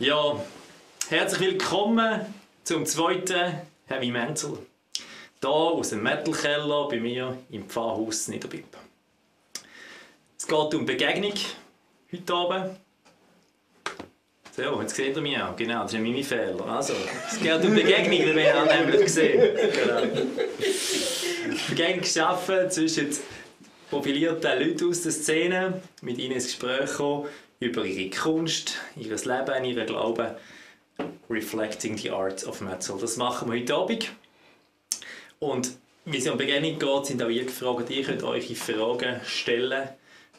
Ja, herzlich willkommen zum zweiten Heavy Mental. Hier aus dem Metal-Keller bei mir im Pfarrhaus Niederbipp. Es geht um Begegnung heute Abend. So, jetzt seht ihr mich auch. Genau, das ist mein Fehler. Also, es geht um Begegnung, wie wir haben nämlich gesehen. Genau. Begegnung schaffen zwischen profilierten Leuten aus der Szene, mit ihnen ins Gespräch kommen über ihre Kunst, ihr Leben, ihren Glauben. Reflecting the Art of Metal. Das machen wir heute Abend. Und wie es um Begegnung geht, sind auch ihr gefragt. Ihr könnt eure Fragen stellen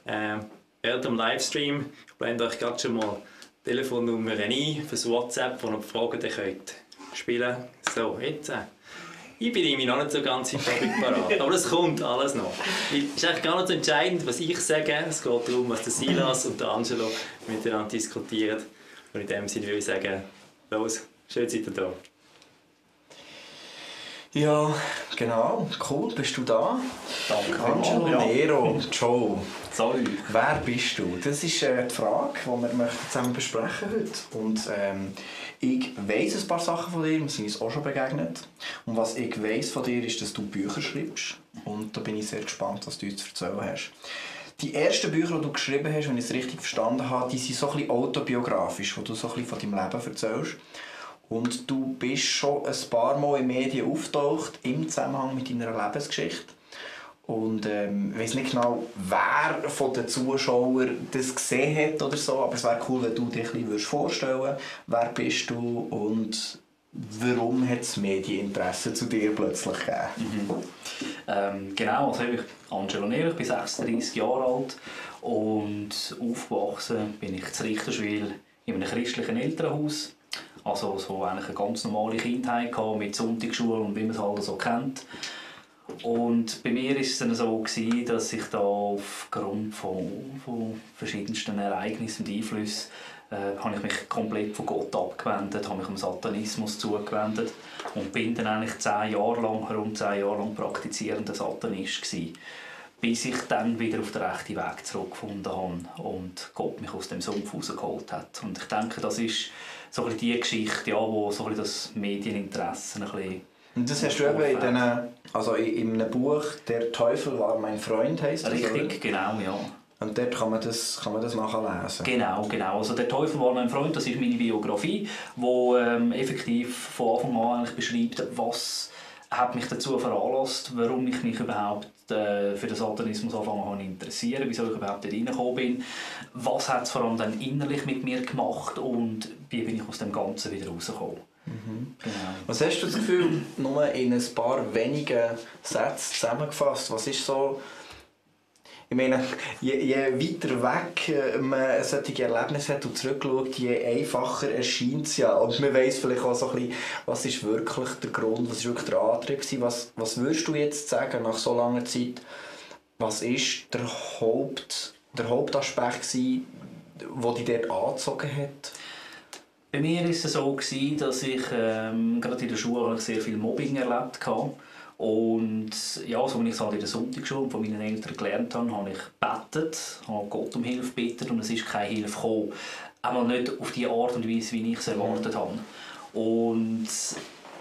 während dem Livestream. Ich blende euch gerade schon mal die Telefonnummer ein fürs WhatsApp, wo ihr die Fragen könnt spielen. So, jetzt. Ich bin irgendwie noch nicht so ganz parat, aber das kommt alles noch. Es ist eigentlich gar nicht so entscheidend, was ich sage. Es geht darum, was der Silas und der Angelo miteinander diskutieren. Und in dem Sinne würde ich sagen, los, schön seid ihr da. Ja, genau. Cool, bist du da? Danke. Angelo Nero, Joe. Salut. Wer bist du? Das ist die Frage, die wir zusammen besprechen heute. Und ich weiss ein paar Sachen von dir, wir sind uns auch schon begegnet. Und was ich weiss von dir ist, dass du Bücher schreibst. Und da bin ich sehr gespannt, was du uns zu erzählen hast. Die ersten Bücher, die du geschrieben hast, wenn ich es richtig verstanden habe, die sind so ein bisschen autobiografisch, wo du so ein bisschen von deinem Leben erzählst. Und du bist schon ein paar Mal in Medien auftaucht im Zusammenhang mit deiner Lebensgeschichte. Und ich weiss nicht genau, wer von den Zuschauern das gesehen hat oder so, aber es wäre cool, wenn du dich ein bisschen vorstellen würdest. Wer bist du und warum hat es Medieninteresse zu dir plötzlich gegeben? Genau, also ich bin Angelo Nero, ich bin 36 Jahre alt und aufgewachsen bin ich in Richterswil in einem christlichen Elternhaus. Also so eigentlich eine ganz normale Kindheit gehabt, mit Sonntagsschule und wie man es halt so kennt. Und bei mir war es dann so, dass ich da aufgrund von verschiedensten Ereignissen und Einflüssen habe ich mich komplett von Gott abgewendet, habe mich dem Satanismus zugewendet und bin dann eigentlich rund 10 Jahre lang praktizierender Satanist gewesen, bis ich dann wieder auf den rechten Weg zurückgefunden habe und Gott mich aus dem Sumpf rausgeholt hat. Und ich denke, das ist so ein bisschen die Geschichte, ja, wo so ein bisschen das Medieninteresse ein bisschen. Und das hast du eben in einem Buch «Der Teufel war mein Freund» heisst das, richtig, oder? Genau, ja. Und dort kann man das nachlesen. Genau. Also «Der Teufel war mein Freund», das ist meine Biografie, die effektiv von Anfang an eigentlich beschreibt, was hat mich dazu veranlasst, warum ich mich überhaupt für den Satanismus angefangen zu interessieren, wieso ich überhaupt da reingekommen bin, was hat es vor allem dann innerlich mit mir gemacht und wie bin ich aus dem Ganzen wieder rausgekommen. Genau. Was hast du das Gefühl, nur in ein paar wenigen Sätzen zusammengefasst, was ist so, ich meine, je weiter weg man solche Erlebnisse hat und zurückschaut, je einfacher erscheint es ja. Und man weiss vielleicht auch so ein bisschen, was ist wirklich der Grund, was ist wirklich der Antrieb gewesen. Was würdest du jetzt sagen, nach so langer Zeit, was ist der Hauptaspekt gewesen, der dich dort angezogen hat? Bei mir war es so, dass ich gerade in der Schule sehr viel Mobbing erlebt habe. Und ja, so wie ich es halt in der Sonntagsschule von meinen Eltern gelernt habe, habe ich gebetet, habe Gott um Hilfe gebeten und es ist keine Hilfe gekommen. Einmal nicht auf die Art und Weise, wie ich es erwartet habe. Und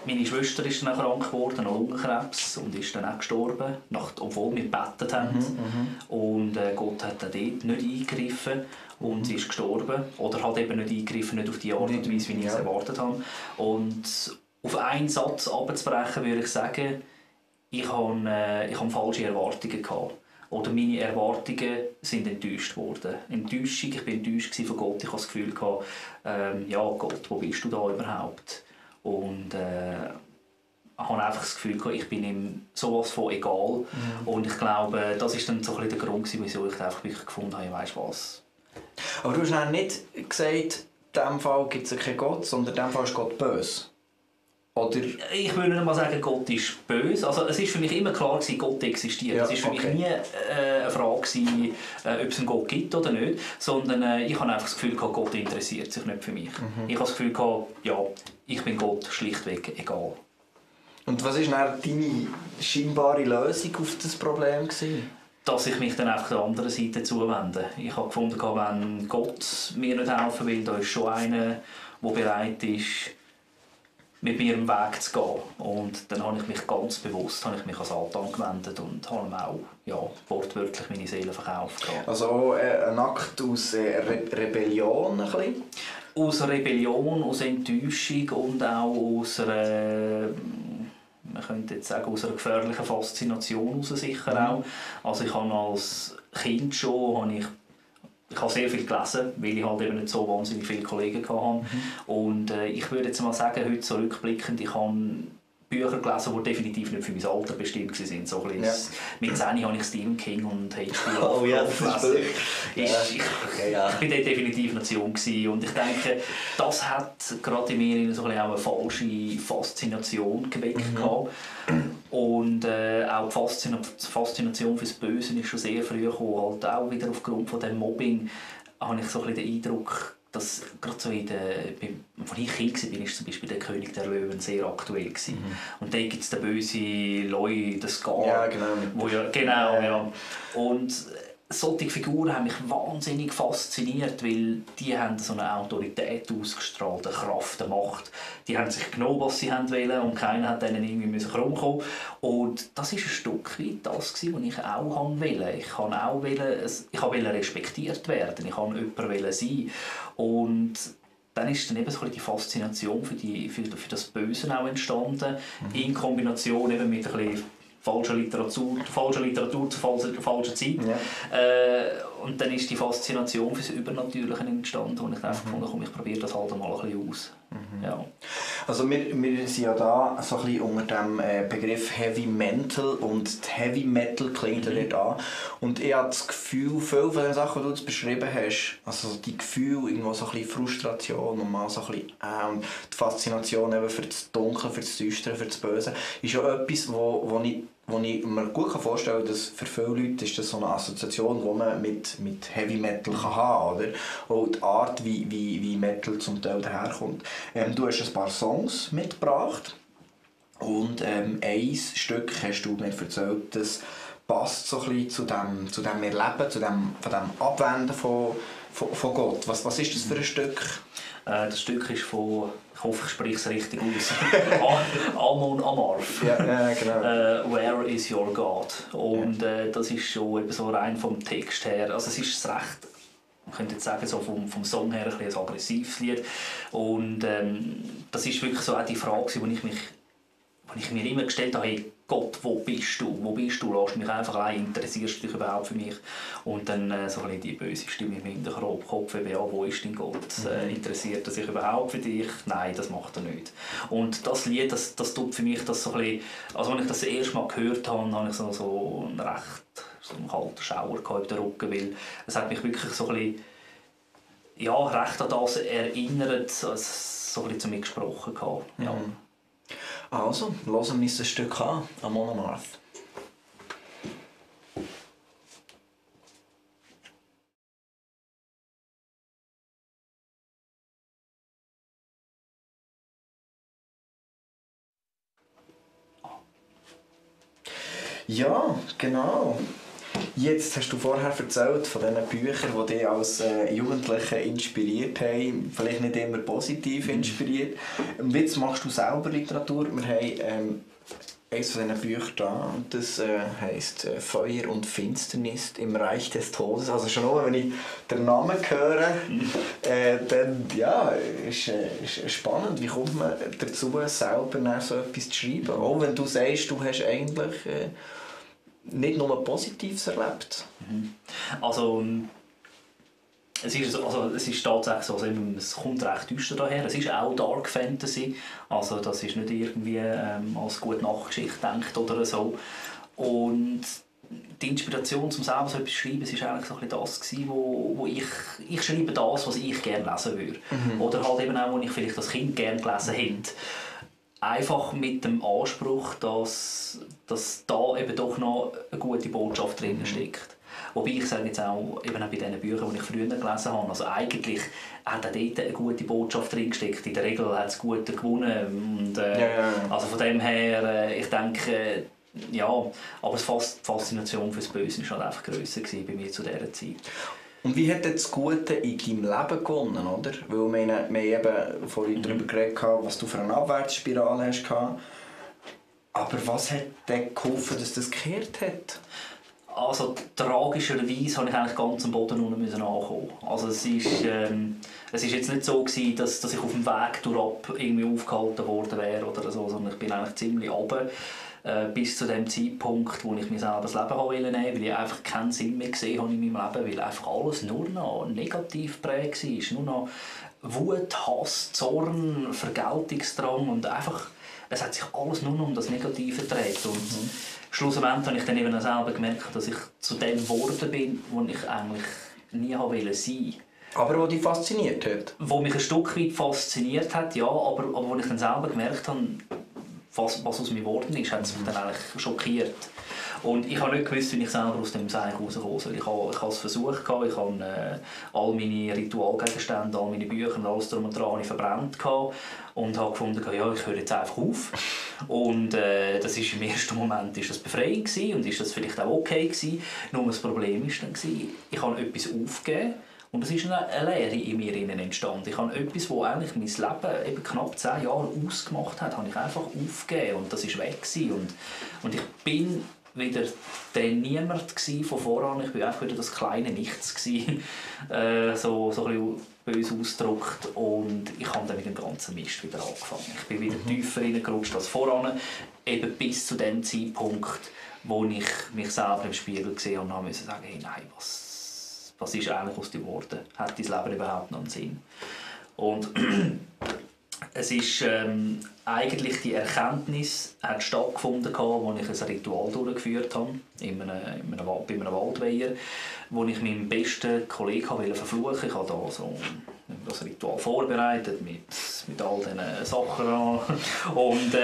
meine Schwester ist dann krank geworden an Lungenkrebs und ist dann auch gestorben, obwohl wir gebetet haben. Und Gott hat dann dort nicht eingegriffen und sie ist gestorben. Oder hat eben nicht eingegriffen, nicht auf die Art und Weise, wie ich es erwartet habe. Und auf einen Satz abzubrechen, würde ich sagen, ich hatte falsche Erwartungen gehabt. Oder meine Erwartungen sind enttäuscht worden. Enttäuschung, ich war enttäuscht von Gott. Ich hatte das Gefühl gehabt, ja Gott, wo bist du da überhaupt? Und habe einfach das Gefühl gehabt, ich bin ihm sowas von egal. Und ich glaube, das war dann so ein bisschen der Grund, wieso ich einfach wirklich gefunden habe, weißt du was. Aber du hast dann nicht gesagt, in diesem Fall gibt es keinen Gott, sondern in diesem Fall ist Gott böse. Oder? Ich würde nicht mal sagen, Gott ist böse. Also, es war für mich immer klar, Gott existiert. Ja, es war für mich nie eine Frage, ob es einen Gott gibt oder nicht. Sondern ich habe einfach das Gefühl, Gott interessiert sich nicht für mich. Ich habe das Gefühl, ja, ich bin Gott schlichtweg egal. Und was war dann deine scheinbare Lösung auf das Problem gewesen? Dass ich mich dann einfach der anderen Seite zuwende. Ich habe gefunden, wenn Gott mir nicht helfen will, da ist schon einer, der bereit ist, mit mir einen Weg zu gehen. Und dann habe ich mich ganz bewusst an Satan gewendet und habe ihm auch wortwörtlich meine Seele verkauft. Also ein Akt aus Rebellion ein bisschen? Aus Rebellion, aus Enttäuschung und auch aus einer, man könnte jetzt sagen, aus einer gefährlichen Faszination heraus sicher auch. Also ich habe als Kind schon ich habe sehr viel gelesen, weil ich halt eben nicht so wahnsinnig viele Kollegen hatte. Und ich würde jetzt mal sagen, heute so rückblickend, ich habe Bücher gelesen, die definitiv nicht für mein Alter bestimmt waren. So ein bisschen mit 10 habe ich Stephen King und H.P. Lovecraft gelesen. Ich war dort definitiv Nation gewesen. Und ich denke, das hat gerade in mir so ein bisschen auch eine falsche Faszination geweckt. Und auch die Faszination fürs Böse ist schon sehr früh gekommen. Halt auch wieder aufgrund von dem Mobbing habe ich so ein bisschen den Eindruck, dass gerade so als ich Kind war, ist zum Beispiel der König der Löwen sehr aktuell gewesen. Und da gibt es den bösen Loi, den Scar. Ja, genau. Genau. Und solche Figuren haben mich wahnsinnig fasziniert, weil die haben so eine Autorität ausgestrahlt, eine Kraft, eine Macht. Die haben sich genommen, was sie wollten, und keiner hat denen irgendwie rumkommen. Und das ist ein Stück weit das, was ich auch wollte. Ich wollte respektiert werden, ich wollte jemand sein. Und dann ist dann eben so die Faszination für das Böse auch entstanden, in Kombination eben mit ein bisschen falscher Literatur zur falschen Zeit. Und dann ist die Faszination für das Übernatürliche entstanden, und ich einfach gefunden, ich probiere das halt mal ein bisschen aus. Ja. Also wir sind ja da so ein bisschen unter dem Begriff Heavy Mental, und Heavy Metal klingt ja dort an. Und ich habe das Gefühl, viele von den Sachen, die du jetzt beschrieben hast, also die Gefühle, irgendwo so ein bisschen Frustration und mal so ein bisschen und die Faszination eben für das Dunkle, für das Düstere, für das Böse, ist ja etwas, wo ich mir gut vorstellen kann, dass für viele Leute ist das so eine Assoziation, die man mit Heavy Metal haben kann, oder? Auch die Art, wie Metal zum Teil daherkommt. Du hast ein paar Songs mitgebracht, und ein Stück hast du mir erzählt, das passt so ein bisschen zu dem Erleben, von dem Abwenden von Gott. Was ist das für ein Stück? Das Stück ist von, ich hoffe, ich spreche es richtig aus, Amon Amarth. Ja, genau. Where is your God? Und das ist schon eben so rein vom Text her, also es ist recht, man könnte jetzt sagen, so vom Song her ein aggressives Lied. Und das ist wirklich so auch die Frage, die ich mir immer gestellt habe: hey, Gott, wo bist du? Wo bist du? Lass mich einfach ein, interessierst du dich überhaupt für mich? Und dann so ein bisschen die böse Stimme im Hinterkopf, ja, wo ist dein Gott? Interessiert er sich überhaupt für dich? Nein, das macht er nicht. Und das Lied, das tut für mich das so ein bisschen, also als ich das erste Mal gehört habe, habe ich so einen einen kalten Schauer auf den Rücken, weil es hat mich wirklich so ein bisschen, ja, recht an das erinnert, so ein bisschen zu mir gesprochen hat. Ja. Also, hören wir uns ein Stück an, Amon Amarth. Ja, genau. Jetzt hast du vorher erzählt von diesen Büchern, die dich als Jugendliche inspiriert haben. Vielleicht nicht immer positiv inspiriert. Jetzt machst du selber Literatur. Wir haben eines von diesen Büchern da, und das heisst «Feuer und Finsternis im Reich des Todes». Also schon nur, wenn ich den Namen höre, dann ja, ist spannend. Wie kommt man dazu, selber so etwas zu schreiben? Auch wenn du sagst, du hast eigentlich nicht nur Positives erlebt. Also es ist tatsächlich so, also es kommt recht düster daher. Es ist auch Dark Fantasy, also das ist nicht irgendwie als gute Nachtgeschichte gedacht oder so. Und die Inspiration zum selber so etwas schreiben, es war eigentlich so ein bisschen das gewesen, wo ich schreibe das, was ich gerne lesen würde. Oder halt eben auch, was ich vielleicht als Kind gerne gelesen hätte. Einfach mit dem Anspruch, dass da eben doch noch eine gute Botschaft drin steckt. Wobei ich sage jetzt auch, eben auch bei diesen Büchern, die ich früher gelesen habe, also eigentlich hat auch dort eine gute Botschaft drin gesteckt. In der Regel hat es Gute gewonnen. Und, also von dem her, ich denke, ja, aber die Faszination für das Böse war halt einfach grösser bei mir zu dieser Zeit. Und wie hat das Gute in deinem Leben gewonnen, oder? Weil wir haben eben vorhin darüber geredet, was du für eine Abwärtsspirale hast. Aber was hat dir geholfen, dass das gekehrt hat? Also tragischerweise habe ich eigentlich ganz am Boden unten ankommen. Also es ist jetzt nicht so gewesen, dass ich auf dem Weg durchab irgendwie aufgehalten worden wäre oder so, sondern ich bin eigentlich ziemlich runter. Bis zu dem Zeitpunkt, wo ich mir selber das Leben nehmen wollte, weil ich einfach keinen Sinn mehr gesehen habe in meinem Leben, weil einfach alles nur noch negativ geprägt war. Nur noch Wut, Hass, Zorn, Vergeltungsdrang und einfach, es hat sich alles nur noch um das Negative gedreht. Und schlussendlich habe ich dann eben selber gemerkt, dass ich zu dem geworden bin, wo ich eigentlich nie sein wollte. Aber was dich fasziniert hat? Wo mich ein Stück weit fasziniert hat, ja, aber wo ich dann selber gemerkt habe, was aus mir geworden ist, hat es mich dann eigentlich schockiert. Und ich habe nicht gewusst, wie ich selber aus dem Seich rauskommen soll. Ich habe es versucht, ich habe all meine Ritualgegenstände, all meine Bücher und alles drum und dran verbrannt und habe gefunden, ja, ich höre jetzt einfach auf. Und das ist im ersten Moment ist das befreiend gewesen und ist das vielleicht auch okay gewesen. Nur das Problem war dann, ich habe etwas aufgegeben. Und es ist eine Lehre in mir entstanden. Ich habe etwas, das eigentlich mein Leben eben knapp 10 Jahre ausgemacht hat, habe ich einfach aufgegeben und das war weg. Und ich bin wieder der Niemand von voran, ich war einfach wieder das kleine Nichts. So ein bisschen böse ausgedrückt. Und ich habe dann mit dem ganzen Mist wieder angefangen. Ich bin wieder tiefer reingerutscht als voran, eben bis zu dem Zeitpunkt, wo ich mich selber im Spiegel gesehen habe und musste sagen, hey, nein, was ist eigentlich aus dir geworden? Hat dein Leben überhaupt noch einen Sinn? Und es ist eigentlich die Erkenntnis hat stattgefunden, als ich ein Ritual durchgeführt habe, bei einem Waldweiher, wo ich meinen besten Kollegen verfluchen wollte. Ich habe da so das Ritual vorbereitet mit all diesen Sachen. Und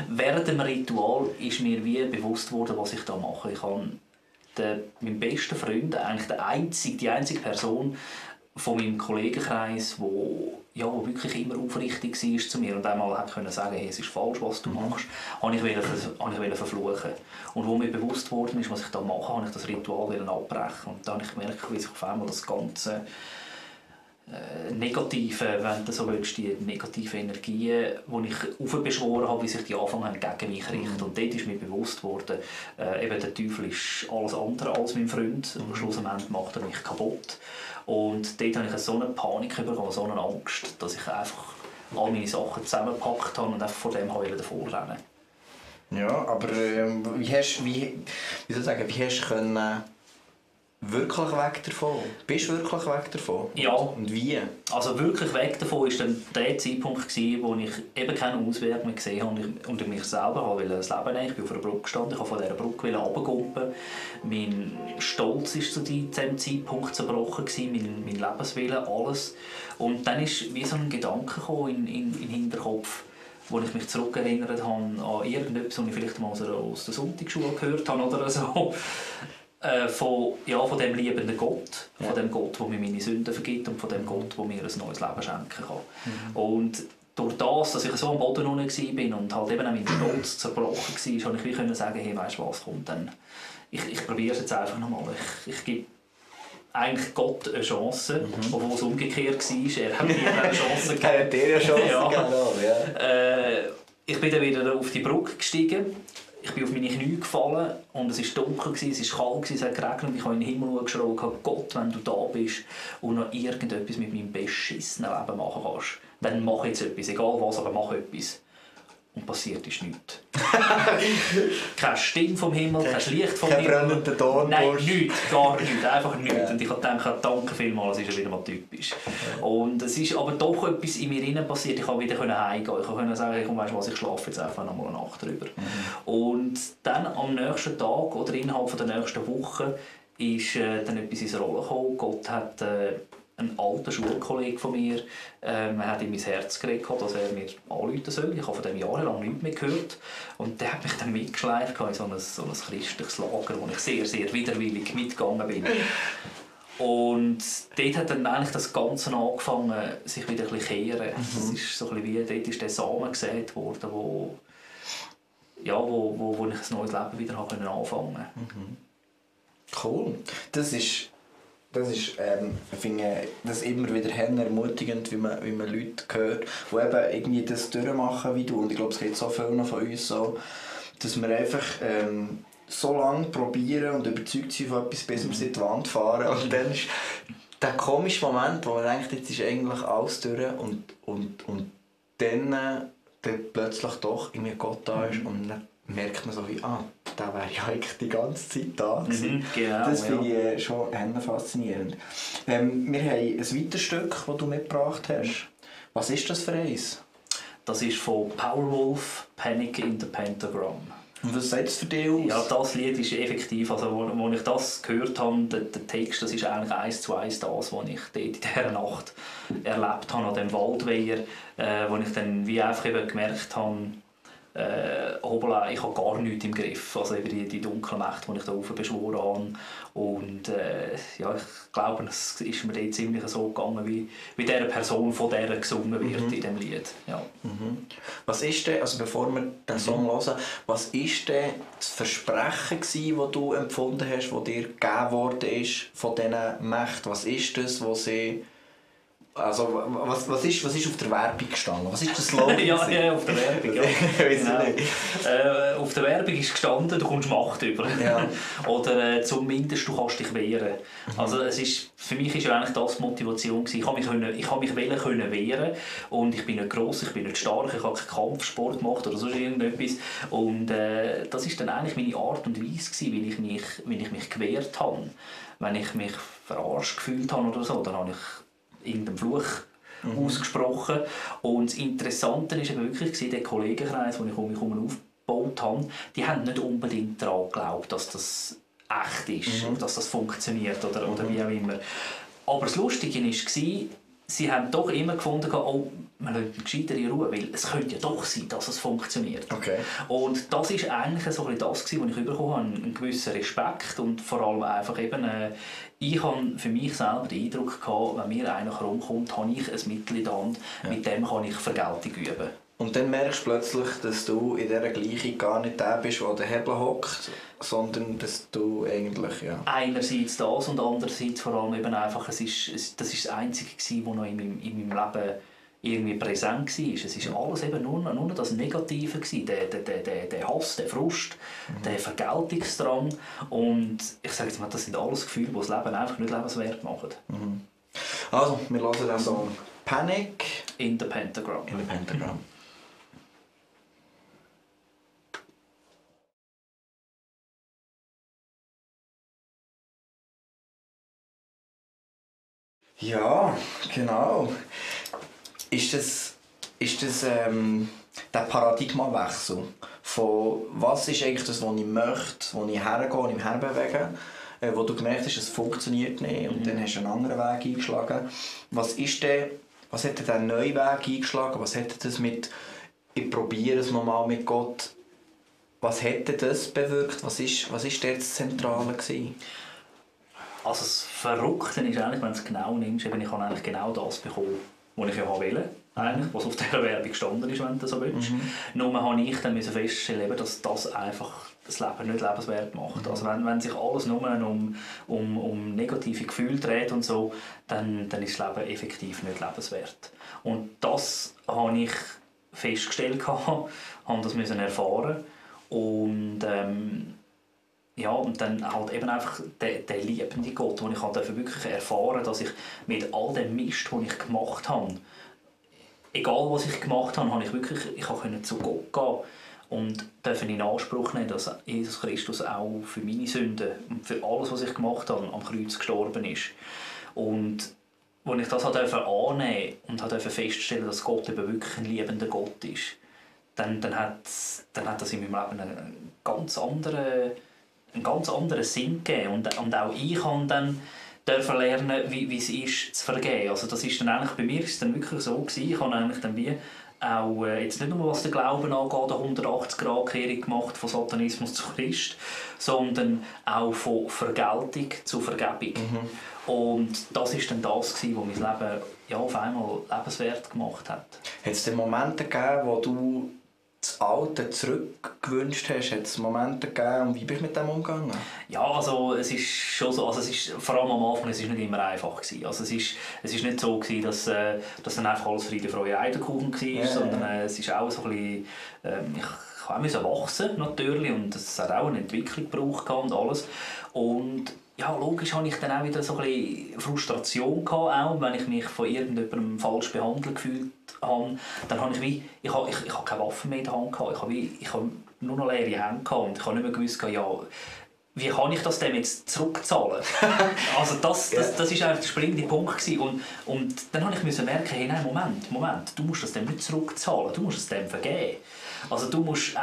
während dem Ritual ist mir wie bewusst worden, was ich da mache. Ich habe mein bester Freund, eigentlich die einzige Person von meinem Kollegenkreis, wo wirklich immer aufrichtig war zu mir und einmal konnte sagen, hey, es ist falsch, was du machst, wollte ich verfluchen. Und wo mir bewusst wurde, was ich da mache, wollte ich das Ritual abbrechen. Und dann habe ich gemerkt, wie sich auf einmal das ganze Negative, wenn du so willst, die negative Energien, die ich aufbeschworen habe, wie sich die anfangen gegen mich richten. Und dort ist mir bewusst worden, eben der Teufel ist alles andere als mein Freund. Und schlussendlich macht er mich kaputt. Und dort habe ich so eine Panik bekommen, so eine Angst, dass ich einfach all meine Sachen zusammengepackt habe und einfach vor dem davor rennen. Ja, aber wie hast du wirklich weg davon? Bist du wirklich weg davon? Ja. Und wie? Also wirklich weg davon war dann der Zeitpunkt, wo ich eben keinen Ausweg mehr gesehen habe und mich selber wollte das Leben nehmen. Ich bin auf einer Brücke gestanden, ich wollte von dieser Brücke runtergumpen. Mein Stolz war zu diesem Zeitpunkt zerbrochen, mein Lebenswillen, alles. Und dann ist wie so ein Gedanke gekommen in den Hinterkopf, wo ich mich zurückerinnert habe an irgendetwas, was ich vielleicht mal aus der Sonntagsschule gehört habe oder so. Von dem liebenden Gott, von dem Gott, der mir meine Sünden vergibt und von dem Gott, der mir ein neues Leben schenken kann. Und durch das, dass ich so am Boden unten war und halt eben auch mein Stolz zerbrochen war, konnte ich wie sagen, hey, weißt du was, kommt dann, ich probiere es jetzt einfach nochmal. Ich gebe eigentlich Gott eine Chance, obwohl es umgekehrt war. Er hat mir eine Chance gegeben. Er hat dir eine Chance gegeben. Ich bin dann wieder auf die Brücke gestiegen. Ich bin auf meine Knie gefallen und es war dunkel, es war kalt, es hat geregnet und ich habe in den Himmel geschrien und gesagt, Gott, wenn du da bist und noch irgendetwas mit meinem beschissenen Leben machen kannst, dann mach jetzt etwas, egal was, aber mach etwas. Und passiert ist nichts. Keine Stimme vom Himmel, kein Licht vom Himmel. Kein brennender Dornbusch. Nein, nichts, gar nichts, einfach nichts. Ja. Und ich habe gedacht, danke vielmals, das ist ja wieder mal typisch. Ja. Und es ist aber doch etwas in mir innen passiert, ich konnte wieder heimgehen. Ich konnte sagen, komm, weißt du was, ich schlafe jetzt einfach noch mal eine Nacht drüber. Und dann am nächsten Tag oder innerhalb der nächsten Woche ist dann etwas ins Rollen gekommen. Gott hat ein alter Schulkollege von mir, hat in mein Herz geredet, dass er mir anrufen soll. Ich habe von dem jahrelang nichts mehr gehört. Und der hat mich dann mitgeschleift in so ein christliches Lager, wo ich sehr, sehr widerwillig mitgegangen bin. Und dort hat dann eigentlich das Ganze angefangen, sich wieder ein bisschen kehren. Das ist so ein bisschen wie, dort ist der Samen gesät worden, wo ich ein neues Leben wieder anfangen konnte. Cool. Das Das ist, ich finde das immer wieder ermutigend, wie man Leute hört, die eben irgendwie das durchmachen wie du. Und ich glaube, es geht so vielen von uns so, dass wir einfach so lange probieren und überzeugt sind von etwas, bis wir es in die Wand fahren. Und dann ist der komische Moment, wo man denkt, jetzt ist eigentlich alles durch und dann plötzlich doch irgendwie Gott da ist und dann merkt man so wie, der wäre ja eigentlich die ganze Zeit da gewesen. Genau, das finde ich schon faszinierend. Wir haben ein weiteres Stück, das du mitgebracht hast. Was ist das für eins? Das ist von Powerwolf, Panic in the Pentagram. Und was sagt es für dich aus? Ja, das Lied ist effektiv, also wo ich das gehört habe, der Text, das ist eigentlich 1:1 das, was ich dort in dieser Nacht erlebt habe, an diesem Waldweiher, wo ich dann wie einfach eben gemerkt habe, hoppla, ich habe gar nichts im Griff, also eben die dunkle Macht, die ich da beschworen habe. Und ja, ich glaube, es ist mir dort ziemlich so gegangen, wie dieser Person von der gesungen wird in diesem Lied. Ja. Was ist denn, also bevor wir den Song hören, was ist denn das Versprechen gewesen, das du empfunden hast, das dir gegeben worden ist von diesen Mächten? Was ist das, was sie... Also, was ist auf der Werbung gestanden? Was ist der Slogan? ja, auf der Werbung. Ja. Genau. Auf der Werbung ist gestanden, du kommst Macht über. Ja. Oder zumindest du kannst dich wehren. Also, für mich war ja eigentlich das die Motivation gewesen. Ich habe mich wehren und ich bin nicht gross, ich bin nicht stark, ich habe keinen Kampfsport gemacht oder sonst irgendetwas. Und das war dann eigentlich meine Art und Weise gewesen, wie ich mich gewehrt habe. Wenn ich mich verarscht gefühlt habe oder so, dann habe ich irgendeinen Fluch ausgesprochen. Und das Interessante war eben wirklich, der Kollegenkreis, den ich um mich herum aufgebaut habe, die haben nicht unbedingt daran geglaubt, dass das echt ist, dass das funktioniert oder wie auch immer. Aber das Lustige war, sie haben doch immer gefunden, oh, man lässt ihn gescheiter in Ruhe, weil es könnte ja doch sein, dass es funktioniert. Okay. Und das war eigentlich so das, was ich bekommen habe, einen gewissen Respekt und vor allem einfach eben, ich habe für mich selber den Eindruck gehabt, wenn mir einer herumkommt, habe ich ein Mittel in der Hand, mit dem kann ich Vergeltung üben. Und dann merkst du plötzlich, dass du in dieser Gleichung gar nicht der bist, der den Hebel hockt, sondern dass du eigentlich, ja... Einerseits das und andererseits vor allem eben einfach, das ist das Einzige gewesen, was noch in meinem Leben irgendwie präsent war. Es war alles eben nur das Negative gewesen, der Hass, der Frust, der Vergeltungsdrang. Und ich sage jetzt mal, das sind alles Gefühle, die das Leben einfach nicht lebenswert machen. Also, wir hören den Song Panic in the Pentagram. Ja, genau. Ist das der Paradigmawechsel von was ist eigentlich das, was ich möchte, wo ich hergehe, wo ich mich herbewege, wo du gemerkt hast, es funktioniert nicht und dann hast du einen anderen Weg eingeschlagen. Was hat der neue Weg eingeschlagen? Was hat das mit «Ich probiere es nochmal mit Gott»? Was hätte das bewirkt? Was ist dort das Zentrale gewesen? Also das Verrückte ist eigentlich, wenn du es genau nimmst, ich habe eigentlich genau das bekommen, was ich ja wollte, was auf dieser Werbung gestanden ist, wenn du so willst. Nur habe ich dann feststellen, dass das einfach das Leben nicht lebenswert macht. Also wenn sich alles nur um negative Gefühle dreht und so, dann ist das Leben effektiv nicht lebenswert. Und das habe ich festgestellt, habe das erfahren und ja, und dann halt eben einfach der liebende Gott, wo ich halt wirklich erfahren, dass ich mit all dem Mist, den ich gemacht habe, egal was ich gemacht habe, ich konnte zu Gott gehen und dürfen in Anspruch nehmen, dass Jesus Christus auch für meine Sünden und für alles, was ich gemacht habe, am Kreuz gestorben ist. Und als ich das annehmen und feststellen, dass Gott eben wirklich ein liebender Gott ist, dann hat das in meinem Leben einen ganz anderen Sinn gegeben. Und auch ich kann dann lernen, wie es ist, zu vergeben. Also das ist dann eigentlich, bei mir ist es dann wirklich so gewesen, ich habe eigentlich dann wie auch, jetzt nicht nur was den Glauben angeht, eine 180-Grad-Kehrung gemacht von Satanismus zu Christ, sondern auch von Vergeltung zu Vergebung. Und das ist dann das gewesen, was mein Leben auf einmal lebenswert gemacht hat. Hat es denn Momente gegeben, wo du das Alte zurückgewünscht hast? Hat es Momente gegeben und wie bist du mit dem umgegangen? Ja, also es ist schon so, also es ist, vor allem am Anfang, es ist nicht immer einfach gewesen. Also es ist nicht so gewesen, dass dann einfach alles Friede, Freude, Eierkuchen war, sondern es ist auch so ein bisschen, ich musste wachsen natürlich und es hat auch eine Entwicklung gebraucht und alles. Und ja, logisch hatte ich dann auch wieder so ein bisschen Frustration gehabt, auch wenn ich mich von irgendjemandem falsch behandelt gefühlt habe. Dann habe ich habe keine Waffe mehr in der Hand gehabt. Ich habe nur noch leere Hände gehabt und ich habe nicht mehr gewusst, ja, wie kann ich das dem jetzt zurückzahlen? Also das ist eigentlich der springende Punkt gewesen. Und dann habe ich merken, hey, nein, Moment, du musst das dem nicht zurückzahlen, du musst es dem vergeben. Also du musst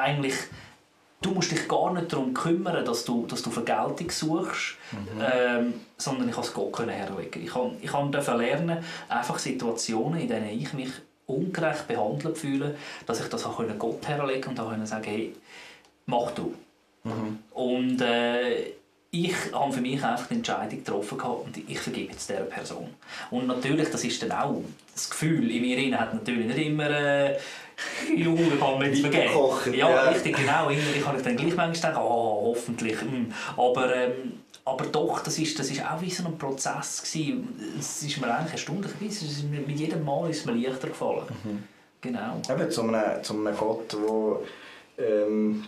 dich gar nicht darum kümmern, dass du Vergeltung suchst, sondern ich konnte es Gott herlegen. Ich durfte lernen, einfach Situationen, in denen ich mich ungerecht behandelt fühle, dass ich das Gott herlegen und konnte sagen, hey, mach du. Und ich habe für mich einfach die Entscheidung getroffen und ich vergebe jetzt dieser Person. Und natürlich, das ist dann auch das Gefühl in mir hat natürlich nicht immer Junge, kann man jetzt vergeben. Ja, richtig, genau. Innerlich habe ich dann gleich manchmal gedacht, hoffentlich. Aber doch, das ist auch wie so ein Prozess gewesen. Es ist mir eigentlich erstaunlich, mit jedem Mal ist es mir leichter gefallen. Genau. Eben zu einem Gott, der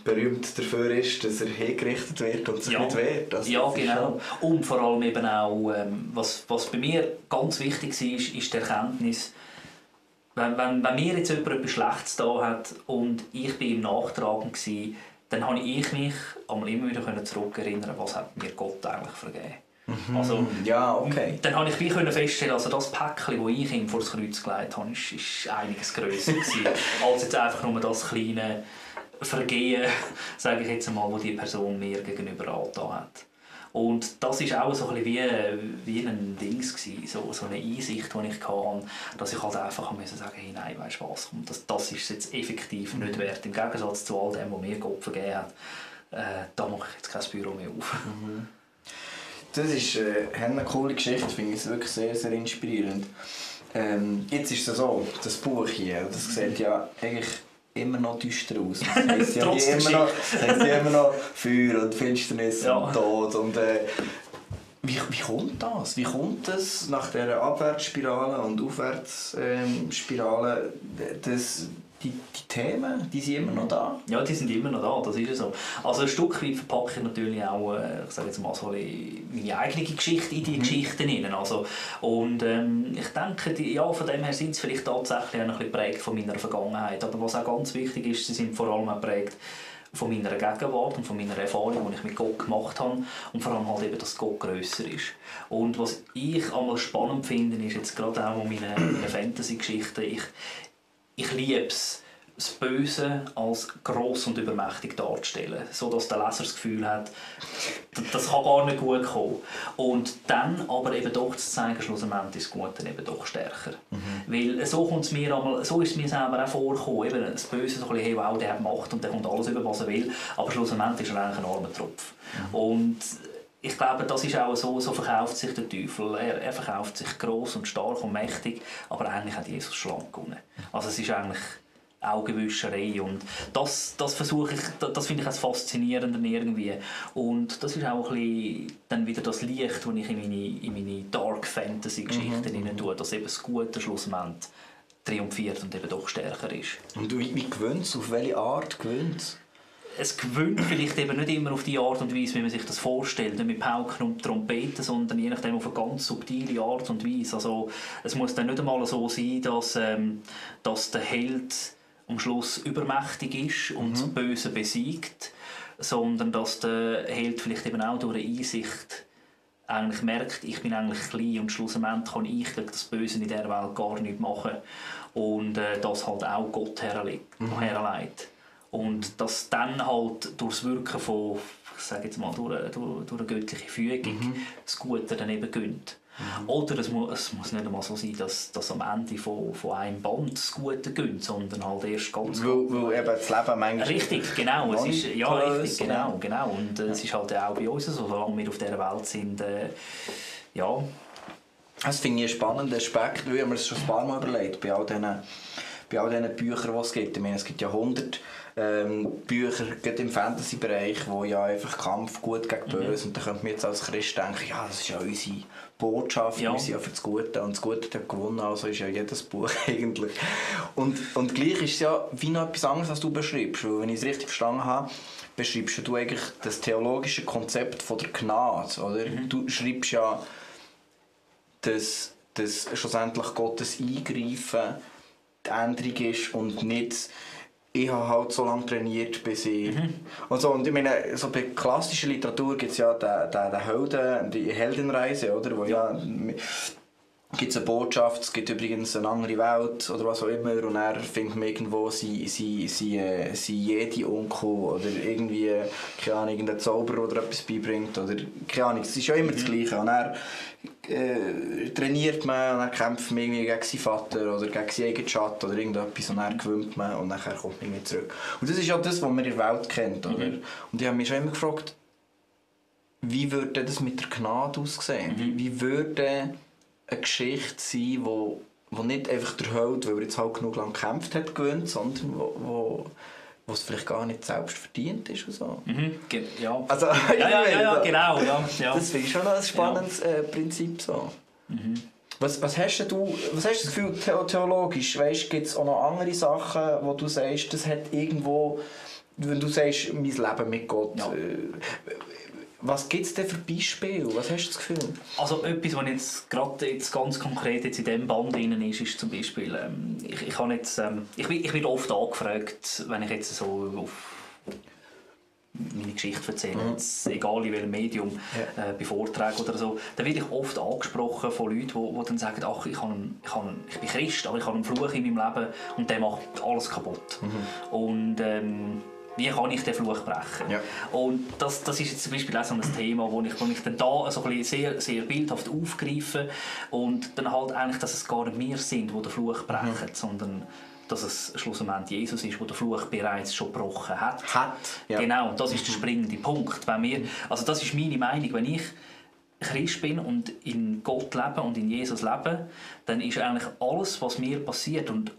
berühmt dafür ist, dass er hingerichtet wird und sich nicht wehrt. Also ja, genau. Und vor allem eben auch, was bei mir ganz wichtig war, ist die Erkenntnis, wenn mir jetzt jemand etwas Schlechtes da hat und ich bin ihm nachtragend war, dann habe ich mich immer wieder zurückerinnern, was hat mir Gott eigentlich vergeben. Also, ja, okay. Dann konnte ich feststellen, also das Päckchen, das ich ihm vor das Kreuz gelegt habe, ist einiges grösser als jetzt einfach nur das kleine Vergehen, sage ich jetzt einmal, das die Person mir gegenüber angetan hat. Und das war auch so ein bisschen wie ein Dings gewesen, so eine Einsicht, die ich hatte, dass ich halt einfach sagen musste, hey, nein, weißt du was, das ist jetzt effektiv nicht wert. Im Gegensatz zu all dem, was mir Gott vergeben hat, da mache ich jetzt kein Büro mehr auf. Das ist eine coole Geschichte, finde ich wirklich sehr, sehr inspirierend. Jetzt ist es so, das Buch hier, das sieht ja eigentlich immer noch düster aus. Das heisst ja immer noch Feuer und Finsternis und Tod. Und, wie kommt das? Wie kommt es nach dieser Abwärtsspirale und Aufwärtsspirale, die Themen, die sind immer noch da? Ja, die sind immer noch da, das ist so. Also ein Stück weit verpacke ich natürlich auch, ich sage jetzt mal so meine eigene Geschichte in die Geschichten hinein. Also, und ich denke, von dem her sind sie vielleicht tatsächlich auch ein bisschen geprägt von meiner Vergangenheit. Aber was auch ganz wichtig ist, sie sind vor allem auch geprägt von meiner Gegenwart und von meiner Erfahrung, die ich mit Gott gemacht habe. Und vor allem halt eben, dass Gott grösser ist. Und was ich einmal spannend finde, ist jetzt gerade auch meine Fantasy-Geschichten, ich liebe es, das Böse als gross und übermächtig darzustellen, sodass der Leser das Gefühl hat, das kann gar nicht gut kommen. Und dann aber eben doch zu zeigen, schlussendlich ist das Gute eben doch stärker. Weil so ist es mir selber auch vorgekommen, eben das Böse so ein bisschen, hey, wow, der hat Macht und der kommt alles über, was er will, aber schlussendlich ist er eigentlich ein armer Tropf. Und ich glaube, das ist auch so verkauft sich der Teufel. Er verkauft sich gross und stark und mächtig, aber eigentlich hat Jesus schlank gewonnen. Also es ist eigentlich Augenwischerei und das versuche ich, das finde ich als faszinierender irgendwie. Und das ist auch ein bisschen dann wieder das Licht, das ich in meine Dark Fantasy Geschichten hinein tue, dass eben das Gute schlussendlich triumphiert und eben doch stärker ist. Und wie gewinnt es? Auf welche Art gewinnt es? Es gewinnt vielleicht eben nicht immer auf die Art und Weise, wie man sich das vorstellt, nicht mit Pauken und Trompeten, sondern je nachdem auf eine ganz subtile Art und Weise. Also, es muss dann nicht einmal so sein, dass der Held am Schluss übermächtig ist und das Böse besiegt, sondern dass der Held vielleicht eben auch durch eine Einsicht eigentlich merkt, ich bin eigentlich klein und schlussendlich kann ich das Böse in dieser Welt gar nicht machen und das halt auch Gott herleitet. Und dass dann halt durch das Wirken von, ich sage jetzt mal, durch eine göttliche Fügung das Gute dann eben gönnt. Oder es muss nicht einmal so sein, dass am Ende von einem Band das Gute gönnt, sondern halt erst ganz weil eben das Leben manchmal... Richtig, genau. Es ist, ja, richtig, genau. Und es ist halt auch bei uns so, solange wir auf dieser Welt sind, ja. Das finde ich einen spannenden Aspekt, weil wir es schon ein paar Mal überlegt, bei all diesen Büchern, die es gibt. Ich meine, es gibt ja 100 Bücher, gerade im Fantasy-Bereich, wo ja einfach Kampf gut gegen böse, und da könnte man jetzt als Christ denken, ja, das ist ja unsere Botschaft, wir sind ja für das Gute, und das Gute hat gewonnen, also ist ja jedes Buch eigentlich. Und gleich ist es ja wie noch etwas anderes, was du beschreibst, weil wenn ich es richtig verstanden habe, beschreibst du eigentlich das theologische Konzept von der Gnade, oder? Du schreibst ja, dass schlussendlich Gottes Eingreifen die Änderung ist und nicht, ich habe halt so lange trainiert, bis ich... Und, so, und ich meine, so bei klassischer Literatur gibt es ja den Helden, die Heldenreise, oder? Wo gibt es eine Botschaft, es gibt übrigens eine andere Welt oder was auch immer, und er findet man irgendwo sie Jedi-Onkel oder irgendwie, keine Ahnung, irgendein Zauberer oder etwas beibringt oder keine Ahnung, es ist ja immer das Gleiche. Und er trainiert man und er kämpft man irgendwie gegen seinen Vater oder gegen seinen eigenen Schatten oder irgendetwas und er gewinnt man und dann kommt man irgendwie zurück. Und das ist ja das, was man in der Welt kennt, oder? Und ich habe mich schon immer gefragt, wie würde das mit der Gnade aussehen? Wie würde eine Geschichte sein, wo nicht einfach der Held, weil er jetzt halt genug lang gekämpft hat, gewinnt, sondern wo es vielleicht gar nicht selbst verdient ist und so. Ja. Also, ja, genau. Ja. Das finde ich schon ein spannendes Prinzip so. Was hast du das Gefühl theologisch? Gibt es auch noch andere Sachen, wo du sagst, das hat irgendwo, wenn du sagst, mein Leben mit Gott, was gibt es denn für Beispiele? Was hast du das Gefühl? Also etwas, was jetzt gerade ganz konkret jetzt in diesem Band drin ist zum Beispiel, ich werde oft angefragt, wenn ich jetzt so auf meine Geschichte erzähle, jetzt, egal in welchem Medium, bei Vorträgen oder so, dann werde ich oft angesprochen von Leuten, die dann sagen, ach, ich bin Christ, aber ich habe einen Fluch in meinem Leben und der macht alles kaputt. Und wie kann ich den Fluch brechen? Ja. Und das ist jetzt zum Beispiel auch so ein Thema, wo ich dann da so ein sehr, sehr bildhaft aufgreife und dann halt eigentlich, dass es gar nicht wir sind, die den Fluch brechen, sondern dass es schlussendlich Jesus ist, der den Fluch bereits schon gebrochen hat. Ja. Genau, das ist der springende Punkt. Also das ist meine Meinung, wenn ich Christ bin und in Gott lebe und in Jesus lebe, dann ist eigentlich alles, was mir passiert, und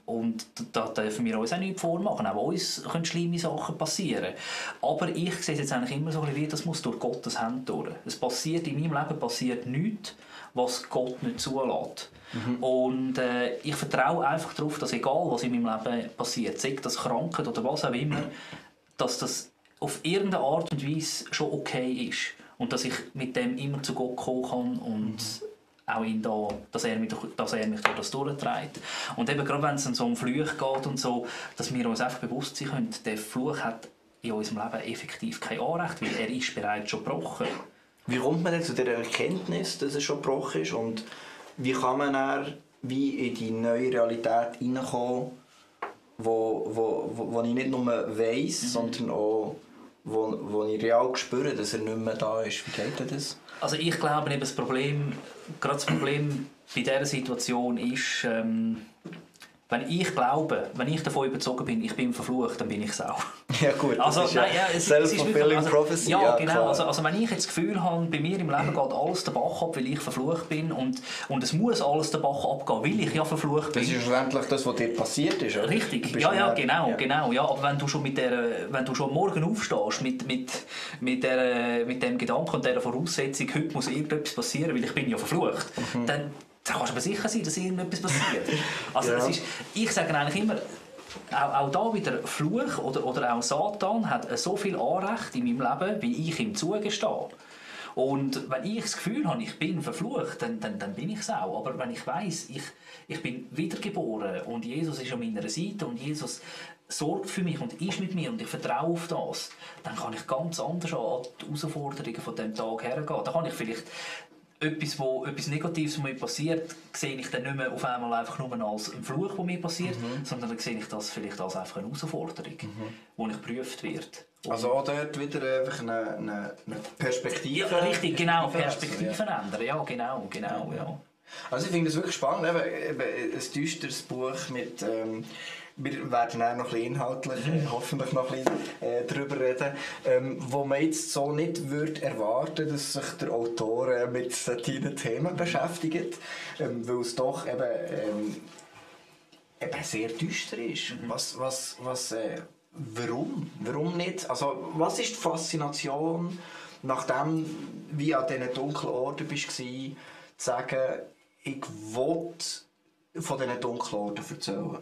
da dürfen wir uns auch nichts vormachen, auch uns können schlimme Sachen passieren. Aber ich sehe es jetzt eigentlich immer so, wie das muss durch Gottes Hand durch. In meinem Leben passiert nichts, was Gott nicht zulässt. Und ich vertraue einfach darauf, dass egal was in meinem Leben passiert, sei das Krankheit oder was auch immer, dass das auf irgendeine Art und Weise schon okay ist. Und dass ich mit dem immer zu Gott kommen kann und auch ihn da, dass er mich durch das durchträgt. Und eben gerade wenn es so um Flüche geht und so, dass wir uns einfach bewusst sein können, der Fluch hat in unserem Leben effektiv kein Anrecht, weil er ist bereits schon gebrochen. Wie kommt man denn zu dieser Erkenntnis, dass er schon gebrochen ist, und wie kann man dann wie in die neue Realität hineinkommen, wo ich nicht nur weiss, sondern auch wo ich real spüre, dass er nicht mehr da ist. Wie geht das? Also ich glaube, eben das Problem bei dieser Situation ist, wenn ich davon überzeugt bin, ich bin verflucht, dann bin ich es auch. Ja gut, also, das ist self-fulfilling prophecy. Ja, genau. Also wenn ich jetzt das Gefühl habe, bei mir im Leben geht alles den Bach ab, weil ich verflucht bin, und es muss alles den Bach abgehen, weil ich ja verflucht bin. Das ist schlussendlich das, was dir passiert ist, oder? Richtig, genau. Ja. Aber wenn du schon am Morgen aufstehst mit dem Gedanken und dieser Voraussetzung, heute muss irgendetwas passieren, weil ich bin ja verflucht, dann kannst du aber sicher sein, dass irgendetwas passiert. Also ich sage eigentlich immer, auch da wieder Fluch oder auch Satan hat so viel Anrecht in meinem Leben, wie ich ihm zugestehe. Und wenn ich das Gefühl habe, ich bin verflucht, dann bin ich es auch. Aber wenn ich weiss, ich bin wiedergeboren und Jesus ist an meiner Seite und Jesus sorgt für mich und ist mit mir und ich vertraue auf das, dann kann ich ganz anders an die Herausforderungen von diesem Tag hergehen. Da kann ich vielleicht etwas Negatives, was mir passiert, sehe ich dann nicht mehr auf einmal einfach nur als einen Fluch, der mir passiert, sondern dann sehe ich das vielleicht als einfach eine Herausforderung, die ich geprüft wird. Also auch dort wieder einfach eine Perspektive. Ja, richtig, genau, Perspektiven ändern. Ja, genau. Ja. Also ich finde das wirklich spannend, eben ein düsteres Buch mit... wir werden auch noch ein bisschen inhaltlich, hoffentlich noch ein bisschen darüber reden, wo man jetzt so nicht würde erwarten, dass sich der Autor mit solchen Themen beschäftigt, weil es doch eben sehr düster ist. warum? Warum nicht? Also, was ist die Faszination, nachdem wie an diesen dunklen Orten warst, zu sagen, ich will von diesen dunklen Orten erzählen?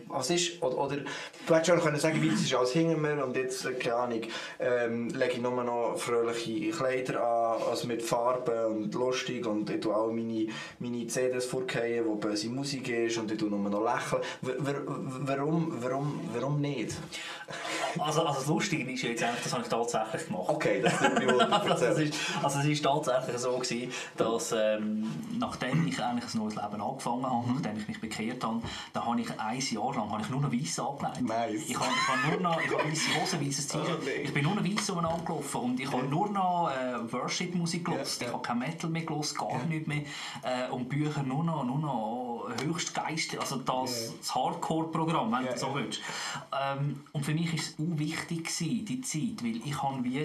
Was ist, oder du hättest schon sagen, wie das ist alles hinter mir und jetzt, keine Ahnung, lege ich nur noch fröhliche Kleider an, also mit Farben und lustig und ich tue auch meine CDs vorgehen, wo böse Musik ist und ich tue nur noch lächeln. Warum nicht? Also das Lustige ist jetzt eigentlich, das habe ich tatsächlich gemacht. Okay, das wird mir wohl erzählen. Es ist tatsächlich so gewesen, dass nachdem ich eigentlich ein neues Leben angefangen habe, nachdem ich mich bekehrt habe, da habe ich ein Jahr lang nur noch weiss angelegt. Nice. Ich habe nur noch weisse Hosen, weisses T-Shirt. Ich bin nur noch weiss umeinander gelaufen und ich habe nur noch Worship-Musik gehört. Ich habe kein Metal mehr gehört, gar nichts mehr. Und Bücher nur noch Höchstgeist, also das Hardcore-Programm, wenn du so willst. Und für mich war es auch wichtig, die Zeit, weil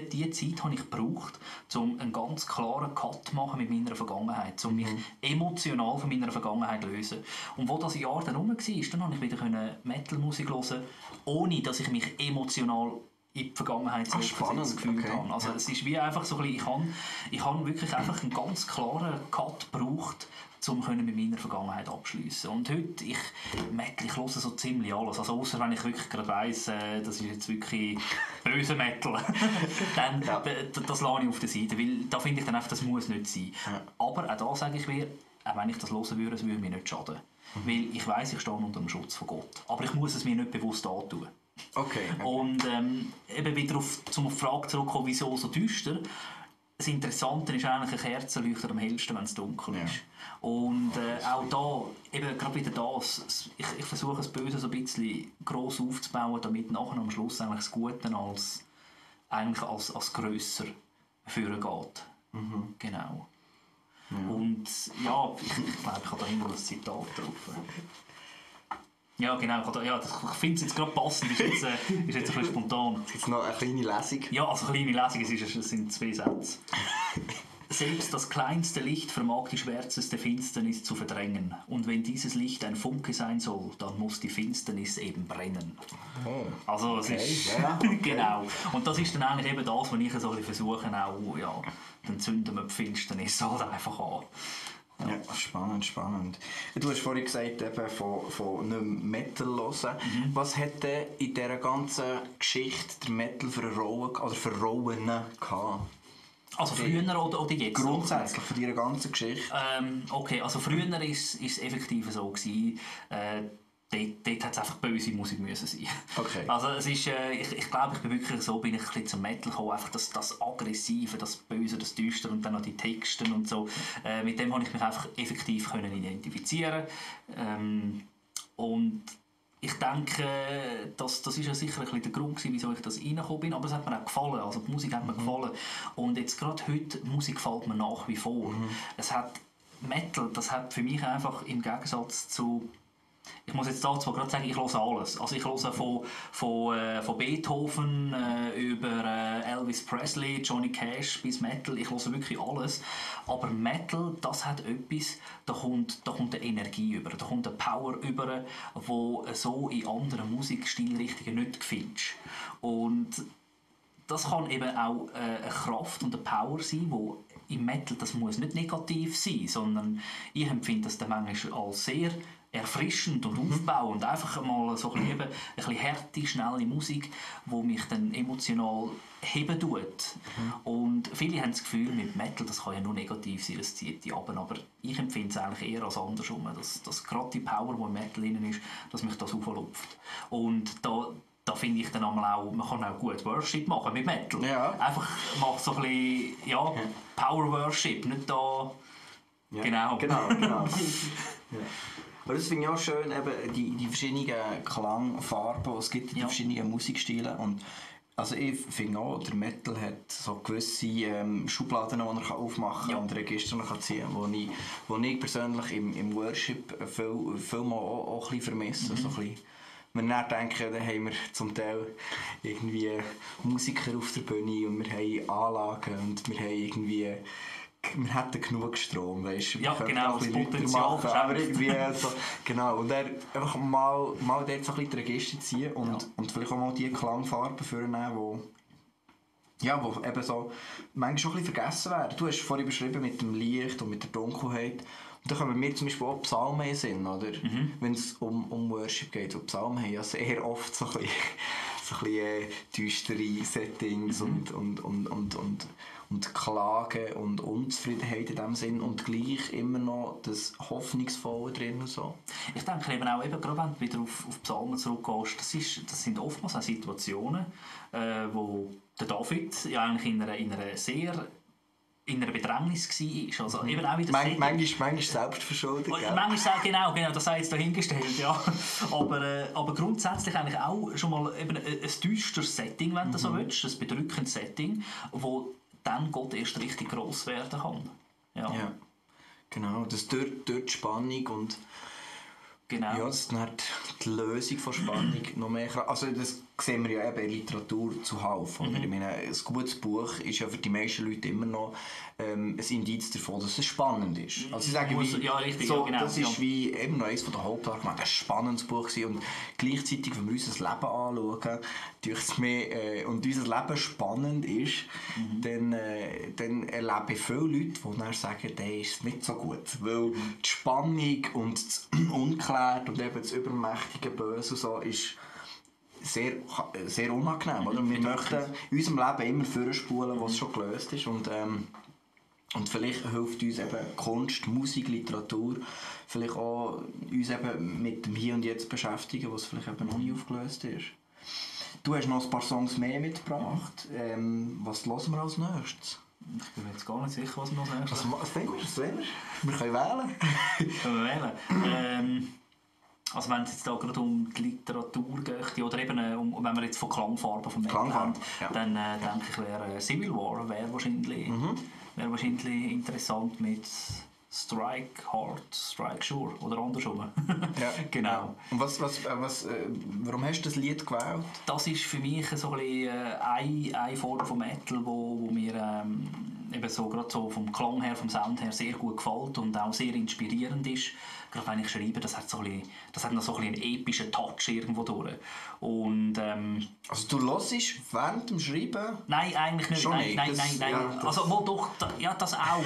diese Zeit habe ich gebraucht, um einen ganz klaren Cut zu machen mit meiner Vergangenheit, um mich emotional von meiner Vergangenheit zu lösen. Und wo das Jahr dann rum war, dann konnte ich wieder Metal-Musik hören, ohne dass ich mich emotional in die Vergangenheit gefühlt habe. Also es ist wie einfach so ein bisschen, ich habe wirklich einfach einen ganz klaren Cut gebraucht, um mit meiner Vergangenheit abschliessen. Und heute, ich höre so ziemlich alles. Also ausser wenn ich wirklich gerade weiss, das ist jetzt wirklich böse Metal, dann das lasse ich auf der Seite, weil da finde ich dann einfach, das muss nicht sein. Ja. Aber auch da sage ich mir, auch wenn ich das hören würde, es würde mir nicht schaden. Weil ich weiss, ich stehe unter dem Schutz von Gott. Aber ich muss es mir nicht bewusst antun. Okay. Und eben wieder auf die Frage zurückkommen, wieso so düster. Das Interessante ist eigentlich, eine Kerze leuchtet am hellsten, wenn es dunkel ist. Und auch da, eben gerade wieder das, ich versuche das Böse so ein bisschen gross aufzubauen, damit nachher am Schluss eigentlich das Gute als grösser führen geht. Genau. Ja. Und ja, ich glaube, ich habe da irgendwo ein Zitat drauf. Ja, genau. Ich finde es jetzt gerade passend. Ist jetzt ein bisschen spontan. Jetzt noch eine kleine Lesung? Ja, also eine kleine Lesung. Es sind 2 Sätze. Selbst das kleinste Licht vermag die schwärzeste Finsternis zu verdrängen. Und wenn dieses Licht ein Funke sein soll, dann muss die Finsternis eben brennen. Oh. Also es ist... Ja, okay. Genau. Und das ist dann eigentlich eben das, was ich so ein bisschen versuche, auch, ja, dann zünden wir die Finsternis halt einfach an. Ja, spannend. Du hast vorhin gesagt, eben von nicht Metal hören. Was hat denn in dieser ganzen Geschichte der Metal für eine Rolle oder für Rollen gehabt? Also früher oder jetzt? Grundsätzlich von dieser ganzen Geschichte? Okay, also früher war es effektiv so gewesen, dort hat es einfach böse Musik müssen sein. Okay. Also es ist, ich glaube, ich bin wirklich so, bin ich ein bisschen zum Metal gekommen, einfach das Aggressive, das Böse, das Düstere und dann noch die Texte und so. Mit dem konnte ich mich einfach effektiv identifizieren. Und ich denke, das ist ja sicher ein bisschen der Grund gewesen, wieso ich das reingekommen bin, aber es hat mir auch gefallen, also die Musik hat mir gefallen. Und jetzt gerade heute, die Musik gefällt mir nach wie vor. Es hat Metal, das hat für mich einfach im Gegensatz zu... Ich muss jetzt dazu gerade sagen, ich höre alles. Also ich höre von Beethoven über Elvis Presley, Johnny Cash bis Metal. Ich höre wirklich alles. Aber Metal, das hat etwas, da kommt eine Energie über, da kommt eine Power über, die so in anderen Musikstilrichtungen nicht findest. Und das kann eben auch eine Kraft und eine Power sein, die im Metal, das muss nicht negativ sein, sondern ich empfinde das dann manchmal als sehr erfrischend und aufbauend. Einfach mal so ein bisschen harte, schnelle Musik, die mich dann emotional heben tut. Und viele haben das Gefühl, mit Metal, das kann ja nur negativ sein, das zieht die ab. Aber ich empfinde es eigentlich eher als andersrum, dass gerade die Power, die im Metal drin ist, dass mich das auflupft. Und da finde ich dann auch, man kann auch gut Worship machen mit Metal. Ja. Einfach mal so ein bisschen, Power Worship, nicht da... Ja. Genau. Ja. Aber das finde ich auch schön, eben die verschiedenen Klangfarben, die es gibt in den verschiedenen Musikstilen. Und also ich finde auch, der Metal hat so gewisse Schubladen, die er aufmachen kann und Register ziehen kann, die ich persönlich im Worship viel mal auch ein bisschen vermisse. So ein bisschen. Wenn wir denken, dann haben wir zum Teil irgendwie Musiker auf der Bühne und wir haben Anlagen und wir haben irgendwie wir hätten genug Strom, weißt du? Ja, genau, das Potenzial machen, aber irgendwie so, genau. Und dann einfach mal dort so ein bisschen die Register ziehen und vielleicht auch mal die Klangfarben vornehmen, wo eben so manchmal schon ein bisschen vergessen werden. Du hast vorhin beschrieben mit dem Licht und mit der Dunkelheit. Und da kommen mir zum Beispiel auch Psalmen in den Sinn, oder? Wenn es um Worship geht. Und Psalmen haben ja sehr oft so ein bisschen düstere Settings und Klagen und Unzufriedenheit in diesem Sinn und gleich immer noch das Hoffnungsvolle drin und so. Ich denke eben auch, gerade wenn du wieder auf Psalmen zurückgehst, das sind oftmals auch Situationen, wo der David ja eigentlich in einer Bedrängnis war. Also eben auch wieder manchmal selbstverschuldet. Genau, das sei jetzt dahingestellt, ja. Aber grundsätzlich eigentlich auch schon mal eben ein düsteres Setting, wenn du so willst, ein bedrückendes Setting, wo dann Gott erst richtig gross werden kann. Ja, genau, das durch die Spannung und genau. Ja, das ist dann die Lösung von Spannung noch mehr. Also das sehen wir ja eben in Literatur zuhauf. Ich meine, ein gutes Buch ist ja für die meisten Leute immer noch ein Indiz davon, dass es spannend ist. Also ich sage, genau, das ist wie eben noch eines der Hauptargumente, ein spannendes Buch gewesen. Und gleichzeitig, wenn wir unser Leben anschauen und unser Leben spannend ist, dann erlebe ich viele Leute, die dann sagen, der ist nicht so gut. Weil die Spannung und das Unklärt und eben das übermächtige Böse und so ist sehr, sehr unangenehm. Oder? Wir möchten in unserem Leben immer vorspulen, was schon gelöst ist. Und vielleicht hilft uns eben Kunst, Musik, Literatur, vielleicht auch uns eben mit dem Hier und Jetzt beschäftigen, was vielleicht eben noch nie aufgelöst ist. Du hast noch ein paar Songs mehr mitgebracht. Was hören wir als nächstes? Ich bin mir jetzt gar nicht sicher, was wir als nächstes was wollen wir? Wir können wählen. Können wir wählen? Also wenn es jetzt da gerade um die Literatur geht, oder eben wenn wir jetzt von Klangfarben vom Metal haben, dann denke ich, wäre Civil War wäre wahrscheinlich interessant mit Strike Hard, Strike Sure oder andersrum. Ja. Genau. Und warum hast du das Lied gewählt? Das ist für mich so ein bisschen eine Form von Metal, wo mir eben so gerade so vom Klang her, vom Sound her sehr gut gefällt und auch sehr inspirierend ist. Gerade wenn ich schreibe, das hat noch so ein bisschen einen epischen Touch irgendwo durch. Und, also du hörst während dem Schreiben? Nein, eigentlich nicht. Nein. Ja, also doch, das auch.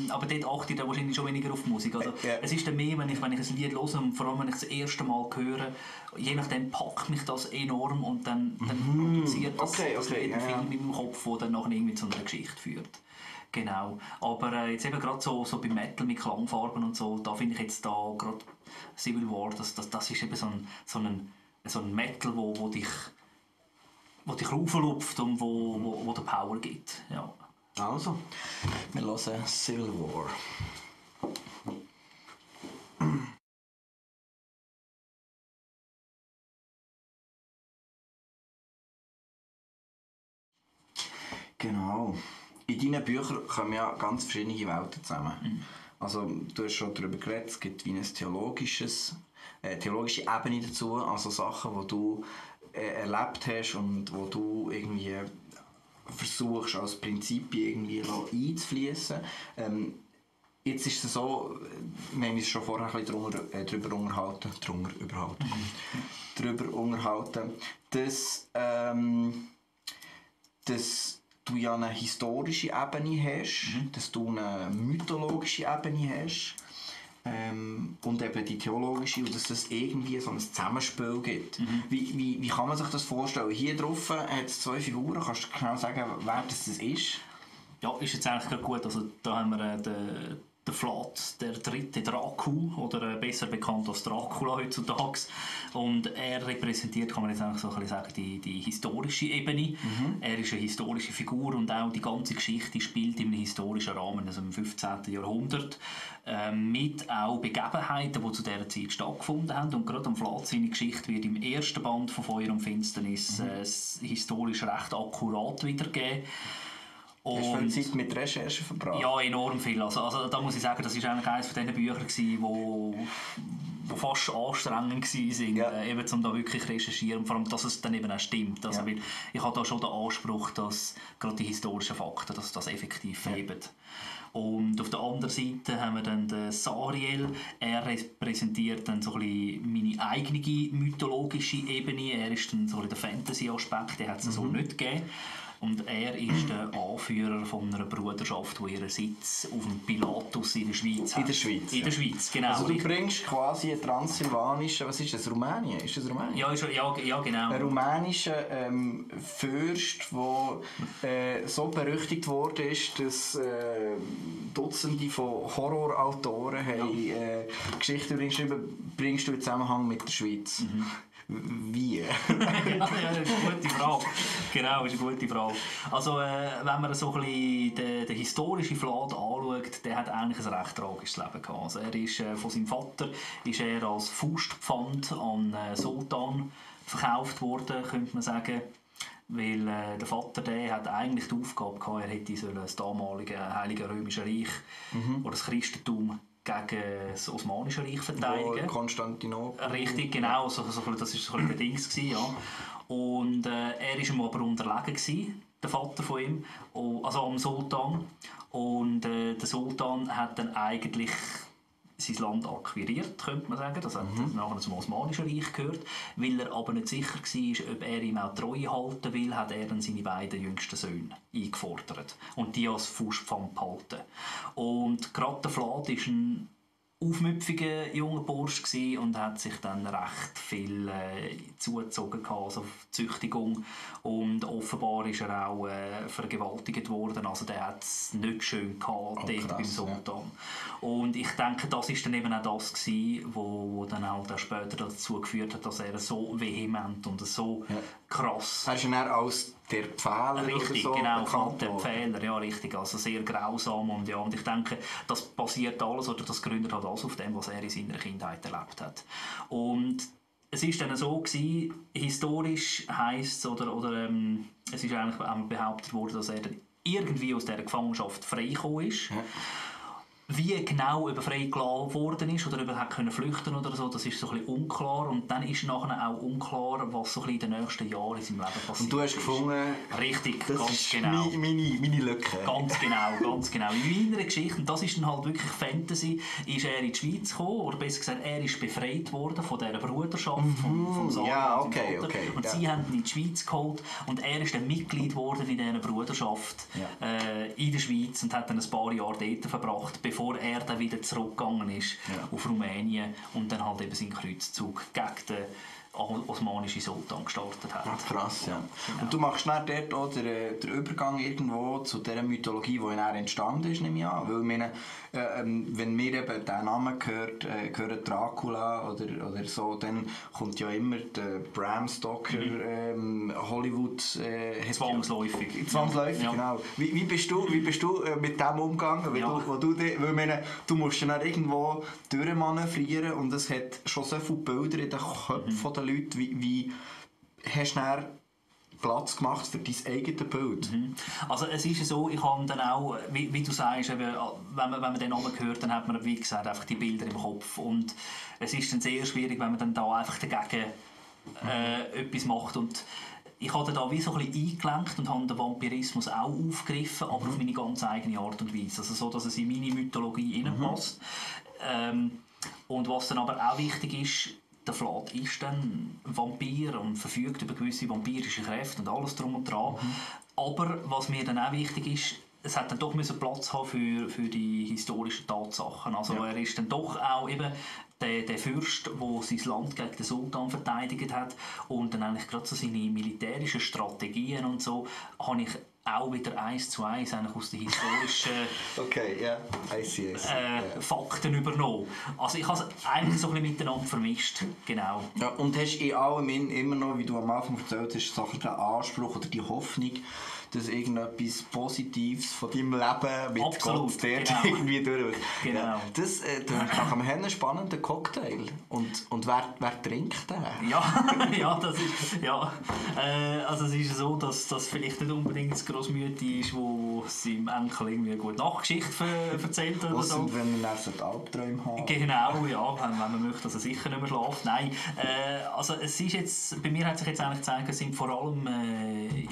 Aber dort achte ich dann wahrscheinlich schon weniger auf die Musik. Also, es ist dann mehr, wenn ich ein Lied höre und vor allem wenn ich es das erste Mal höre, je nachdem packt mich das enorm und dann produziert das einen Film in meinem Kopf, der dann nachher irgendwie zu einer Geschichte führt. Genau. Aber jetzt eben gerade so bei Metal mit Klangfarben und so, da finde ich jetzt da gerade Civil War, das ist eben so ein Metal, wo dich rauflupft und wo der Power gibt. Ja. Also, wir hören Civil War. Genau. In deinen Büchern kommen ja ganz verschiedene Welten zusammen. Also, du hast schon darüber geredet, es gibt wie eine theologische Ebene dazu, also Sachen, die du erlebt hast und wo du irgendwie versuchst, als Prinzipien irgendwie einzufließen. Jetzt ist es so, wir haben uns schon vorher ein bisschen darüber unterhalten, dass du ja eine historische Ebene hast, dass du eine mythologische Ebene hast und eben die theologische und dass es irgendwie so ein Zusammenspiel gibt. Wie kann man sich das vorstellen? Hier drauf hat es 2 Figuren, kannst du genau sagen, wer das ist? Ja, ist jetzt eigentlich gerade gut. Also, da haben wir den Vlad, der dritte Dracul, oder besser bekannt als Dracula heutzutage. Und er repräsentiert, kann man jetzt eigentlich so ein bisschen sagen, die historische Ebene. Er ist eine historische Figur und auch die ganze Geschichte spielt in einem historischen Rahmen, also im 15. Jahrhundert, mit auch Begebenheiten, die zu dieser Zeit stattgefunden haben. Und gerade am Vlad seine Geschichte wird im ersten Band von Feuer und Finsternis historisch recht akkurat wiedergegeben. Hast du viel Zeit mit Recherchen verbracht? Ja, enorm viel. Also da muss ich sagen, das war eigentlich eines von diesen Büchern, die fast anstrengend waren, eben, um da wirklich recherchieren, vor allem, dass es dann eben auch stimmt. Also, weil ich habe da schon den Anspruch, dass gerade die historischen Fakten, dass das effektiv aufheben. Und auf der anderen Seite haben wir dann den Sariel. Er repräsentiert dann so ein bisschen meine eigene mythologische Ebene. Er ist dann so ein bisschen der Fantasy-Aspekt, den hat es so nicht gegeben. Und er ist der Anführer von einer Bruderschaft, die ihren Sitz auf dem Pilatus in der Schweiz hat. In der Schweiz? In der Schweiz, genau. Also du bringst quasi einen transsilvanischen, was ist das, Rumänien? Ist das Rumänien? Ja, genau. Ein rumänischer Fürst, der so berüchtigt wurde, dass Dutzende von Horrorautoren haben Geschichten geschrieben, bringst du in Zusammenhang mit der Schweiz. Wie? Ja, das ist eine gute Frage. Genau, ist eine gute Frage. Also, wenn man so ein bisschen den historischen Vlad anschaut, der hat eigentlich ein recht tragisches Leben gehabt. Also, er ist, von seinem Vater ist er als Faustpfand an Sultan verkauft worden, könnte man sagen. Weil der Vater der hat eigentlich die Aufgabe gehabt, er hätte das damalige Heilige Römische Reich oder das Christentum gegen das Osmanische Reich verteidigen. Konstantinopel. Richtig, genau. Das war so ein der Dings. Ja. Und er war ihm aber unterlegen, der Vater von ihm, also am Sultan. Und der Sultan hat dann eigentlich sein Land akquiriert, könnte man sagen. Das hat nachher zum Osmanischen Reich gehört. Weil er aber nicht sicher war, ob er ihm auch Treue halten will, hat er dann seine beiden jüngsten Söhne eingefordert. Und die als Faustpfand behalten. Und gerade der Vlad ist ein aufmüpfiger junger Bursch und hat sich dann recht viel zugezogen, also Züchtigung, und offenbar ist er auch vergewaltigt worden, also der hat es nicht schön gehabt dort beim Sultan. Ja. Und ich denke, das ist dann eben auch das gewesen, wo dann halt auch später dazu geführt hat, dass er so vehement und so krass... Hast du ihn als der Pfähler richtig, oder so genau, der Pfähler, ja richtig, also sehr grausam und ich denke, das basiert alles oder das gründet halt alles auf dem, was er in seiner Kindheit erlebt hat. Und es ist dann so gewesen, historisch heisst es oder es ist eigentlich behauptet worden, dass er dann irgendwie aus dieser Gefangenschaft freigekommen ist. Ja. Wie genau freigelassen worden ist oder ob er hat flüchten oder so, das ist so ein bisschen unklar. Und dann ist nachher auch unklar, was so ein bisschen in den nächsten Jahren in seinem Leben passiert ist. Und du hast gefunden, richtig, das ganz ist genau. meine Lücke. Ganz genau. In meiner Geschichte, und das ist dann halt wirklich Fantasy, ist er in die Schweiz gekommen, oder besser gesagt, er ist befreit worden von dieser Bruderschaft vom Sarah ja, und okay. Und sie haben ihn in die Schweiz geholt und er ist dann Mitglied geworden in dieser Bruderschaft in der Schweiz und hat dann ein paar Jahre dort verbracht, bevor er dann wieder zurückgegangen ist auf Rumänien und dann halt eben seinen Kreuzzug gegen den osmanischen Sultan gestartet hat. Ach, krass, ja. Genau. Und du machst dann dort auch den Übergang irgendwo zu dieser Mythologie, die dann entstanden ist, nehme ich an. Weil meine, wenn mir eben der Name gehört Dracula oder so, dann kommt ja immer der Bram Stoker, Hollywood... Zwangsläufig. Zwangsläufig, ja. Genau. Wie bist du mit dem umgegangen? Weil du musst dann irgendwo durchmanövrieren und es hat schon so viele Bilder in den Köpfen der Leute. Wie hast du dann Platz gemacht für dein eigenes Bild? Also es ist so, ich habe dann auch, wie du sagst, eben, wenn man den Namen hört, dann hat man, wie gesagt, einfach die Bilder im Kopf. Und es ist dann sehr schwierig, wenn man dann da einfach dagegen etwas macht. Und ich habe da wie so ein bisschen eingelenkt und habe den Vampirismus auch aufgegriffen, aber auf meine ganz eigene Art und Weise. Also so, dass es in meine Mythologie hineinpasst. Und was dann aber auch wichtig ist, der Vlad ist dann ein Vampir und verfügt über gewisse vampirische Kräfte und alles drum und dran. Aber was mir dann auch wichtig ist, es hat dann doch Platz haben für die historischen Tatsachen. Also er ist dann doch auch eben der Fürst, der sein Land gegen den Sultan verteidigt hat und dann eigentlich gerade so seine militärischen Strategien und so, habe ich auch wieder 1:1 eigentlich aus den historischen Fakten übernommen. Also ich habe es eigentlich so ein bisschen miteinander vermischt. Genau. Ja, und hast in allem immer noch, wie du am Anfang erzählt hast, Sachen den Anspruch oder die Hoffnung, dass irgendetwas Positives von deinem Leben mit Absolut, Gott dort genau. irgendwie durch. Genau. Ja, das nach einem spannenden Cocktail. Und wer trinkt den? Ja, das ist, ja. Also es ist so, dass das vielleicht nicht unbedingt das Grossmütti ist, wo seinem Enkel irgendwie eine gute Nachtgeschichte erzählt oder so. Wenn man so Albträume hat. Genau, ja, wenn man möchte, dass er sicher nicht mehr schläft. Nein, also es ist jetzt, bei mir hat sich jetzt eigentlich gezeigt, es sind vor allem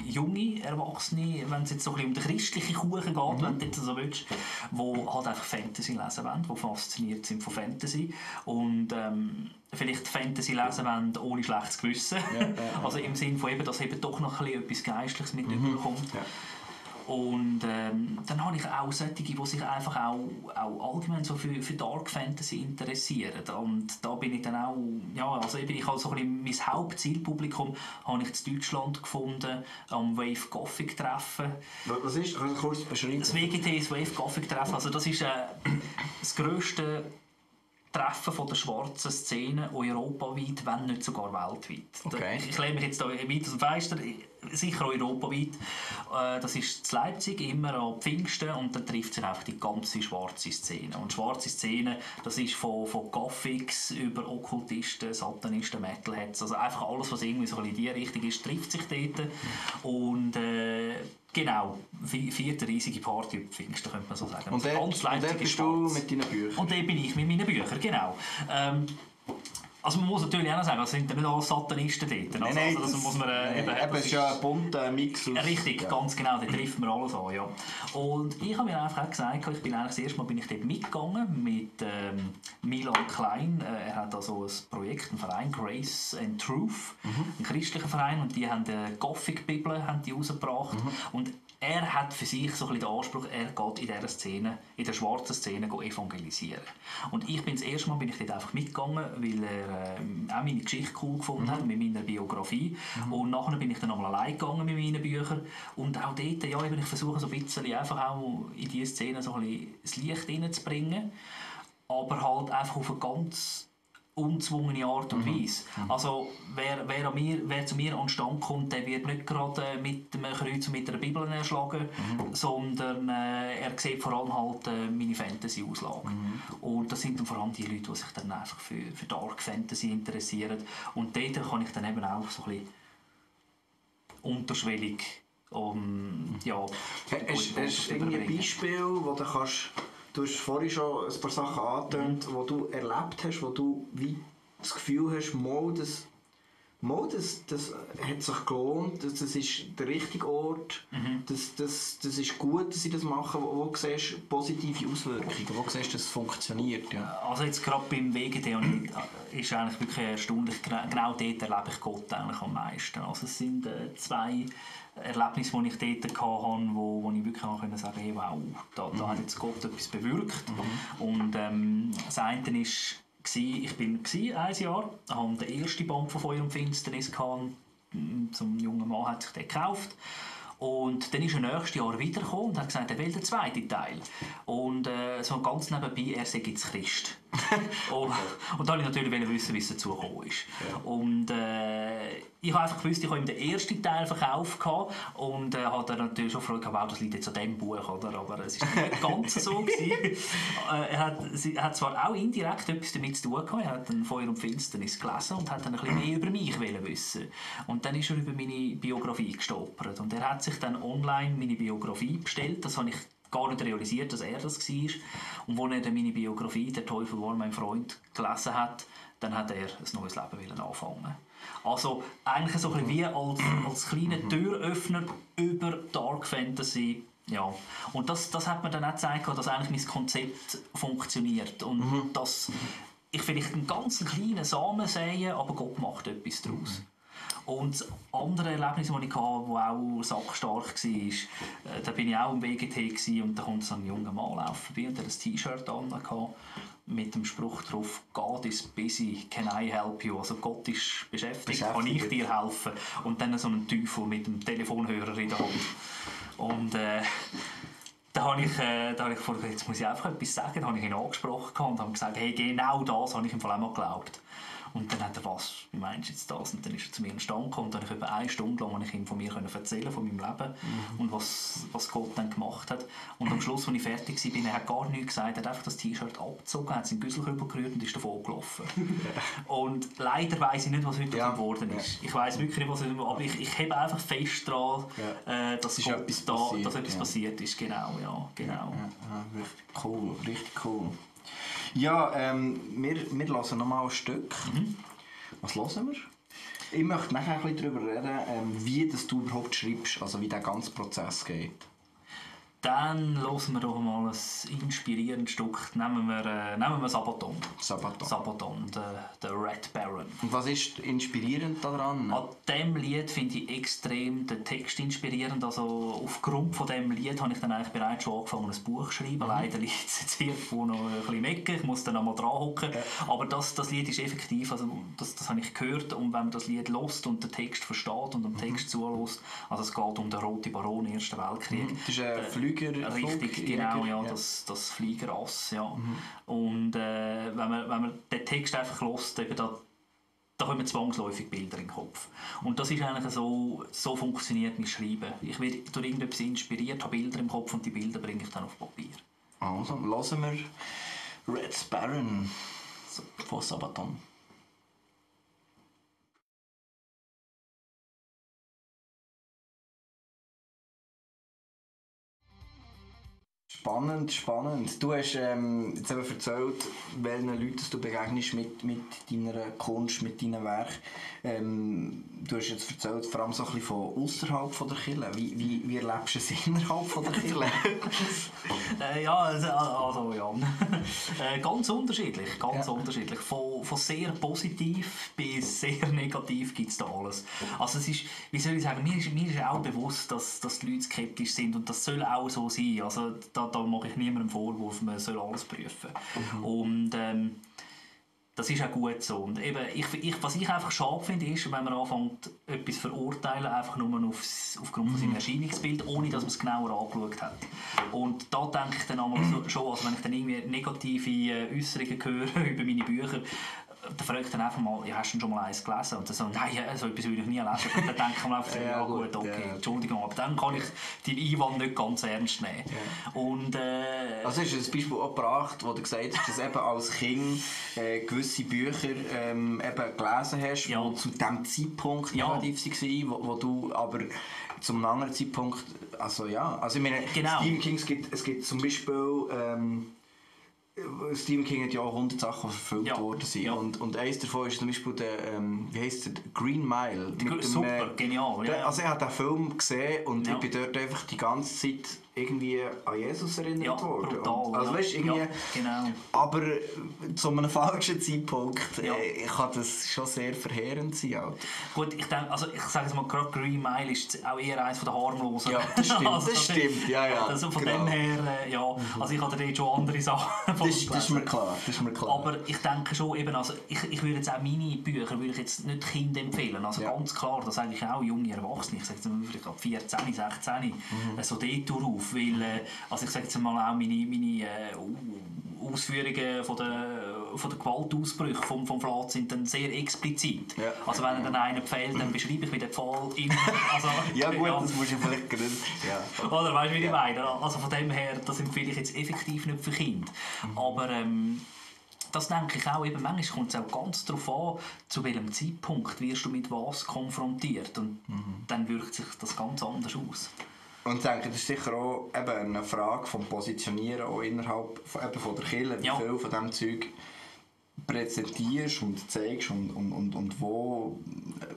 junge Erwachsene Erwachsene, wenn es jetzt so ein bisschen um den christlichen Kuchen geht, wenn du das so willst, die halt einfach Fantasy lesen wollen, die fasziniert sind von Fantasy und vielleicht Fantasy lesen wollen ohne schlechtes Gewissen. Also im Sinne von eben, dass eben doch noch ein bisschen etwas Geistliches mit überkommt. Ja. Und dann habe ich auch solche, die sich einfach auch allgemein so für Dark Fantasy interessieren. Und da bin ich dann auch, ja, also eben, ich habe so ein bisschen mein Hauptzielpublikum habe ich in Deutschland gefunden, am Wave Gothic Treffen. Was ist? Kannst du kurz beschreiben? Das WGT, das Wave Gothic Treffen, also das ist das grösste Treffen von der schwarzen Szene europaweit, wenn nicht sogar weltweit. Okay. Ich lehne mich jetzt da weit aus dem Fenster, sicher europaweit. Das ist in Leipzig, immer an Pfingsten, und dann trifft sich einfach die ganze schwarze Szene. Und schwarze Szene, das ist von Gothics über Okkultisten, Satanisten, Metalheads, also einfach alles, was irgendwie so in die Richtung ist, trifft sich dort. Und genau, vierte riesige Party über Pfingsten, könnte man so sagen. Und dort bist du mit deinen Büchern? Und dort bin ich mit meinen Büchern, genau. Also man muss natürlich auch noch sagen, es sind ja nicht alle Satanisten dort. Also, nein, das muss man, es ist ja ein bunter Mix. Richtig, ja. Ganz genau, da trifft man alles an. Ja. Und ich habe mir einfach auch gesagt, ich bin eigentlich das erste Mal bin ich dort mitgegangen mit Milan Klein. Er hat also ein Projekt, einen Verein, Grace and Truth, ein christlicher Verein, und die haben die Gothic-Bibel rausgebracht. Und er hat für sich so ein bisschen den Anspruch, er geht in dieser Szene, in der schwarzen Szene evangelisieren. Und ich bin das erste Mal bin ich dort einfach mitgegangen, weil er auch meine Geschichte cool gefunden hat, mit meiner Biografie. Und nachher bin ich dann nochmal allein gegangen mit meinen Büchern. Und auch dort, ja, ich versuche so ein bisschen einfach auch in diese Szene so ein bisschen das Licht reinzubringen. Aber halt einfach auf eine ganz unzwungene Art und Weise. Also wer zu mir an den Stand kommt, der wird nicht gerade mit einem Kreuz und mit einer Bibel erschlagen, sondern er sieht vor allem halt meine Fantasy-Auslage. Und das sind dann vor allem die Leute, die sich dann einfach für Dark Fantasy interessieren. Und dort kann ich dann eben auch so ein bisschen unterschwellig ja, hast du irgendein Beispiel, wo du kannst... Du hast vorhin schon ein paar Sachen angetönt, die du erlebt hast, wo du wie das Gefühl hast, das hat sich gelohnt, das ist der richtige Ort, das ist gut, dass sie das machen. Wo siehst du positive Auswirkungen? Wo siehst du, dass es funktioniert? Ja. Also jetzt gerade beim WGT ist eigentlich wirklich erstaunlich, genau dort erlebe ich Gott eigentlich am meisten. Also es sind zwei Erlebnisse, die ich dort hatte, wo ich wirklich sagen konnte, hey, wow, da hat jetzt Gott etwas bewirkt. Und das eine war, ich war ein Jahr, hatte den ersten Band von Feuer und Finsternis gehabt, so ein junger Mann hat sich den gekauft. Und dann ist er nächstes Jahr wiedergekommen und hat gesagt, er will den zweiten Teil. Und so ganz nebenbei, er sei jetzt Christ. und da wollte ich natürlich wissen, wie es dazu gekommen ist. Ja. Und ich habe einfach gewusst, ich habe ihm den ersten Teil verkauft und hat er natürlich schon gefragt, wow, das liegt jetzt an diesem Buch, oder? Aber es war nicht ganz so gewesen. Er hat zwar auch indirekt etwas damit zu tun gehabt, er hat dann Feuer und Finsternis gelesen und hat dann ein bisschen mehr über mich wissen. Und dann ist er über meine Biografie gestolpert und er hat sich dann online meine Biografie bestellt, das habe ich gar nicht realisiert, dass er das war. Und als er dann meine Biografie «Der Teufel war mein Freund» gelesen hat, dann hat er ein neues Leben anfangen. Also eigentlich so ein bisschen wie als kleiner Türöffner über Dark Fantasy. Ja. Und das hat mir dann auch gezeigt, dass eigentlich mein Konzept funktioniert. Und dass ich vielleicht einen ganz kleinen Samen sähe, aber Gott macht etwas daraus. Und das andere Erlebnis, das ich hatte, das auch sackstark war, da bin ich auch im WGT und da kommt so ein junger Mann laufen bei und der hat ein T-Shirt an mit dem Spruch drauf, God is busy, can I help you? Also Gott ist beschäftigt, kann ich dir helfen? Und dann so ein Teufel mit dem Telefonhörer in der Hand. Und da habe ich gedacht, jetzt muss ich einfach etwas sagen. Da habe ich ihn angesprochen und habe gesagt, hey, genau das habe ich im Fall auch mal geglaubt. Und dann hat er, was, wie meinst du jetzt das? Und dann ist er zu mir in den Stand gekommen und dann habe ich über 1 Stunde lang ihm von mir erzählen, von meinem Leben und was Gott dann gemacht hat. Und am Schluss, als ich fertig war, er hat gar nichts gesagt, er hat einfach das T-Shirt abgezogen, hat seinen Güsselkörper gerührt und ist davon gelaufen. Und leider weiss ich nicht, was heute geworden ist. Ich weiss wirklich nicht, was heute, aber ich habe einfach fest daran, dass etwas passiert ist. Genau, ja, genau. Ja, richtig cool, richtig cool. Ja, wir hören noch mal ein Stück. Was hören wir? Ich möchte nachher ein bisschen darüber reden, wie das du überhaupt schreibst, also wie der ganze Prozess geht. Dann hören wir doch mal ein inspirierendes Stück. Nehmen wir Sabaton. Sabaton, der Red Baron. Und was ist inspirierend daran? An diesem Lied finde ich extrem den Text inspirierend. Also aufgrund von diesem Lied habe ich dann eigentlich bereits schon angefangen, ein Buch zu schreiben. Leider liegt es jetzt irgendwo noch ein bisschen weg. Ich muss dann noch mal dran hocken. Ja. Aber das Lied ist effektiv, also das habe ich gehört. Und wenn man das Lied hört und den Text versteht und dem Text zuhört, also es geht um den Roten Baron im Ersten Weltkrieg. Das ist ein Flüger. Richtig, genau, ja. Das Fliegerass, ja. Und wenn man den Text einfach hört, eben da kommen zwangsläufig Bilder in den Kopf. Und das ist eigentlich so funktioniert mein Schreiben. Ich werde durch irgendetwas inspiriert, habe Bilder im Kopf und die Bilder bringe ich dann auf Papier. Also, hören wir Red Baron von Sabaton. Spannend. Du hast jetzt eben erzählt, welchen Leuten du begegnest mit deiner Kunst, mit deinem Werk. Du hast jetzt erzählt, vor allem so ein bisschen von außerhalb von der Kirche. Wie erlebst du es innerhalb von der Kirche? Ganz unterschiedlich. Unterschiedlich. Von sehr positiv bis sehr negativ gibt es da alles. Also es ist, wie soll ich sagen, mir ist auch bewusst, dass die Leute skeptisch sind und das soll auch so sein. Also da mache ich niemandem Vorwurf, man soll alles prüfen. Und das ist auch gut so. Und eben, was ich einfach schade finde, ist, wenn man anfängt, etwas verurteilen, einfach nur aufgrund von seinem Erscheinungsbild, ohne dass man es genauer angeschaut hat. Und da denke ich dann einmal schon, also wenn ich dann irgendwie negative Äußerungen höre über meine Bücher, dann frage ich dann einfach mal, ja, hast du schon mal eins gelesen? Und dann so, nein, so etwas will ich nie lesen. Und dann denke ich mir einfach, ja gut, okay, Entschuldigung, aber dann kann ich deinen Einwand nicht ganz ernst nehmen. Ja. Und, also hast du ein Beispiel auch gebracht, wo du gesagt hast, dass eben als Kind gewisse Bücher eben gelesen hast, die zu diesem Zeitpunkt negativ waren, wo du aber zu einem anderen Zeitpunkt, also ich meine, genau. Stephen King, es gibt zum Beispiel Stephen King hat ja auch 100 Sachen, die verfilmt worden sind. Ja. Und eines davon ist zum Beispiel der, wie heisst der, Green Mile. Super, genial. Ja. Also ich habe den Film gesehen und ich bin dort einfach die ganze Zeit irgendwie an Jesus erinnert worden. Brutal, also weißt, irgendwie, genau. Aber zu einem falschen Zeitpunkt kann das schon sehr verheerend sein. Halt. Gut, ich denke, also ich sage jetzt mal, gerade Green Mile ist auch eher eines der harmlosen. Ja, das stimmt, also, das stimmt. Ja, also von dem her, also ich hatte dort schon andere Sachen. Das ist mir klar. Aber ich denke schon, eben, also ich würde jetzt auch meine Bücher würde ich jetzt nicht Kindern empfehlen. Also ganz klar, das sage ich auch junge Erwachsene. Ich sage jetzt mal vielleicht ab 14, 16, so dort drauf. Weil, also ich sage jetzt mal auch meine Ausführungen von der Gewaltausbrüche vom Vlad sind dann sehr explizit. Ja. Also wenn dann einer fällt, dann beschreibe ich, wie der Fall immer... Also, ja gut, das musst du vielleicht gründen. Ja. Oder weißt du, wie ich meine? Also von dem her, das empfehle ich jetzt effektiv nicht für Kinder. Aber das denke ich auch, eben, manchmal kommt es auch ganz darauf an, zu welchem Zeitpunkt wirst du mit was konfrontiert. Und dann wirkt sich das ganz anders aus. Und ich denke, das ist sicher auch eben eine Frage vom Positionieren auch innerhalb von der Kirche, wie viel von diesem Zeug präsentierst und zeigst und wo,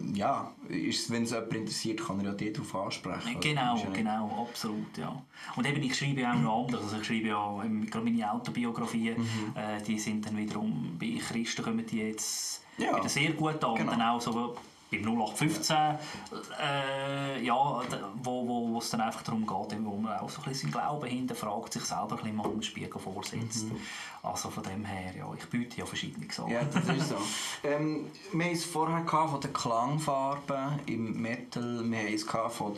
wenn es jemand interessiert, kann er ja dort darauf ansprechen. Genau, absolut, ja. Und eben, ich schreibe ja auch noch anders, also ich schreibe ja gerade meine Autobiografien, die sind dann wiederum, bei Christen kommen die jetzt wieder sehr gut an, und dann auch so beim 0815, wo es dann einfach darum geht, wo man auch so ein bisschen seinen Glauben hinterfragt, sich selber ein bisschen mal im Spiegel vorsetzt. Also von dem her, ich biete ja verschiedene Sachen. Ja, das ist so. Wir haben es vorher von den Klangfarben im Metal, wir haben es von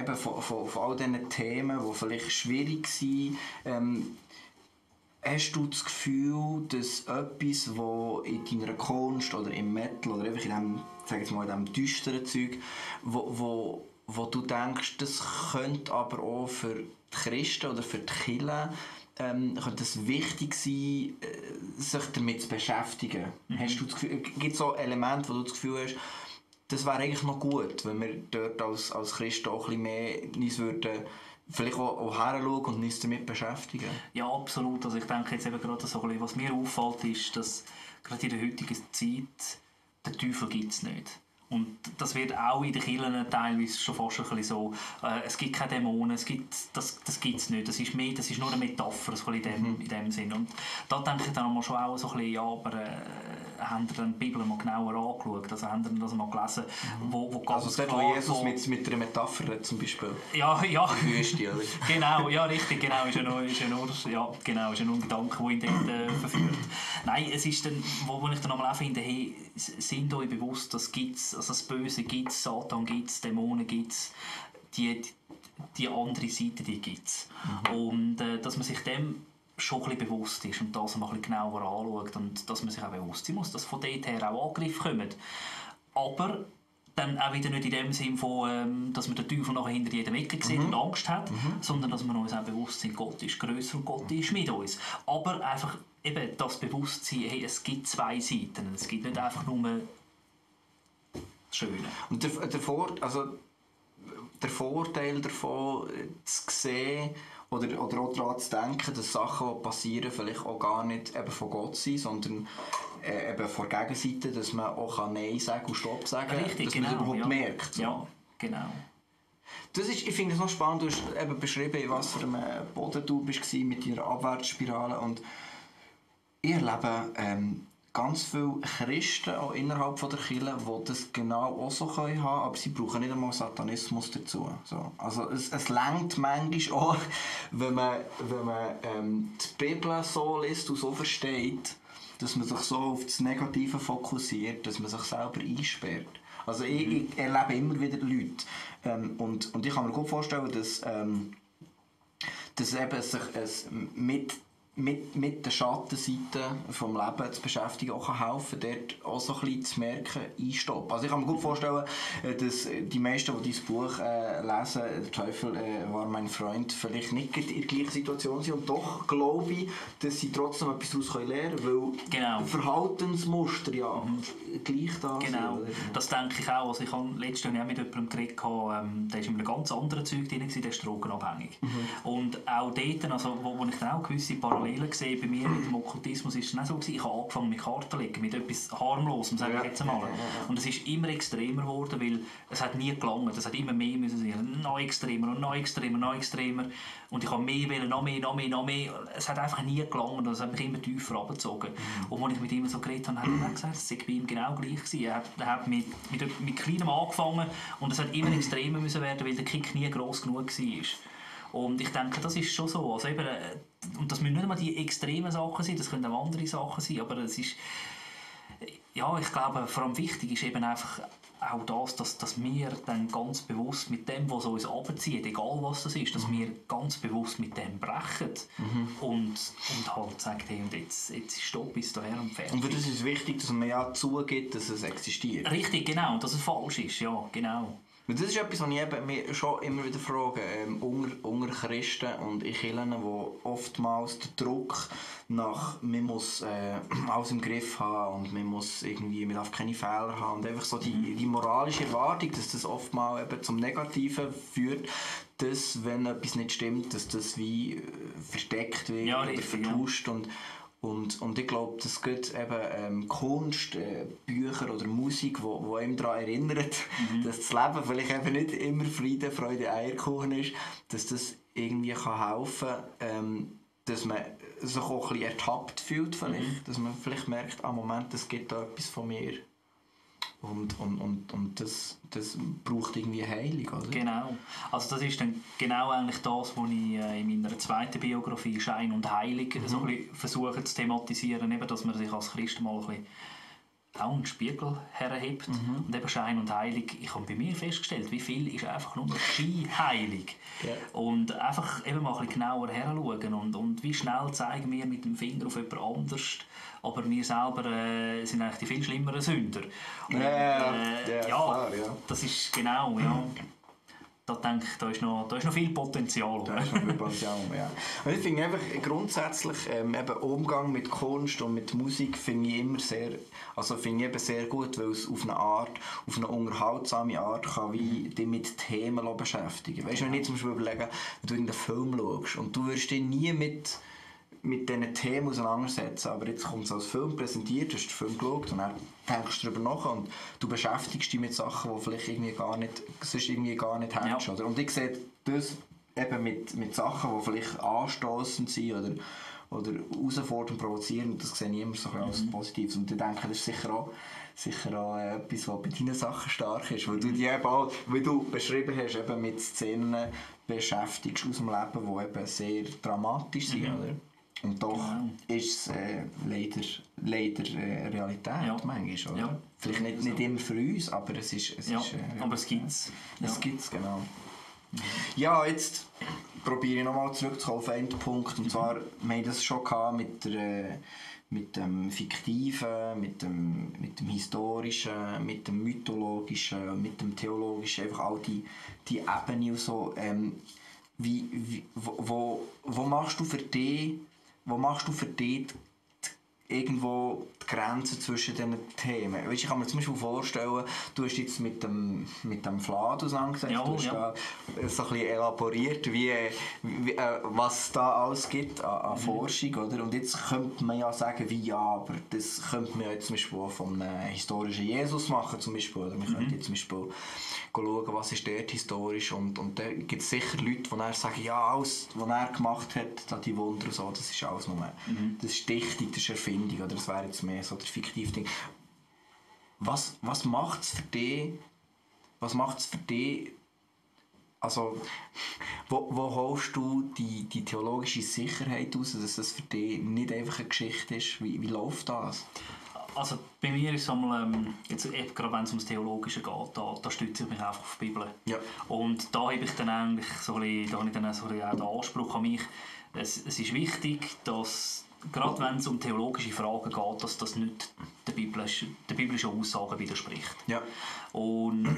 der, von all diesen Themen, die vielleicht schwierig sind. Hast du das Gefühl, dass etwas, was in deiner Kunst oder im Metal oder einfach in diesem düsteren Zeug, wo du denkst, das könnte aber auch für die Christen oder für die Kirche könnte es wichtig sein, sich damit zu beschäftigen? Hast du das Gefühl, gibt es so Elemente, wo du das Gefühl hast, das wäre eigentlich noch gut, wenn wir dort als Christen auch ein bisschen mehr uns würden vielleicht auch heranschauen und uns damit beschäftigen? Ja, absolut. Also ich denke jetzt eben gerade so ein bisschen, was mir auffällt, ist, dass gerade in der heutigen Zeit den Teufel gibt es nicht. Und das wird auch in den Kirchen teilweise schon fast ein bisschen so, es gibt keine Dämonen, das gibt es nicht, das ist nur eine Metapher so in dem Sinn. Und da denke ich dann schon auch so ein bisschen, ja, aber haben Sie dann die Bibel mal genauer angeschaut, also haben Sie das mal gelesen, wo ganz also dort, wo Jesus mit einer Metapher redet, zum Beispiel. Ja. Die Wüste, oder? Genau, ja, richtig, genau, ist ja nur ein Gedanke, der ihn dort verführt. Nein, es ist dann, wo ich dann einmal auch finde, hey, sind euch bewusst, dass gibt's, also das Böse gibt es, Satan gibt es, Dämonen gibt es, die andere Seite, die gibt es. Und dass man sich dem schon ein bisschen bewusst ist und das mal ein bisschen genauer anschaut und dass man sich auch bewusst sein muss, dass von dort her auch Angriffe kommen. Aber dann auch wieder nicht in dem Sinn von, dass man den Teufel nachher hinter jedem Ecke sieht und Angst hat, sondern dass wir uns auch bewusst sind, Gott ist grösser und Gott ist mit uns. Aber einfach eben das Bewusstsein, hey, es gibt zwei Seiten, es gibt nicht einfach nur das Schöne. Und der Vorteil davon zu sehen oder auch daran zu denken, dass Sachen, die passieren, vielleicht auch gar nicht eben von Gott sind, sondern eben von der Gegenseite, dass man auch Nein sagen und Stopp sagen kann, dass man das überhaupt merkt. So. Ja, genau. Ich finde es noch spannend, du hast eben beschrieben, in was für einem Boden du warst mit deiner Abwärtsspirale. Und ich erlebe ganz viele Christen auch innerhalb der Kirche, die das genau auch so haben können, aber sie brauchen nicht einmal Satanismus dazu. So. Also es reicht manchmal auch, wenn man die Bibel so liest und so versteht, dass man sich so auf das Negative fokussiert, dass man sich selber einsperrt. Also ich erlebe immer wieder Leute und ich kann mir gut vorstellen, dass eben sich mit der Schattenseite vom Leben zu beschäftigen auch helfen kann, dort auch so ein bisschen zu merken, einstoppen. Also ich kann mir gut vorstellen, dass die meisten, die dieses Buch lesen, der Teufel war mein Freund, vielleicht nicht in der gleichen Situation sind und doch glaube ich, dass sie trotzdem etwas daraus lernen können, weil Verhaltensmuster ja gleich da genau. sind. Oder? Das denke ich auch. Also ich habe letztes Jahr mit jemandem geredet, der war in einem ganz anderen Zeug drin, der ist drogenabhängig. Und auch dort, also, wo ich dann auch gewisse Parallelen gesehen bei mir mit dem Okkultismus, ist es nicht so gewesen, ich habe angefangen mit Karten zu legen, mit etwas harmlosem, sage ich jetzt einmal. Und es ist immer extremer geworden, weil es hat nie gelangt, es hat immer mehr müssen sein, noch extremer und noch extremer, noch extremer. Und ich habe mehr wollen, noch mehr. Es hat einfach nie gelangt und es hat mich immer tiefer runtergezogen. Und als ich mit ihm so geredet habe, hat er gesagt, es sei bei ihm genau gleich gewesen. Er hat mit Kleinem angefangen und es hat immer extremer müssen werden, weil der Kick nie gross genug war. Und ich denke, das ist schon so. Also eben, und das müssen nicht einmal die extremen Sachen sein, das können auch andere Sachen sein, aber es ist, ja, ich glaube, vor allem wichtig ist eben einfach auch das, dass wir dann ganz bewusst mit dem, was uns runterzieht, egal was das ist, dass wir ganz bewusst mit dem brechen und halt sagen, hey, und jetzt stopp, bis daher und fertig. Und für das ist es wichtig, dass man ja zugibt, dass es existiert. Richtig, genau, dass es falsch ist, ja, genau. Das ist etwas, was ich mir schon immer wieder frage, unter Christen und in Kirchen, wo oftmals der Druck nach, man muss alles im Griff haben und man darf keine Fehler haben und einfach so die moralische Erwartung, dass das oftmals eben zum Negativen führt, dass, wenn etwas nicht stimmt, dass das wie versteckt wird oder vertuscht. Ja. Und ich glaube, das geht eben Kunst, Bücher oder Musik, wo einem daran erinnert, dass das Leben vielleicht eben nicht immer Friede, Freude, Eierkuchen ist, dass das irgendwie helfen kann, dass man sich auch ein bisschen ertappt fühlt, vielleicht, dass man vielleicht merkt, Moment, das gibt da etwas von mir. Und das braucht irgendwie Heilung, oder? Genau. Also das ist dann genau eigentlich das, was ich in meiner zweiten Biografie «Schein und Heilig» so ein bisschen versuche zu thematisieren, eben, dass man sich als Christ mal ein bisschen auch einen Spiegel herhebt. Und eben «Schein und Heilig», ich habe bei mir festgestellt, wie viel ist einfach nur scheinheilig. Yeah. Und einfach eben mal ein bisschen genauer heranschauen und wie schnell zeigen wir mit dem Finger auf jemand anders, aber wir selber sind eigentlich die viel schlimmeren Sünder. Und, klar, ja. Das ist genau, ja. Da denke ich, da ist noch viel Potenzial. Da ist noch viel Potenzial, ja. Und ich finde einfach grundsätzlich eben Umgang mit Kunst und mit Musik finde ich immer sehr gut, weil es auf eine unterhaltsame Art kann wie dich mit Themen beschäftigen. Weißt du, wenn ich zum Beispiel überlege, wenn du in einen Film schaust und du wirst dich nie mit mit diesen Themen auseinandersetzen, aber jetzt kommt es als Film präsentiert, hast du den Film geschaut und dann denkst du darüber nach und du beschäftigst dich mit Sachen, die vielleicht irgendwie gar nicht, sonst irgendwie gar nicht hättest. Ja. Oder? Und ich sehe das eben mit Sachen, die vielleicht anstossend sind oder herausfordernd, provozierend, das sehe ich immer so als Positives. Und ich denke, das ist sicher auch etwas, was bei deinen Sachen stark ist, weil du die eben auch, wie du beschrieben hast, eben mit Szenen beschäftigst aus dem Leben, die eben sehr dramatisch sind, oder? Und doch ist es leider Realität manchmal, oder? Ja. Vielleicht nicht immer für uns, aber es ist aber es gibt es. Es gibt es, genau. Ja, jetzt probiere ich nochmal zurückzukommen auf einen Punkt. Und zwar, wir haben das schon gehabt mit dem Fiktiven, mit dem Historischen, mit dem Mythologischen, mit dem Theologischen, einfach all die Ebenen und so. Wo machst du für dich irgendwo die Grenze zwischen diesen Themen? Weißt, ich kann mir zum Beispiel vorstellen, du hast jetzt mit dem Flad auseinandergesetzt, du hast da so ein bisschen elaboriert, was da alles gibt an Forschung, oder? Und jetzt könnte man ja sagen, aber das könnte man ja jetzt zum Beispiel auch von einem historischen Jesus machen, zum Beispiel, oder? Man könnte jetzt zum Beispiel schauen, was ist dort historisch, und da gibt es sicher Leute, die dann sagen, ja, alles, was er gemacht hat, die Wunder und so, das ist alles nur, das ist Dichtung, das ist Erfindung, oder das wäre jetzt mehr so der fiktive Ding. Was macht es für dich, also, wo holst du die theologische Sicherheit aus, dass das für dich nicht einfach eine Geschichte ist? Wie läuft das? Also bei mir ist es einmal, jetzt eben gerade wenn es ums Theologische geht, da stütze ich mich einfach auf die Bibel. Ja. Und da habe ich dann eigentlich so ein bisschen, auch den Anspruch an mich, es ist wichtig, dass gerade wenn es um theologische Fragen geht, dass das nicht der biblischen Aussagen widerspricht. Ja. Und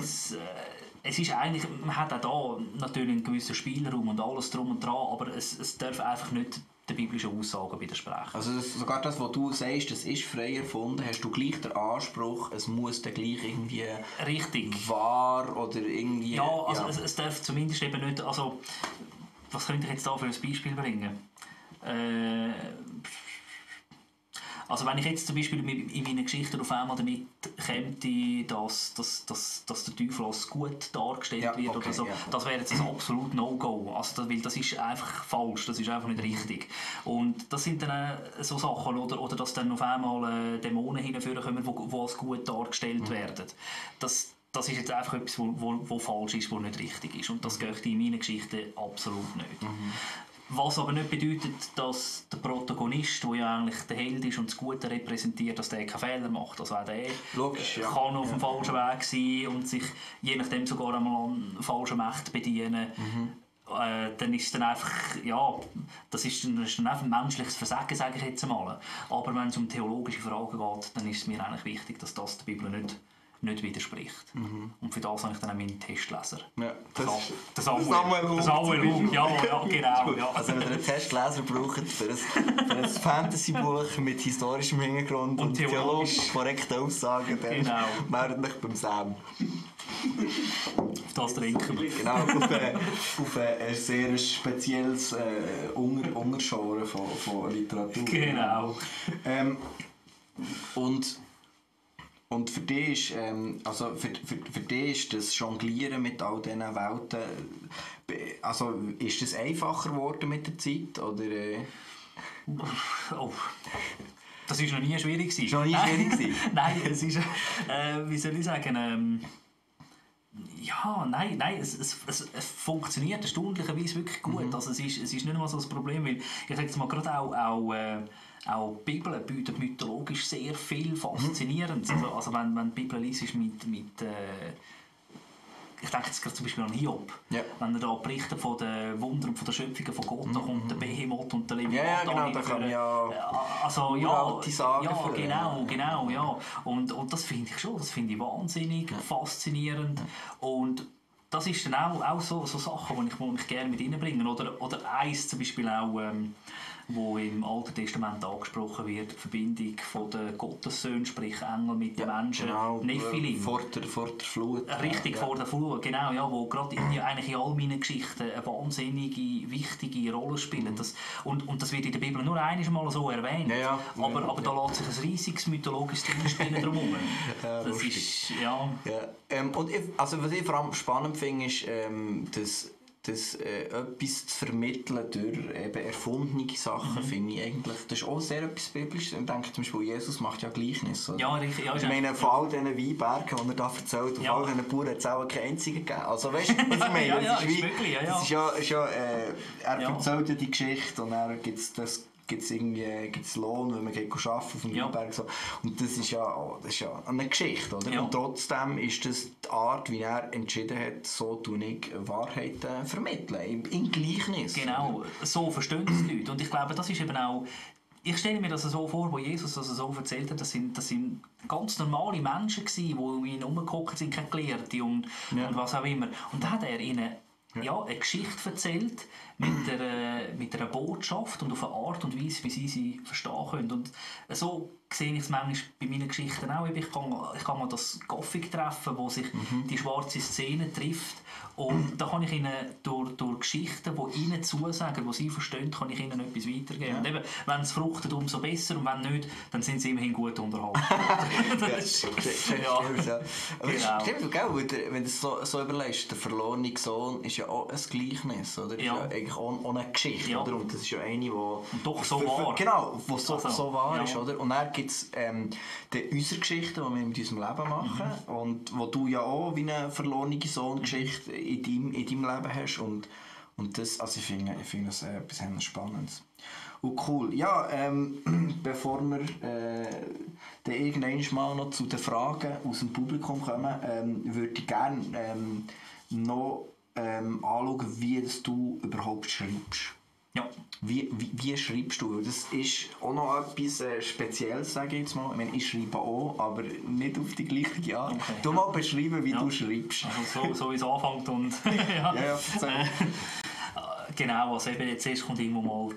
es ist eigentlich, man hat auch da natürlich einen gewissen Spielraum und alles drum und dran, aber es darf einfach nicht den biblischen Aussagen widersprechen. Also sogar das, was du sagst, das ist frei erfunden, hast du gleich den Anspruch, es muss dann gleich irgendwie richtig wahr oder irgendwie... Ja, also ja. Es darf zumindest eben nicht, also was könnte ich jetzt da für ein Beispiel bringen? Also wenn ich jetzt zum Beispiel in meiner Geschichte auf einmal damit käme, dass der Teufel als gut dargestellt wird oder so, das wäre jetzt ein absolut No-Go. Also weil das ist einfach falsch, das ist einfach nicht richtig. Und das sind dann so Sachen, oder dass dann auf einmal Dämonen hineinführen die als gut dargestellt werden. Das ist jetzt einfach etwas, wo falsch ist, wo nicht richtig ist. Und das geht in meiner Geschichte absolut nicht. Was aber nicht bedeutet, dass der Protagonist, der ja eigentlich der Held ist und das Gute repräsentiert, dass der keinen Fehler macht. Also auch der kann auf dem falschen Weg sein und sich je nachdem sogar einmal an falschen Mächten bedienen. Dann ist es dann einfach, das ist dann einfach ein menschliches Versagen, sage ich jetzt einmal. Aber wenn es um theologische Fragen geht, dann ist es mir eigentlich wichtig, dass das der Bibel nicht widerspricht. Und für das habe ich dann auch meinen Testleser. Ja, das Samuel Hug. Ja, genau. Ja. Also wenn ihr einen Testleser braucht für ein Fantasy-Buch mit historischem Hintergrund und theologisch korrekten Aussagen, dann meldet euch beim Sam. Auf das trinken wir. Genau, auf ein sehr spezielles Untergenre von Literatur. Genau. Und für dich ist, für dich ist das Jonglieren mit all diesen Welten, also ist das einfacher geworden mit der Zeit, oder? Das war noch nie schwierig. Nein, es ist, wie soll ich sagen, es funktioniert erstaunlicherweise wirklich gut. Also es ist nicht mal so das Problem, weil ich sage jetzt mal gerade auch die Bibel bietet mythologisch sehr viel Faszinierendes. Also wenn die Bibel liest mit ich denke jetzt gerade zum Beispiel an Hiob. Ja. Wenn er da berichtet von den Wundern und von den Schöpfungen von Gott, da kommt der Behemoth und der Leviathan. Ja, genau, da kann ich genau. Und das finde ich schon, das finde ich wahnsinnig faszinierend. Und das ist dann auch so Sachen, die ich gerne mit reinbringe. Oder eins zum Beispiel auch, wo im Alten Testament angesprochen wird, die Verbindung von den Gottessöhnen, sprich Engel mit den Menschen, genau, Nephilim. Vor der Flut. Richtig, vor der Flut, genau, ja, wo gerade eigentlich in all meinen Geschichten eine wahnsinnige, wichtige Rolle spielen. Und das wird in der Bibel nur einmal so erwähnt, aber da lässt sich ein riesiges mythologisches Ding spielen drumherum. Das ist, und was ich vor allem spannend finde, ist, dass etwas zu vermitteln durch eben erfundene Sachen, finde ich eigentlich, das ist auch sehr etwas Biblisches. Ich denke zum Beispiel, Jesus macht ja Gleichnisse. Ja, richtig. Ja, ich meine, von all diesen Weinbergen, die er da erzählt, auf all diesen Bauern hat es auch keinen einzigen gegeben. Also weißt du, was ich meine? Er erzählt ja die Geschichte und dann gibt es Lohn, wenn man geht arbeiten auf dem Weinberg. So. Und das ist ja eine Geschichte, oder? Ja. Und trotzdem ist das die Art, wie er entschieden hat, so tue ich Wahrheiten vermitteln, im Gleichnis. Genau, so verstehen es die Leute. Und ich glaube, das ist eben auch... Ich stelle mir das so vor, wo Jesus das so erzählt hat, das sind ganz normale Menschen gewesen, die um ihn herumgehockt sind, keine Gelehrte und was auch immer. Und da hat er ihnen eine Geschichte erzählt mit einer Botschaft und auf eine Art und Weise, wie sie verstehen können. Und so sehe ich es manchmal bei meinen Geschichten auch. Ich kann mal das Gothic treffen, wo sich die schwarze Szene trifft. Und da kann ich ihnen durch Geschichten, die ihnen zusagen, die sie verstehen, kann ich ihnen etwas weitergeben. Ja. Und eben, wenn es fruchtet, umso besser. Und wenn nicht, dann sind sie immerhin gut unterhalten. Wenn du es so überlegst, der verlorene Sohn ist ja auch ein Gleichnis. Oder? Ist ja eigentlich auch eine Geschichte. Oder? Und das ist ja eine, die... Und doch so wahr. Genau, die so wahr ist. Oder? Und dann gibt es unsere Geschichten, die wir mit unserem Leben machen. Und wo du ja auch wie eine verlorene Sohn-Geschichte in deinem Leben hast. Und das, also ich finde das etwas Spannendes. Und cool. Ja, bevor wir dann irgendwann mal noch zu den Fragen aus dem Publikum kommen, würde ich gerne noch anschauen, wie du überhaupt schreibst. Ja. Wie schreibst du? Das ist auch noch etwas Spezielles, sage ich jetzt mal. Ich schreibe auch, aber nicht auf die gleiche Art. Okay. Du mal beschreiben, wie du schreibst. Also so wie es anfängt und... Genau, also eben jetzt erst kommt irgendwo mal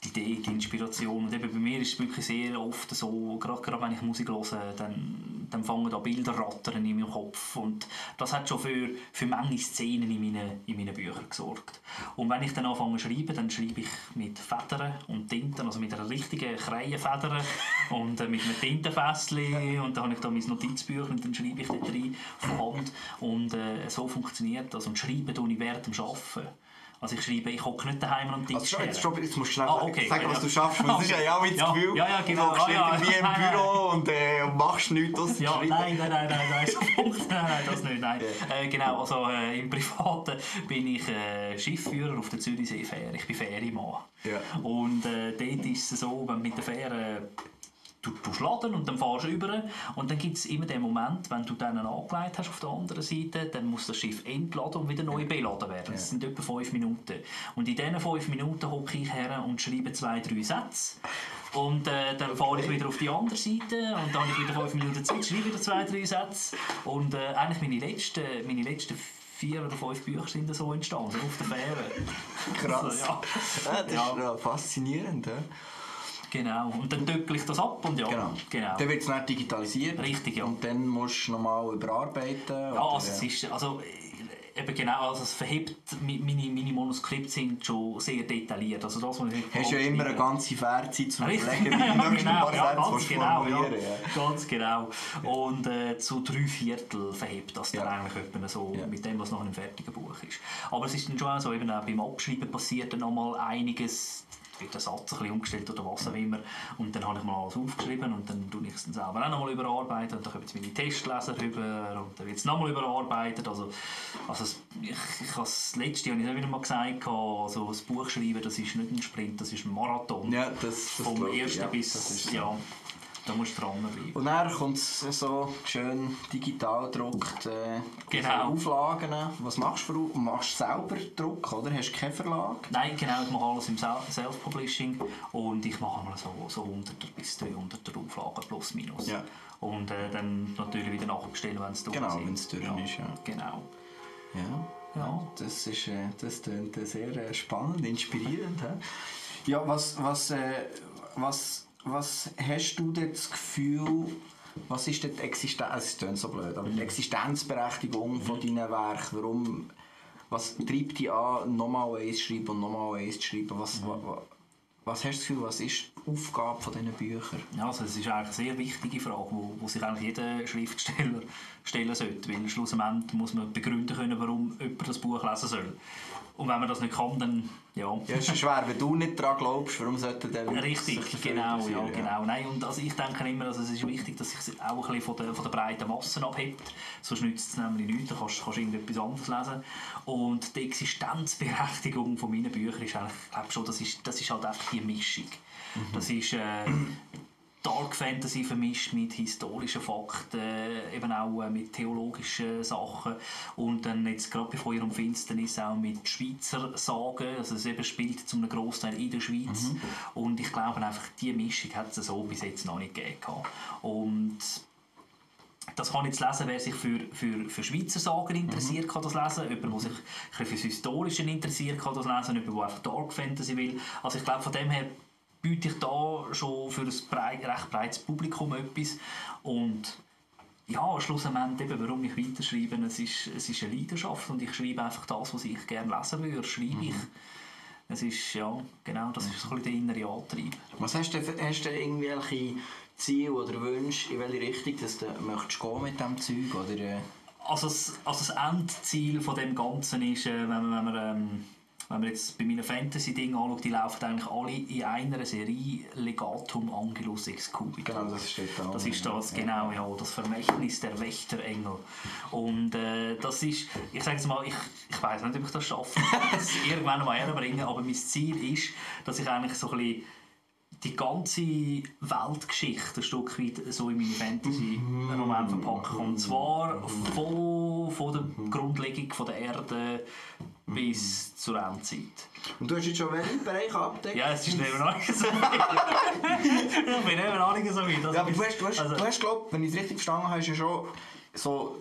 die Idee, die Inspiration. Und eben bei mir ist es wirklich sehr oft so, gerade wenn ich Musik höre, dann fangen da Bilder rattern in meinem Kopf. Und das hat schon für manche Szenen in meinen Büchern gesorgt. Und wenn ich dann anfange zu schreiben, dann schreibe ich mit Federn und Tinten, also mit einer richtigen Kreienfeder und mit einem Tintenfässchen. Und dann habe ich da mein Notizbüchlein und dann schreibe ich dort rein von Hand. Und so funktioniert das. Und schreiben tue ich während dem Arbeiten. Also ich hocke nicht daheim und Tisch jetzt musst du schnell sagen, was du schaffst. Das ist ja auch mit dem Gefühl, genau. Du hockst irgendwie im Büro und machst nichts aus dem Schreiben. Nein, so funktioniert das nicht. Nein. Genau, also im Privaten bin ich Schiffführer auf der Zürichsee-Fähre. Ich bin Fährimann. Ja. Und dort ist es so, wenn du mit der Fähre du laden und dann fahrst du rüber und dann gibt es immer den Moment, wenn du dann angelegt hast auf der anderen Seite, dann muss das Schiff entladen und wieder neu beladen werden. Das sind etwa 5 Minuten. Und in diesen 5 Minuten hocke ich her und schreibe 2-3 Sätze. Und dann fahre ich wieder auf die andere Seite und dann habe ich wieder 5 Minuten Zeit, schreibe wieder 2-3 Sätze. Und eigentlich meine letzten 4 oder 5 Bücher sind so entstanden, auf der Fähre. Krass. Also, das ist faszinierend. Ja? Genau, und dann töckle ich das ab und genau. Dann wird es nicht digitalisiert. Richtig, ja. Und dann musst du nochmal überarbeiten. Ja, also eben genau, also es verhebt, meine Manuskripte sind schon sehr detailliert. Also das, was ich hast ja immer eine ganze Fährzeit zum Überlegen, wie die nächsten paar Sätze formulieren. Ganz genau. Und zu 3/4 verhebt das dann eigentlich etwa so mit dem, was noch im fertigen Buch ist. Aber es ist dann schon auch so, eben auch beim Abschreiben passiert dann nochmal einiges. Wird der Satz ein bisschen umgestellt oder was auch immer. Und dann habe ich mal alles aufgeschrieben und dann tue ich es dann selber auch nochmal überarbeiten und dann kommen jetzt meine Testleser rüber und dann wird es nochmal überarbeitet. Also ich habe das letzte Jahr wieder mal gesagt, also das Buch schreiben, das ist nicht ein Sprint, das ist ein Marathon. Ja, das vom ersten bis... Da musst du dranbleiben. Und dann kommt es so schön digital gedruckt, Auflagen. Was machst du? Machst du selber Druck, oder? Hast du keinen Verlag? Nein, genau, ich mache alles im Self-Publishing und ich mache mal so 100 bis 300 Auflagen plus minus. Ja. Und dann natürlich wieder nachbestellen, wenn es durch ist. Genau, wenn es durch ist, ja. Genau. Ja. Ja. Das klingt sehr spannend, inspirierend. He? Ja, was hast du denn das Gefühl, was ist denn die Existenz, es klingt so blöd, aber die Existenzberechtigung von deinen Werken? Was treibt dich an, nochmal eins zu schreiben und nochmal eins zu schreiben? Was hast du das Gefühl, was ist die Aufgabe von diesen Büchern? Ja, also das ist eigentlich eine sehr wichtige Frage, wo sich eigentlich jeder Schriftsteller stellen sollte, weil schlussendlich muss man begründen können, warum jemand das Buch lesen soll. Und wenn man das nicht kann, dann ja. Ja, es ist schwer, wenn du nicht daran glaubst, warum sollten die Leute Richtig, sich genau, interessieren? ja, genau. Nein, und also ich denke immer, also es ist wichtig, dass sich auch ein bisschen von der breiten Masse abhebt. Sonst nützt es nämlich nichts, dann kannst du irgendetwas anderes lesen. Und die Existenzberechtigung von meinen Büchern ist eigentlich, ich glaube schon, das ist halt einfach die Mischung. Das ist Dark Fantasy vermischt mit historischen Fakten, eben auch mit theologischen Sachen und dann jetzt gerade bei Feuer und Finsternis auch mit Schweizer Sagen, also es eben spielt zu einem Großteil in der Schweiz und ich glaube einfach, diese Mischung hat es so bis jetzt noch nicht gegeben. Und das kann jetzt lesen, wer sich für Schweizer Sagen interessiert, kann das lesen. Jemand, der sich für das Historische interessiert, kann das lesen. Jemand, der einfach Dark Fantasy will. Also ich glaube, von dem her biete ich da schon für ein recht breites Publikum etwas. Und ja, schlussendlich eben, warum ich weiterschreibe, es ist eine Leidenschaft und ich schreibe einfach das, was ich gerne lesen würde, schreibe ich. Es ist, ja, genau, das ist so ein bisschen der innere Antrieb. Was hast du irgendwelche Ziele oder Wünsche, in welche Richtung dass du möchtest gehen mit diesem Zeug? Oder? Also das Endziel von dem Ganzen ist, wenn man jetzt bei meinen Fantasy-Dingen anschaut, die laufen eigentlich alle in einer Serie Legatum Angelus Excubit. Genau, das steht da. Das ist das, genau, ja, das Vermächtnis der Wächterengel. Und das ist, ich sage jetzt mal, ich weiss nicht, ob ich das schaffe, das irgendwann mal herbringen, aber mein Ziel ist, dass ich eigentlich so ein bisschen die ganze Weltgeschichte ein Stück weit so in meine Fantasy-Romane verpacken. Und zwar von der Grundlegung von der Erde bis zur Endzeit. Und du hast jetzt schon welche Bereiche abgedeckt? Ja, es ist eben noch nicht so weit. Ich bin eben noch nicht so weit. Ja, aber du hast glaube, wenn ich es richtig verstanden habe, hast du ja schon du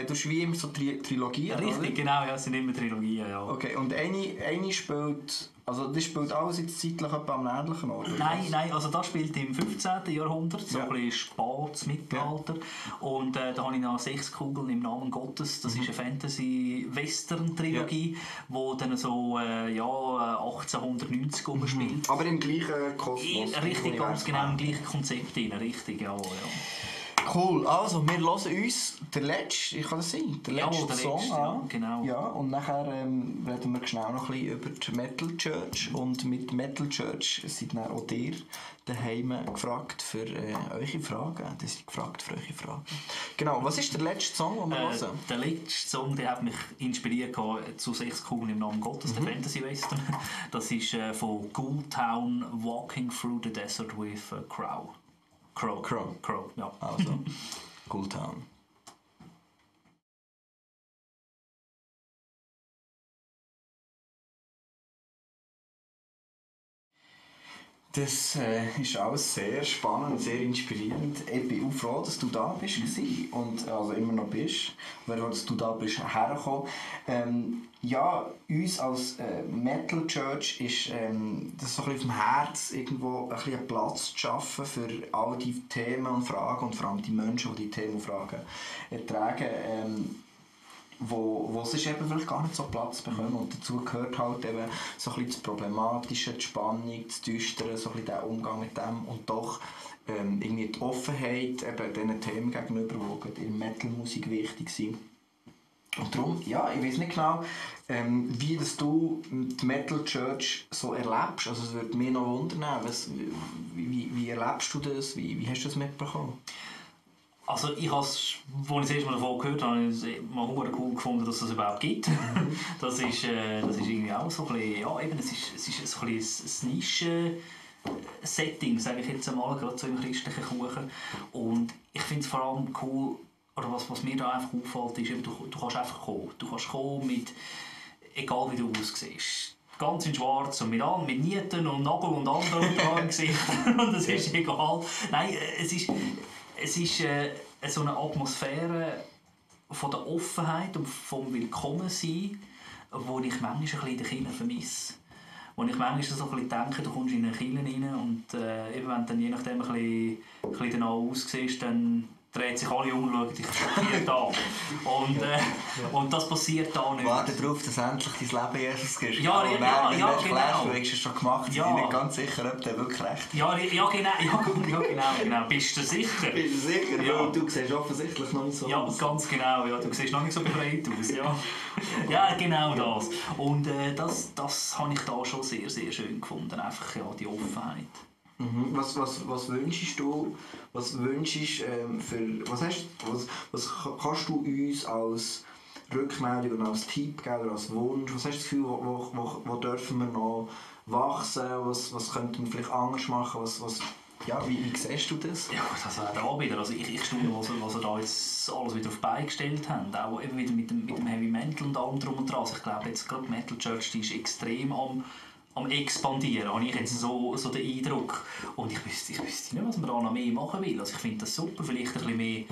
hast wie immer so Trilogien, richtig, oder? Genau, ja, es sind immer Trilogien, ja. Okay, und eine spielt, also das spielt alles jetzt zeitlich etwa am ähnlichen Ort? Nein, also das spielt im 15. Jahrhundert, so ein bisschen spätes Mittelalter. Ja. Und da habe ich noch 6 Kugeln im Namen Gottes. Das ist eine Fantasy-Western-Trilogie, die dann so 1890 spielt. Aber im gleichen Kosmos? Richtig, ganz genau im gleichen Konzept drin, richtig, ja. Cool, also wir hören uns den letzten, ich kann das sein, den letzten Song an. Ja, genau. Ja, und nachher reden wir schnell noch ein bisschen über die Metal Church. Und mit Metal Church seid dann auch ihr daheim gefragt für eure Fragen. Die sind gefragt für eure Fragen. Genau, was ist der letzte Song, den wir hören? Der letzte Song, der hat mich inspiriert zu 6 Kugeln im Namen Gottes, der Fantasy-Western. Das ist von Ghoultown, Walking Through the Desert with Crow, ja. Also, Ghoultown. Das ist alles sehr spannend, sehr inspirierend. Ich bin auch froh, dass du da bist und also immer noch bist, weil dass du da bist hergekommen. Ja, uns als Metal Church ist das so ein bisschen auf dem Herz, irgendwo ein bisschen einen Platz zu schaffen für all die Themen und Fragen und vor allem die Menschen, die Themen und Fragen ertragen. Wo es eben vielleicht gar nicht so Platz bekommen. Und dazu gehört halt eben so ein bisschen das Problematische, die Spannung, das Düstere, so ein bisschen der Umgang mit dem und doch irgendwie die Offenheit eben diesen Themen gegenüber, die in Metal-Musik wichtig sind. Und darum, ja, ich weiß nicht genau, wie das du die Metal Church so erlebst. Also es würde mich noch wundern, wie erlebst du das? Wie hast du das mitbekommen? Also ich habe es, als ich das erste Mal davon gehört habe, mal cool gefunden, dass es das überhaupt gibt. Das ist irgendwie auch so ein bisschen, ja eben, es ist so ein bisschen ein Nischen-Setting, sage ich jetzt einmal, gerade so im christlichen Kuchen. Und ich finde es vor allem cool, oder was mir da einfach auffällt, ist, eben, du kannst einfach kommen. Du kannst kommen mit, egal wie du aussiehst. Ganz in schwarz und mit Nieten und Nagel und anderen im Gesicht. Und es ist egal. Nein, es ist so eine Atmosphäre von der Offenheit und vom Willkommensein, wo ich manchmal ein bisschen in den Kirche vermisse. Wo ich manchmal so ein bisschen denke, du kommst in eine Kirche rein und eben, wenn du dann je nachdem ein bisschen danach aussiehst, dann dreht sich alle um und schauen dich schockiert an. Und das passiert da nicht. Warte darauf, dass endlich dein Leben Jesus gibst. Ja, und ja, wenn ja, du genau. erklärst, du hast es schon gemacht, Ja. ich bin nicht ganz sicher, ob der wirklich recht hat. Ja, genau. Bist du sicher? Bist du sicher? Ja. Ja. Du siehst offensichtlich noch nicht so Ja, aus. ganz genau. Ja. Du siehst noch nicht so befreit aus. Ja, ja genau das. Und das habe ich da schon sehr, sehr schön gefunden. Einfach ja, die Offenheit. Mhm. Was wünschst du? Was kannst du uns als Rückmeldung und als Tipp geben oder als Wunsch? Was hast du das Gefühl, wo dürfen wir noch wachsen? Was könnten wir vielleicht anders machen? Wie siehst du das? Ja, das wäre da wieder. Also ich staune, was da jetzt alles wieder auf die Beine gestellt haben. Auch eben wieder mit dem Heavy Metal und allem drum und dran. Also ich glaube jetzt gerade die Metal Church, die ist extrem am expandieren, habe ich jetzt so den Eindruck. Und ich wüsste nicht, was man da noch mehr machen will. Also ich finde das super, vielleicht ein bisschen mehr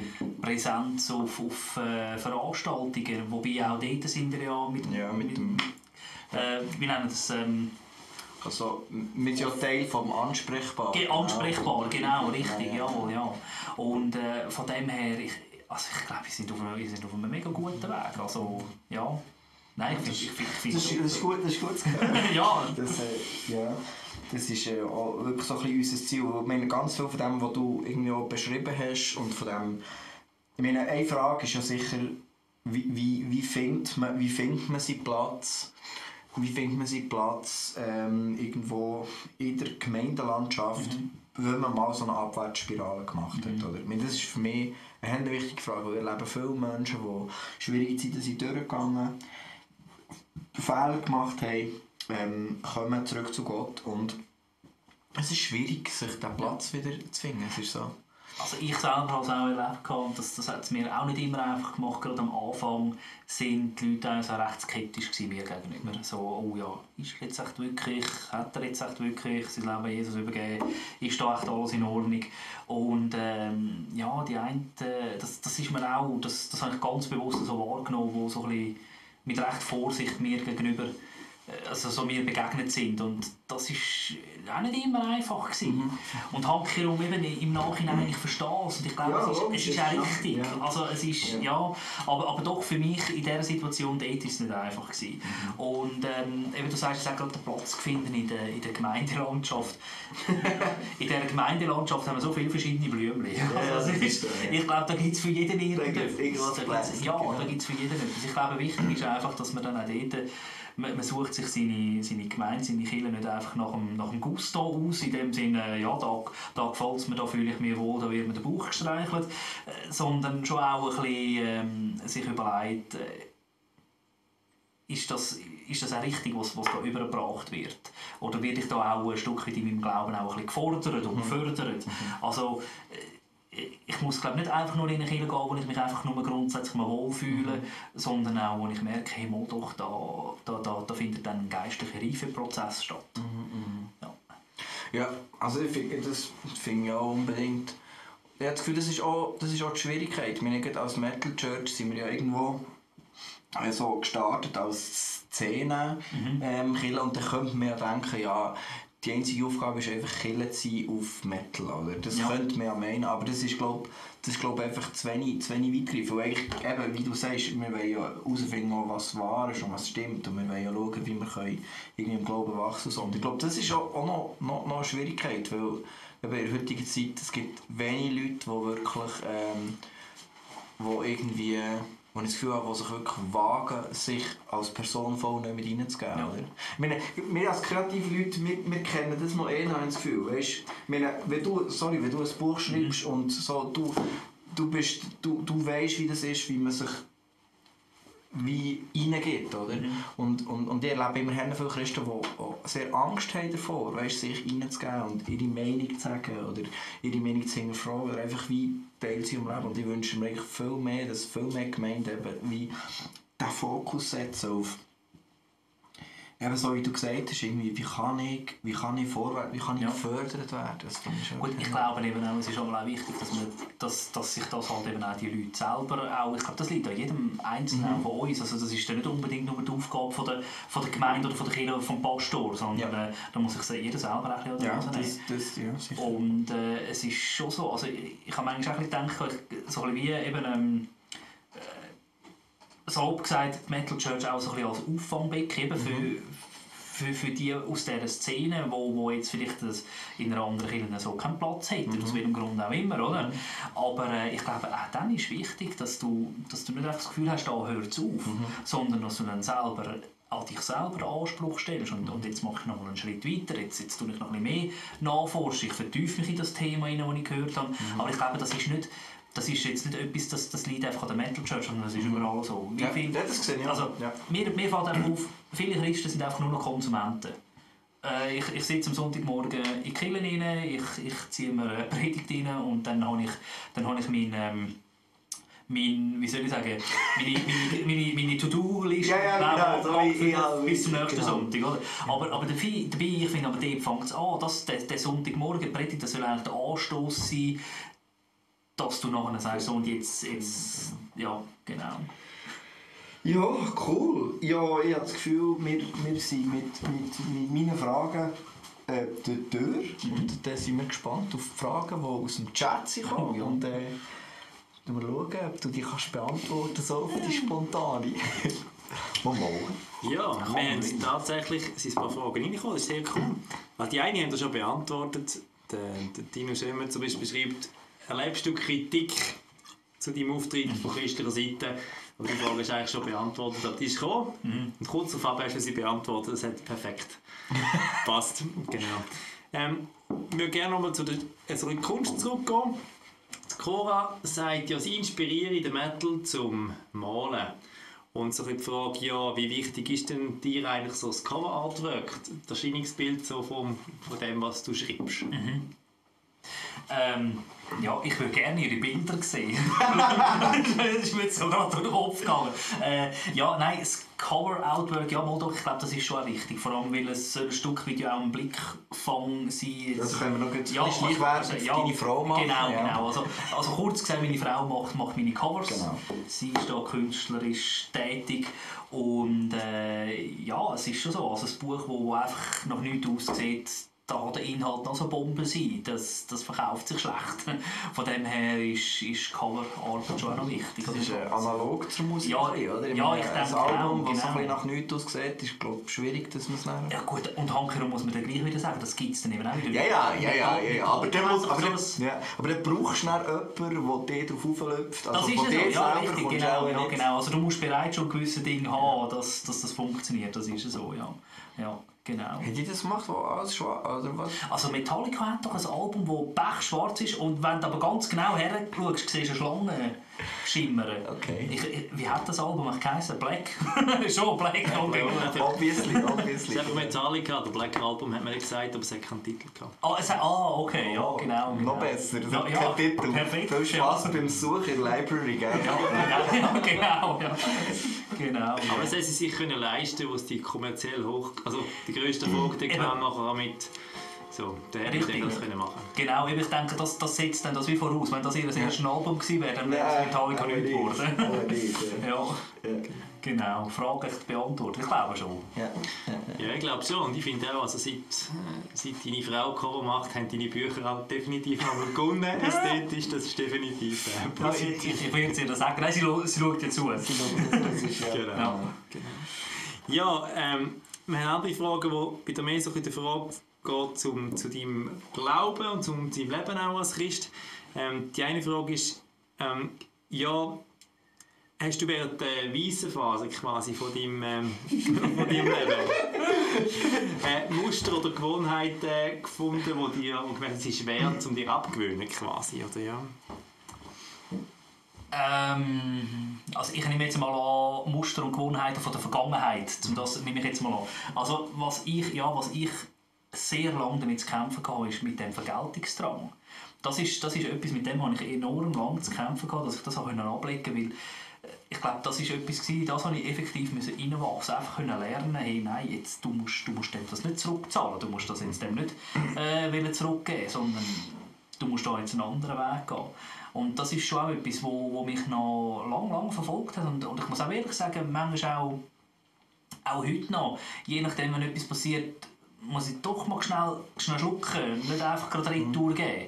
Präsenz auf Veranstaltungen, wobei auch dort sind wir ja mit dem wie nennen das? Also, wir sind ja Teil vom Ansprechbaren. Ansprechbar, genau, richtig, jawohl, ja. Und von dem her, ich glaube, wir sind auf einem mega guten Weg. Also, ja. Nein, ich finde das ist gut. ja. Das ist auch wirklich so ein bisschen unser Ziel. Ich meine, ganz viel von dem, was du irgendwie auch beschrieben hast, und von dem, ich meine, eine Frage ist ja sicher, wie findet man seinen Platz? Wie findet man seinen Platz irgendwo in der Gemeindelandschaft, wenn man mal so eine Abwärtsspirale gemacht hat? Oder? Ich meine, das ist für mich eine wichtige Frage, weil wir erleben viele Menschen, die schwierige Zeiten sind durchgegangen, Fehler gemacht haben, kommen zurück zu Gott, und es ist schwierig, sich diesen Platz wieder zu finden. Es ist so. Also ich selber habe es auch erlebt, und das hat es mir auch nicht immer einfach gemacht. Gerade am Anfang sind die Leute also recht skeptisch mir gegenüber. So, oh ja, hat er jetzt echt wirklich sein Leben Jesus übergeben? Ist da echt alles in Ordnung? Und ja, die einen, das ist mir auch, das habe ich ganz bewusst so wahrgenommen, wo so ein bisschen mit recht Vorsicht mir gegenüber so mir begegnet sind, und das war auch nicht immer einfach gewesen. Und handkehrum eben im Nachhinein, ich verstehe es, und ich glaube, es ist auch richtig. Ja. Also es ist, aber doch für mich in dieser Situation dort ist es nicht einfach gewesen. Und eben, du sagst, es auch gerade den Platz gefunden in der Gemeindelandschaft. In dieser Gemeindelandschaft haben wir so viele verschiedene Blümchen. Also, ich glaube, da gibt es für jeden irgendetwas. Da gibt es für jeden etwas. Ich glaube, wichtig ist einfach, dass man dann auch dort, man sucht sich seine Gemeinde, seine Kirche nicht einfach nach dem Gusto aus, in dem Sinne, ja, da gefällt es mir, da fühle ich mich wohl, da wird mir der Bauch gestreichelt, sondern schon auch ein bisschen sich überlegt, ist das auch richtig, was da übergebracht wird? Oder werde ich da auch ein Stück weit in meinem Glauben auch ein bisschen gefordert und gefördert? Also, ich muss nicht einfach nur in eine Kirche gehen, wo ich mich einfach nur grundsätzlich mal wohlfühle, sondern auch, wo ich merke, hey, mal doch, da findet dann ein geistlicher Reifeprozess statt. Ja, also ich finde das ja unbedingt. Ich habe das Gefühl, das ist auch die Schwierigkeit. Ich meine, als Metal Church sind wir ja irgendwo so gestartet als Szene Kirche, und dann könnte man ja denken, ja, die einzige Aufgabe ist einfach, Kirche zu sein auf Metal. Oder? Das könnte man ja meinen, aber das ist, glaube ich, einfach zu wenig weitgreifend. Weil eigentlich, eben, wie du sagst, wir wollen ja herausfinden, was wahr ist und was stimmt. Und wir wollen ja schauen, wie wir irgendwie im Glauben wachsen können. Und ich glaube, das ist auch noch eine Schwierigkeit, weil eben in der heutigen Zeit, es gibt wenige Leute, die wirklich wo ich das Gefühl habe, die sich wirklich wagen, sich als Person voll nicht mit reinzugeben. Ja. Ich meine, wir als kreative Leute, wir kennen das noch eher, habe ich das Gefühl. Weißt, ich meine, wenn du ein Buch schreibst und so, du weißt, wie das ist, wie man sich reingeht, oder? Und ich erlebe immer viele Christen, die sehr Angst haben davor, weißt, sich reinzugeben und ihre Meinung zu sagen oder ihre Meinung zu hinterfragen oder einfach wie Teil sind im Leben. Und ich wünsche mir eigentlich viel mehr, dass viel mehr Gemeinden eben wie den Fokus setzen auf eben so wie du gesagt hast, irgendwie, wie kann ich gefördert werden? Das finde ich Gut, ich glaube eben auch, es ist auch wichtig, dass sich das halt eben auch die Leute selber auch, ich glaube, das liegt an jedem Einzelnen von uns, also das ist ja nicht unbedingt nur die Aufgabe von der Gemeinde oder von der Kirche oder vom Pastor, sondern da muss sich jeder selber ein bisschen sicher. Und es ist schon so, also ich habe manchmal auch gedacht, so ein bisschen wie eben salopp gesagt, die Metal Church auch so ein bisschen als Auffangbecken für die aus dieser Szene, wo jetzt vielleicht in einer anderen Kirche so keinen Platz hätte, aus welchem Grund auch immer, oder? Aber ich glaube, auch dann ist wichtig, dass du nicht einfach das Gefühl hast, da hört es auf, sondern dass du dann selber an dich selber Anspruch stellst und jetzt mache ich noch mal einen Schritt weiter, jetzt tue ich noch ein bisschen mehr nachforschen, ich vertiefe mich in das Thema, das ich gehört habe, aber ich glaube, das ist jetzt nicht etwas, das liegt einfach an der Metal Church, sondern das ist überall so. Wie viel, das gesehen, ja. Also, mir fällt einfach auf, viele Christen sind einfach nur noch Konsumenten. Ich sitze am Sonntagmorgen in die Kirche rein, ich ziehe mir eine Predigt rein und dann habe ich wie soll ich sagen, meine To-Do-Liste bis zum nächsten Sonntag. Oder? Aber dabei, ich finde, dort fängt es an, der Sonntagmorgen, die Predigt, das soll eigentlich der Anstoß sein, dass du nachher sagst, so, und jetzt, ja, genau. Ja, cool. Ja, ich habe das Gefühl, wir sind mit meinen Fragen durch. Und dann sind wir gespannt auf die Fragen, die aus dem Chat kommen. Ja. Und wir schauen, ob du die kannst beantworten so auf die spontane. Mal. Ja, wir haben tatsächlich ein paar Fragen reingekommen, das ist sehr cool. Weil die eine haben wir schon beantwortet. Der Dino Schömer zum Beispiel schreibt, erlebst du Kritik zu deinem Auftritt von christlicher Seite? Und die Frage ist eigentlich schon beantwortet, aber die ist gekommen. Und kurz darauf hast du sie beantwortet, das hat perfekt gepasst. Genau. Ich würde gerne nochmal zur Kunst zurückgehen. Die Cora sagt ja, sie inspiriere den Metal zum Malen. Und so die Frage, ja, wie wichtig ist denn dir eigentlich so das Cover-Artwork, das Erscheinungsbild so von dem, was du schreibst? Ja, ich würde gerne Ihre Bilder sehen. Das ist mir jetzt so gerade durch den Kopf gegangen. Ja, nein, das Cover-Outwork, ja, mal doch, ich glaube, das ist schon wichtig. Vor allem, weil es ein Stück weit ja auch ein Blickfang sein. Das können wir noch ein ja, Schleichwert ja, deine Frau machen. Genau. Also kurz gesagt, meine Frau macht meine Covers. Genau. Sie ist da künstlerisch tätig. Und ja, es ist schon so. Also ein Buch, das einfach noch nichts aussieht, da der Inhalt noch so Bombe sein, das verkauft sich schlecht. Von dem her ist Coverarbeit schon auch noch wichtig. Das ist analog zur Musik, ja, oder? Ja, ich denke, ein Album, das genau. so ein bisschen nach nichts aussieht, ist, glaube ich, schwierig, dass man es lernt. Ja gut, und Hankerum muss man dann gleich wieder sagen, das gibt es dann eben auch wieder. Ja. Aber dann brauchst du dann jemanden, der dir darauf aufläuft. Das ist es so, ja, richtig, genau. Also du musst bereits schon gewisse Dinge haben, dass das funktioniert, das ist so, ja. Ja, genau. Haben die das gemacht, alles schwarz, oder was? Also Metallica hat doch ein Album, das pechschwarz ist und wenn du aber ganz genau herschaust, siehst du eine Schlange schimmern. Okay. Wie hat das Album geheißen? Black? Schon Black, okay. Obviously. Es ist einfach Metallica, der Black Album hat man nicht gesagt, aber es hat keinen Titel gehabt. Okay, ja, genau. Noch besser, das Ja, hat keinen Titel. Perfekt. Viel Spaß beim Suchen in der Library, gell? Genau. Aber es hätte sie sich können leisten, was die kommerziell hoch, also die grössten Erfolg, die kann nachher mit so, der hätte ich das können machen. Genau, ich denke, das setzt dann das wie voraus. Wenn das ihr erstes Album gewesen wäre, dann wäre es Metallica nicht geworden. Ja, genau. Frage echt beantwortet. Ich glaube schon. Ja, ich glaube schon. Und ich finde auch, also seit deine Frau Cover macht, haben deine Bücher auch definitiv noch mal gewonnen. Ästhetisch, das ist definitiv positiv. Ich würde dir das sagen. Nein, sie schaut dir zu. Genau. Ja, wir haben andere Fragen, die bei der mehr so in der Frage geht zu deinem Glauben und zu deinem Leben auch als Christ. Die eine Frage ist, ja, hast du während der weißen Phase quasi von deinem Leben Muster oder Gewohnheiten gefunden, die dir es ist schwer um dir abgewöhnen quasi, oder ja? Also ich nehme jetzt mal an Muster und Gewohnheiten von der Vergangenheit. Das nehme ich jetzt mal an. Also was ich sehr lange damit zu kämpfen hatte, ist mit dem Vergeltungsdrang. Das ist etwas, mit dem habe ich enorm lange zu kämpfen gehabt, dass ich das auch ablegen konnte, ich glaube, das war etwas, das habe ich effektiv reinwachsen, einfach lernen, hey, nein, jetzt, du musst dem das nicht zurückzahlen, du musst das jetzt dem nicht wollen zurückgeben, sondern du musst da jetzt einen anderen Weg gehen. Und das ist schon auch etwas, wo mich noch lang verfolgt hat. Und ich muss auch ehrlich sagen, manchmal auch heute noch, je nachdem, wenn etwas passiert, muss ich doch mal schnell schlucken, nicht einfach gerade Retour geben.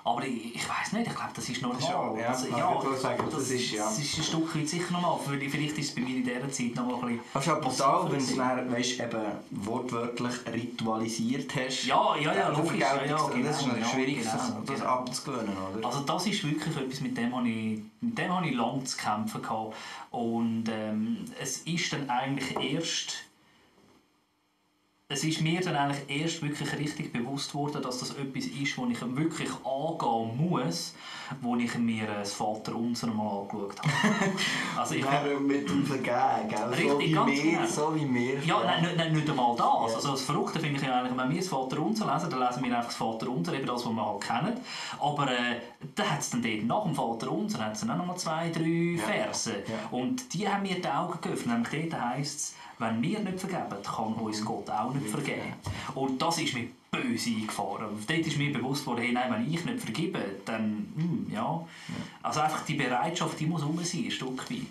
Aber ich weiss nicht, ich glaube, das ist normal. Das ist ein Stück weit sicher normal. Vielleicht ist es bei mir in dieser Zeit noch mal ein bisschen... Das ist auch brutal, wenn du es eben wortwörtlich ritualisiert hast. Ja, logisch. Das ist natürlich schwierig, das abzugewöhnen, oder? Also das ist wirklich etwas, mit dem habe ich lange zu kämpfen gehabt. Und es ist dann eigentlich Es ist mir dann eigentlich erst wirklich richtig bewusst worden, dass das etwas ist, das ich wirklich angehen muss, wo ich mir das Vaterunser mal angeschaut habe. Also ich mit dem Vergehen, gell? Richtig, so wie wir. Ja, nein, nicht einmal das. Ja. Also das Verrückte finde ich ja eigentlich, wenn wir das Vaterunser lesen, dann lesen wir einfach das Vaterunser, eben das, was wir halt kennen. Aber da hat es dann dort nach dem Vaterunser auch nochmal 2, 3 Verse. Ja. Und die haben mir die Augen geöffnet. Nämlich dort heisst es, wenn wir nicht vergeben, kann uns Gott auch nicht vergeben. Und das ist mir böse eingefahren. Dort ist mir bewusst worden, hey, nein, wenn ich nicht vergebe, dann, ja. Also einfach die Bereitschaft, die muss rum sein, ein Stück weit.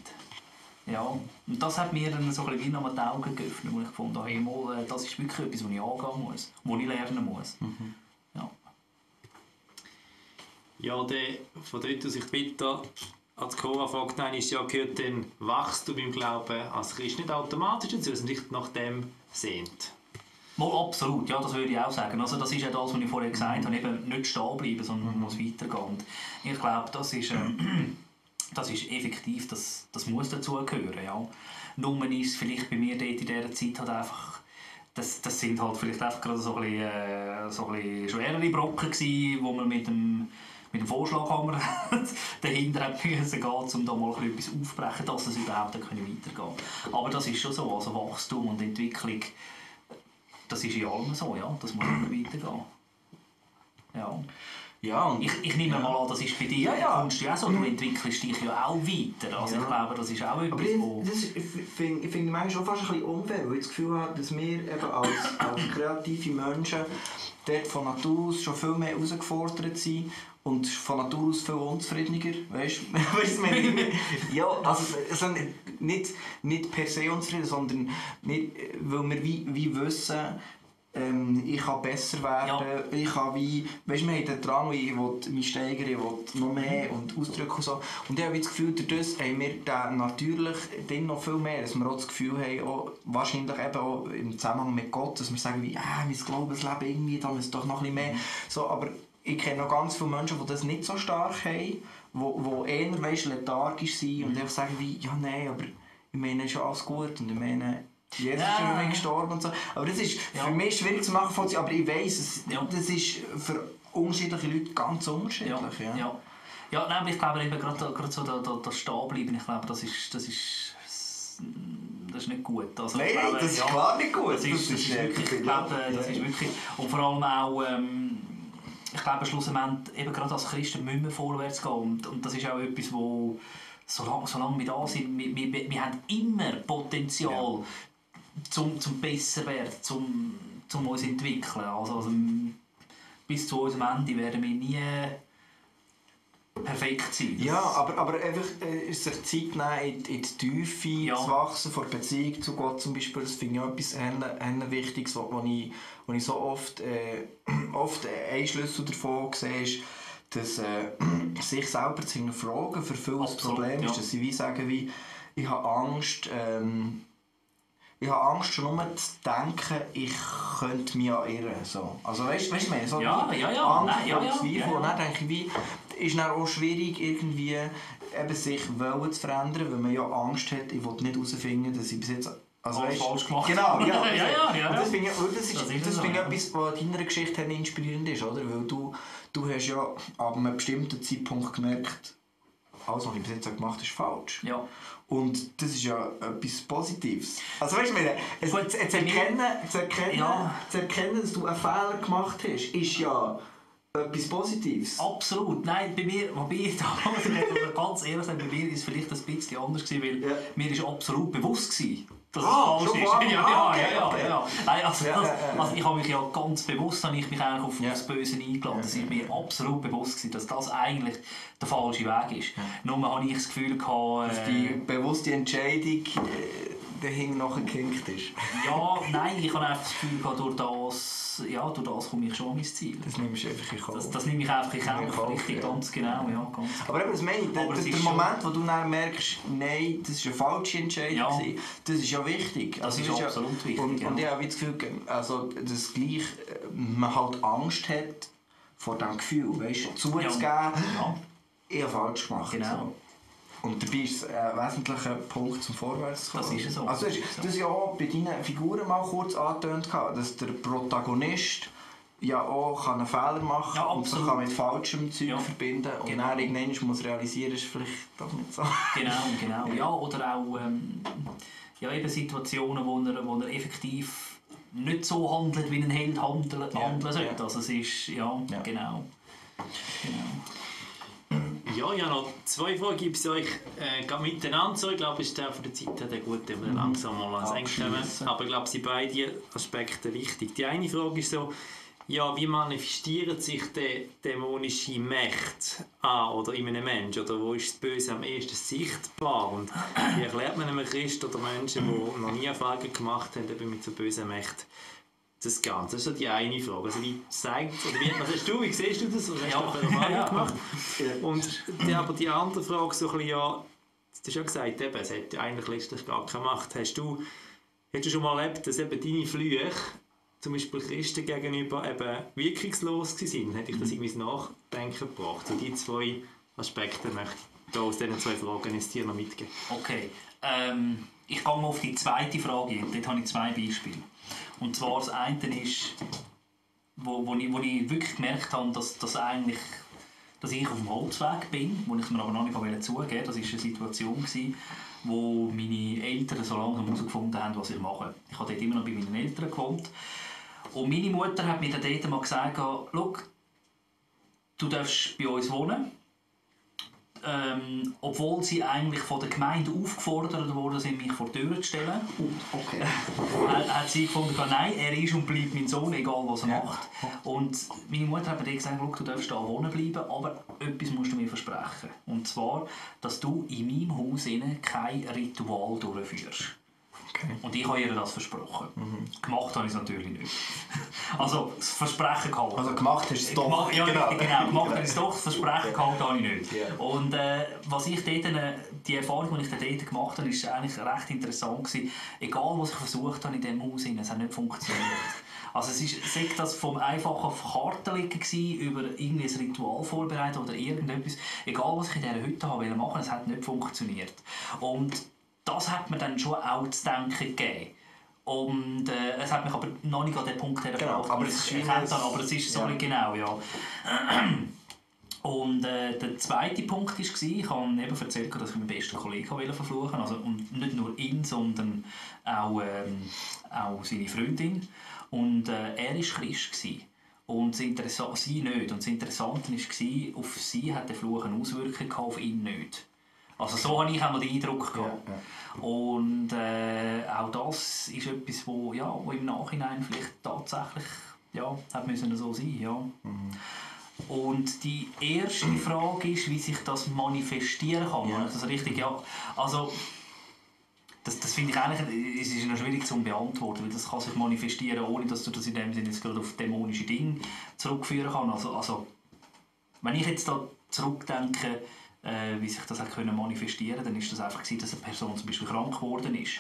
Ja, und das hat mir dann so ein bisschen wie die Augen geöffnet, wo ich gefunden habe, hey, mal, das ist wirklich etwas, was ich angehen muss, was ich lernen muss. Ja. Ja, von dort aus, ich bitte als Cora fragt, nein, ist ja gehört, dann wachst du beim Glauben als Christ nicht automatisch dazu, dass man sich nach dem sehnt. Mal absolut, ja, das würde ich auch sagen. Also das ist ja das, was ich vorher gesagt habe, eben nicht stehen bleiben, sondern man muss weitergehen. Und ich glaube, das ist effektiv, das muss dazugehören, ja. Nur ist vielleicht bei mir dort in dieser Zeit halt einfach, das sind halt vielleicht einfach gerade so ein bisschen schwerere Brocken gewesen, wo man mit dem Vorschlaghammer dahinter müssen gehen, um da mal etwas aufzubrechen, dass es überhaupt weitergehen kann. Aber das ist schon so, also Wachstum und Entwicklung, das ist in allem so, ja, das muss immer weitergehen. Ja. Ja, und ich nehme mal an, das ist bei dir, kommst du ja so, du entwickelst dich ja auch weiter, also ich glaube, das ist auch etwas, ich finde manchmal schon fast ein bisschen unfair, weil ich das Gefühl habe, dass wir eben als kreative Menschen dort von Natur aus schon viel mehr herausgefordert sind und von Natur aus viel unzufriedener, weißt du? Ja, also nicht per se unzufrieden, sondern weil wir wie wissen, ich kann besser werden, ich kann weißt du, wir haben den Drang, ich will mich steigern, ich will noch mehr und ausdrücken und so. Und ich habe das Gefühl, durch das haben wir dann natürlich dann noch viel mehr, dass wir auch das Gefühl haben, auch, wahrscheinlich eben auch im Zusammenhang mit Gott, dass wir sagen, wie, mein Glaubensleben irgendwie, da muss doch noch ein bisschen mehr. So, aber ich kenne noch ganz viele Menschen, die das nicht so stark haben, die eher lethargisch sind und einfach sagen, wie, ja nein, aber ich meine, ist ja alles gut und ich meine, Jesus ist ja nicht gestorben und so. Aber das ist für mich schwierig zu machen, aber ich weiss, das ist für unterschiedliche Leute ganz unterschiedlich. Ja, nein, aber ich glaube eben gerade so das Stehenbleiben, ich glaube, das ist nicht gut. Also, nein, glaube, das ist klar nicht gut. Das ist wirklich, ich glaube, das ist wirklich, und vor allem auch, ich glaube, schlussendlich, eben gerade als Christen müssen wir vorwärts gehen und das ist auch etwas, wo solange wir da sind, wir haben immer Potenzial, zum besser werden, zum uns entwickeln. Also bis zu unserem Ende werden wir nie perfekt sein. Ja, aber einfach sich Zeit nehmen, in die Tiefe zu wachsen, vor der Beziehung zu Gott zum Beispiel, das finde ich auch etwas Wichtiges, wo ich so oft ein Schlüssel davon sehe, ist, dass sich selber zu hinterfragen für viele ein Problem ist, dass sie wie sagen, wie, ich habe Angst schon nur zu denken, ich könnte mich ja irren. So. Also weißt du, ich meine, so Angst vor Zweifel. Und dann denke ich, wie, ist dann auch schwierig, irgendwie eben sich zu verändern, weil man ja Angst hat, ich will nicht herausfinden, dass ich bis jetzt falsch gemacht. Genau, ja. Und das finde ich etwas, was in deiner Geschichte inspirierend ist, oder? Weil du hast ja ab einem bestimmten Zeitpunkt gemerkt, alles, was ich bis jetzt gemacht habe, ist falsch. Ja. Und das ist ja etwas Positives. Also weißt du, zu erkennen, dass du einen Fehler gemacht hast, ist ja etwas Positives. Absolut. Nein, bei mir, wobei damals, ganz ehrlich sagen, bei mir ist es vielleicht ein bisschen anders gewesen, weil mir ist absolut bewusst gewesen, dass es falsch ist. Ja. Nein, also ich habe mich ja ganz bewusst, habe ich mich eigentlich auf das Böse eingeladen. Es ist mir absolut bewusst gewesen, dass das eigentlich der falsche Weg ist. Nur habe ich das Gefühl gehabt, dass die bewusste Entscheidung dahin nachgehinkt ist. Ja, nein, ich habe einfach das Gefühl gehabt, durch das komme ich schon an mein Ziel. Das nimmst du einfach in Kauf. Das nehme ich einfach in Kauf, richtig, ganz genau. Ja, ganz aber eben, das meine ich, der Moment, wo du dann merkst, nein, das war eine falsche Entscheidung, das ist ja wichtig. Das ist absolut wichtig. Und ich habe das Gefühl, also, dass gleich man halt Angst hat vor diesem Gefühl, weißt, zuzugeben, ich habe falsch gemacht. Genau. So. Und dabei ist es ein wesentlicher Punkt zum Vorwärts zu kommen. Das ist so. Also, das ja auch bei deinen Figuren mal kurz angetönt, dass der Protagonist ja auch einen Fehler machen kann und sich mit falschem Zeug verbinden und dann irgendwann muss realisieren, ist vielleicht doch nicht so. Genau. Ja, oder auch eben Situationen, wo er effektiv nicht so handelt, wie ein Held handeln sollte. Also es ist, genau. Ja, ich habe noch 2 Fragen. Gibt es euch miteinander so? Ich glaube, es ist der von der Zeit her der gute, wenn wir langsam mal ans Ende kommen. Aber ich glaube, sind beide Aspekte wichtig. Die eine Frage ist so, wie manifestieren sich dämonische Mächte an oder in einem Menschen? Oder wo ist das Böse am ehesten sichtbar? Und wie erklärt man einem Christ oder Menschen, die noch nie Erfahrungen gemacht haben eben mit so bösen Mächten, das Ganze? Das ist so die eine Frage. Also wie zeigt, oder was hast du, wie siehst du das? Was hast du für Erfahrungen gemacht? Und aber die andere Frage, so ein bisschen, du hast ja gesagt, eben, es hat eigentlich letztlich gar keine Macht. Hast du schon mal erlebt, dass eben deine Flüche, zum Beispiel Christen gegenüber, eben wirkungslos waren? Hätte ich das irgendwie ins Nachdenken gebracht? So die 2 Aspekte möchte ich da aus diesen 2 Fragen jetzt dir noch mitgeben. Okay. Ich gehe mal auf die zweite Frage ein. Dort habe ich 2 Beispiele. Und zwar das eine ist, wo ich wirklich gemerkt habe, dass ich auf dem Holzweg bin, wo ich es mir aber noch nicht zugeben wollte. Das war eine Situation, wo meine Eltern so langsam herausgefunden haben, was ich mache. Ich habe dort immer noch bei meinen Eltern gewohnt. Und meine Mutter hat mir dann dort mal gesagt, schau, du darfst bei uns wohnen. Obwohl sie eigentlich von der Gemeinde aufgefordert worden sind, mich vor die Tür zu stellen. Okay. Hat sie gefunden, nein, er ist und bleibt mein Sohn, egal was er macht. Und meine Mutter hat mir gesagt, du darfst hier wohnen bleiben, aber etwas musst du mir versprechen. Und zwar, dass du in meinem Haus kein Ritual durchführst. Okay. Und ich habe ihr das versprochen. Gemacht habe ich es natürlich nicht. Also das Versprechen gehalten. Also gemacht hast du es doch. Genau, gemacht habe ich es doch, das Versprechen gehalten habe ich nicht. Yeah. Und was ich dort, die Erfahrung, die ich dort gemacht habe, war eigentlich recht interessant gewesen. Egal was ich versucht habe in diesem Haus, es hat nicht funktioniert. Also sei das vom einfachen Kartenlegen über irgendwie ein Ritual vorbereiten oder irgendetwas. Egal was ich in dieser Hütte machen wollte, es hat nicht funktioniert. Und das hat mir dann schon auch zu denken gegeben. Und es hat mich aber noch nicht an den Punkt hergebracht, genau, aber es ist so genau, ja. Und der zweite Punkt war, ich habe eben erzählt, dass ich meinen besten Kollegen verfluchen wollte. Also, und nicht nur ihn, sondern auch seine Freundin. Und er war Christ. Und sie nicht. Und das Interessante war, auf sie hat der Fluch eine Auswirkung, auf ihn nicht. Also so habe ich auch mal den Eindruck gehabt. Ja. Und auch das ist etwas, wo im Nachhinein vielleicht tatsächlich hat müssen so sein. Ja. Und die erste Frage ist, wie sich das manifestieren kann. Ja. Das richtig, also das finde ich eigentlich, es ist noch schwierig zu beantworten, weil das kann sich manifestieren, ohne dass du das in dem Sinne jetzt gerade auf dämonische Dinge zurückführen kannst. Also wenn ich jetzt da zurückdenke, wie sich das manifestieren konnte, dann ist das einfach gewesen, dass eine Person zum Beispiel krank geworden ist.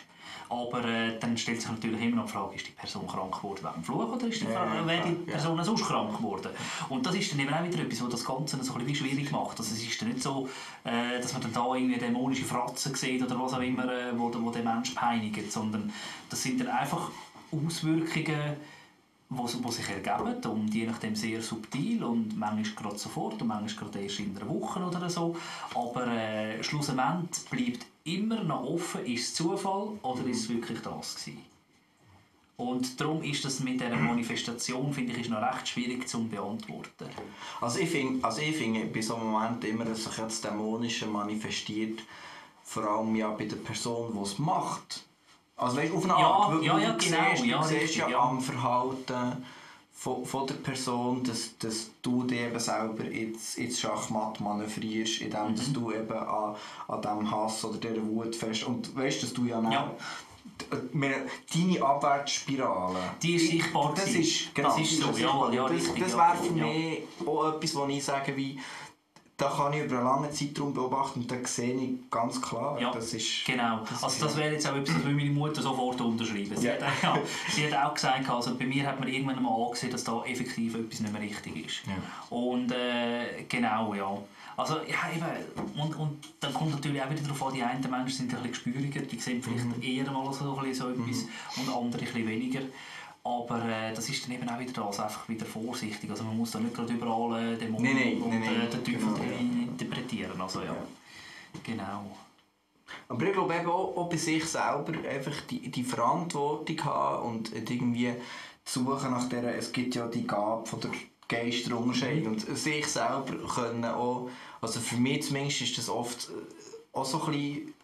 Aber dann stellt sich natürlich immer noch die Frage, ist die Person krank geworden wegen dem Fluch oder ist wäre die Person sonst krank geworden? Und das ist dann eben auch wieder etwas, was das Ganze so ein bisschen schwierig macht. Also es ist dann nicht so, dass man dann da irgendwie dämonische Fratzen sieht oder was auch immer, wo der Mensch peinigt, sondern das sind dann einfach Auswirkungen, die sich ergeben und je nachdem sehr subtil und manchmal gerade sofort und manchmal gerade erst in einer Woche oder so. Aber schlussendlich bleibt immer noch offen, ist es Zufall oder ist es wirklich das gewesen? Und darum ist das mit dieser Manifestation, finde ich, ist noch recht schwierig zu beantworten. Also ich finde bei so einem Moment immer, dass sich das Dämonische manifestiert, vor allem ja bei der Person, die es macht. Also weißt, auf eine Art, weil du siehst ja am Verhalten von der Person, dass du dich eben selber ins Schachmatt manövrierst, indem dass du eben an diesem Hass oder dieser Wut fest und weißt, dass du deine Abwärtsspirale, die ist sichtbar. Das ist so, das wäre für mich auch etwas, wo ich sage, wie da kann ich über einen langen Zeitraum beobachten und da sehe ich ganz klar, das ist... Genau, das wäre jetzt auch etwas, das will meine Mutter sofort unterschreiben. Sie hat auch gesagt, also bei mir hat man irgendwann mal angesehen, dass da effektiv etwas nicht mehr richtig ist. Ja. Und genau, ja. Also, ja, eben, und dann kommt natürlich auch wieder darauf an, die einen Menschen sind ein bisschen gespüriger, die sehen vielleicht eher mal so etwas und andere ein bisschen weniger. Aber das ist dann eben auch wieder das, einfach wieder vorsichtig. Also man muss da nicht gerade überall Dämonen und den Teufel interpretieren. Also ja, genau. Aber ich glaube eben auch bei sich selber einfach die Verantwortung haben und irgendwie suchen nach der, es gibt ja die Gabe von der Geisterunterscheidung und sich selber können auch, also für mich zumindest ist das oft auch so ein bisschen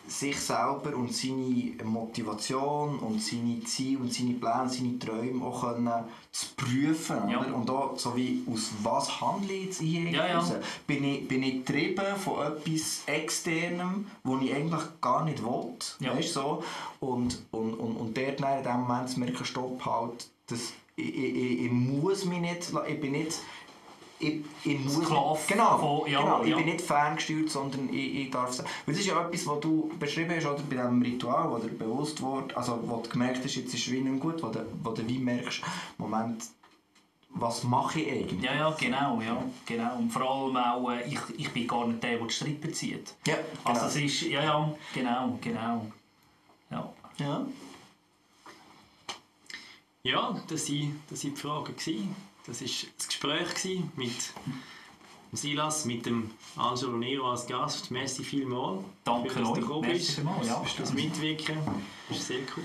sich selber und seine Motivation und seine Ziele und seine Pläne und seine Träume auch können zu prüfen. Ja. Oder? Und auch so wie, aus was handle ich jetzt hier? Ja. Bin ich getrieben von etwas Externem, das ich eigentlich gar nicht will? Ja. Weißt, so? Und dort in dem Moment zu merken, stopp, halt, das, ich muss mich nicht, ich bin nicht... Ich muss ich bin nicht ferngesteuert, sondern ich darf es. Das ist ja etwas, was du beschrieben hast, oder bei diesem Ritual, wo dir bewusst wurde, also wo du gemerkt hast, jetzt ist es wie nicht gut, wo du wie merkst, Moment, was mache ich eigentlich? Ja, genau. Und vor allem auch, ich bin gar nicht der die Strippe zieht. Ja, genau. Also das ist, genau. Ja, das waren die Fragen. Das war das Gespräch mit Silas, mit dem Angelo Nero als Gast. Merci vielmals. Danke für, dass du gekommen bist. Ja, das Mitwirken. Das ist sehr cool.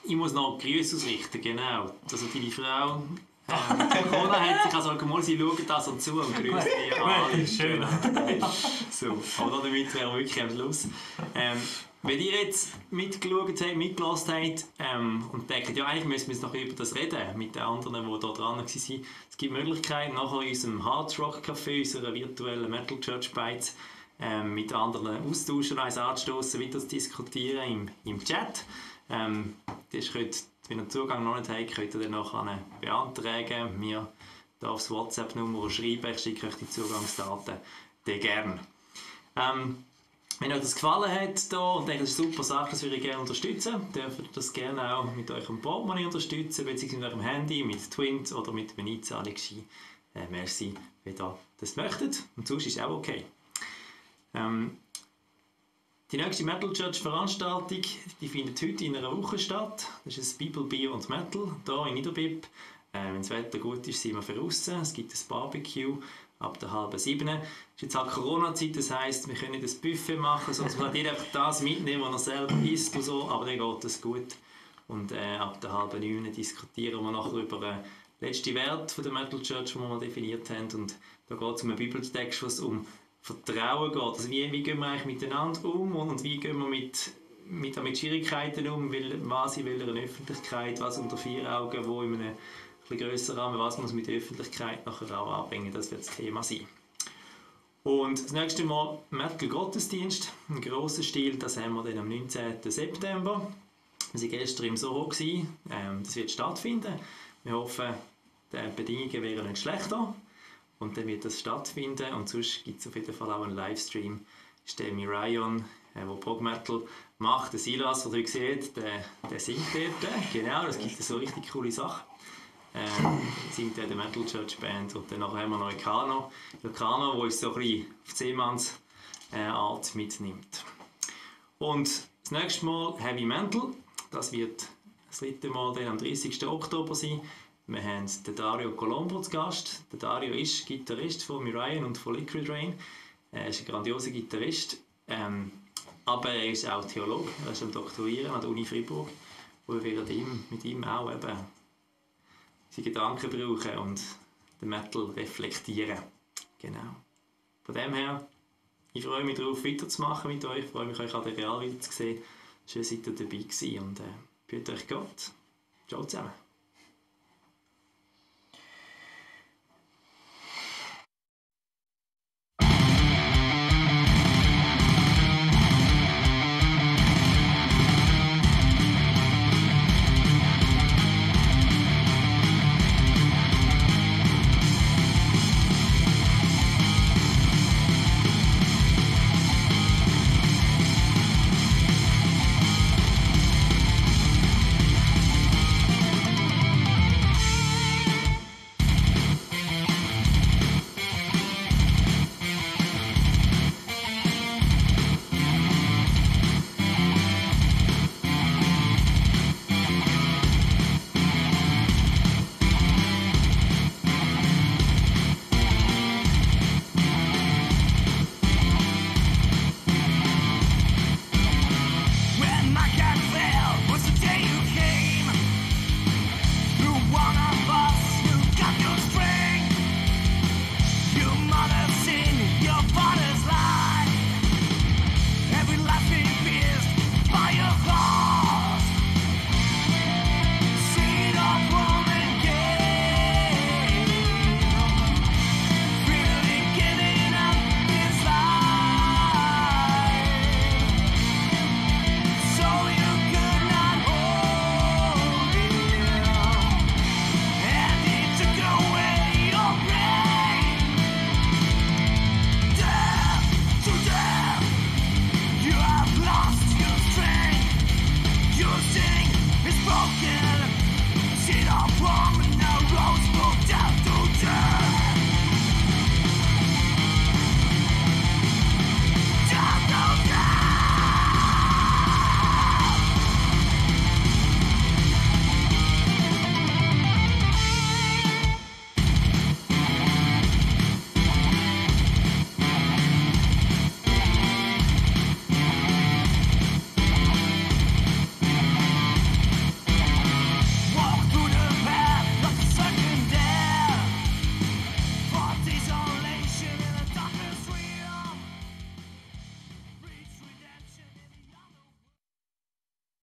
Ich muss noch Grüße ausrichten, genau. Also deine Frau, Corona hat sich also mal, sie schauen das und zu und grüßt dich an. Schön. So, aber damit wären wir wirklich am Schluss. Wenn ihr jetzt mitgeschaut habt, mitgelassen habt und denkt, ja, eigentlich müssen wir jetzt noch über das reden mit den anderen, die da dran waren. Es gibt Möglichkeiten, nachher in unserem Hard Rock Café, unserer virtuellen Metal Church Bites, mit anderen austauschen, eins anzustossen, weiter zu diskutieren im Chat. Wenn ihr Zugang noch nicht habt, könnt ihr den nachher beantragen. Mir da aufs WhatsApp-Nummer schreiben, ich schicke euch die Zugangsdaten dann gerne. Wenn euch das gefallen hat hier und denkt, das ist eine super Sache, das würde ich gerne unterstützen, dürft ihr das gerne auch mit eurem Portemonnaie unterstützen, beziehungsweise mit eurem Handy, mit Twint oder mit einem Einzahlungsschein. Merci, wenn ihr das möchtet. Und sonst ist es auch okay. Die nächste Metal Church Veranstaltung, die findet heute in einer Woche statt. Das ist Bibel, Bier und Metal, hier in Niederbib. Wenn das Wetter gut ist, sind wir draussen. Es gibt ein Barbecue ab der 6:30. Es ist jetzt halt Corona-Zeit, das heisst, wir können nicht ein Buffet machen, sonst muss jeder einfach das mitnehmen, was er selber isst und so, aber dann geht das gut. Und ab der 8:30 diskutieren wir nachher über den letzten Wert der Metal Church, den wir definiert haben. Und da geht es um einen Bibeltext, was um Vertrauen geht. Also wie gehen wir eigentlich miteinander um und wie gehen wir mit Schwierigkeiten um, was in welcher Öffentlichkeit, was unter 4 Augen, wo in einem grösseren Rahmen, was muss mit der Öffentlichkeit nachher auch anbringen, das wird das Thema sein. Und das nächste Mal Metal Gottesdienst, ein grosser Stil, das haben wir dann am 19. September. Wir waren gestern im Soho, das wird stattfinden. Wir hoffen, die Bedingungen wären nicht schlechter und dann wird das stattfinden und sonst gibt es auf jeden Fall auch einen Livestream. Das ist der Mirion, der Prog Metal macht, der Silas, den ihr seht, der singt dort, genau, das gibt so richtig coole Sachen. Singt der Metal Church Band und dann haben wir noch Ilkano, der uns so ein bisschen auf Seemanns Art mitnimmt. Und das nächste Mal Heavy Metal, das wird das 3. Mal dann am 30. Oktober sein. Wir haben den Dario Colombo zu Gast. Der Dario ist Gitarrist von Mirion und von Liquid Rain. Er ist ein grandioser Gitarrist. aber er ist auch Theologe, er ist am Doktorieren an der Uni Freiburg, wo wir mit ihm auch eben seine Gedanken brauchen und den Metal reflektieren. Genau. Von dem her, ich freue mich darauf, weiterzumachen mit euch. Ich freue mich, euch an der Real wiederzusehen. Schön, seid ihr dabei gewesen und behütet euch Gott. Ciao zusammen.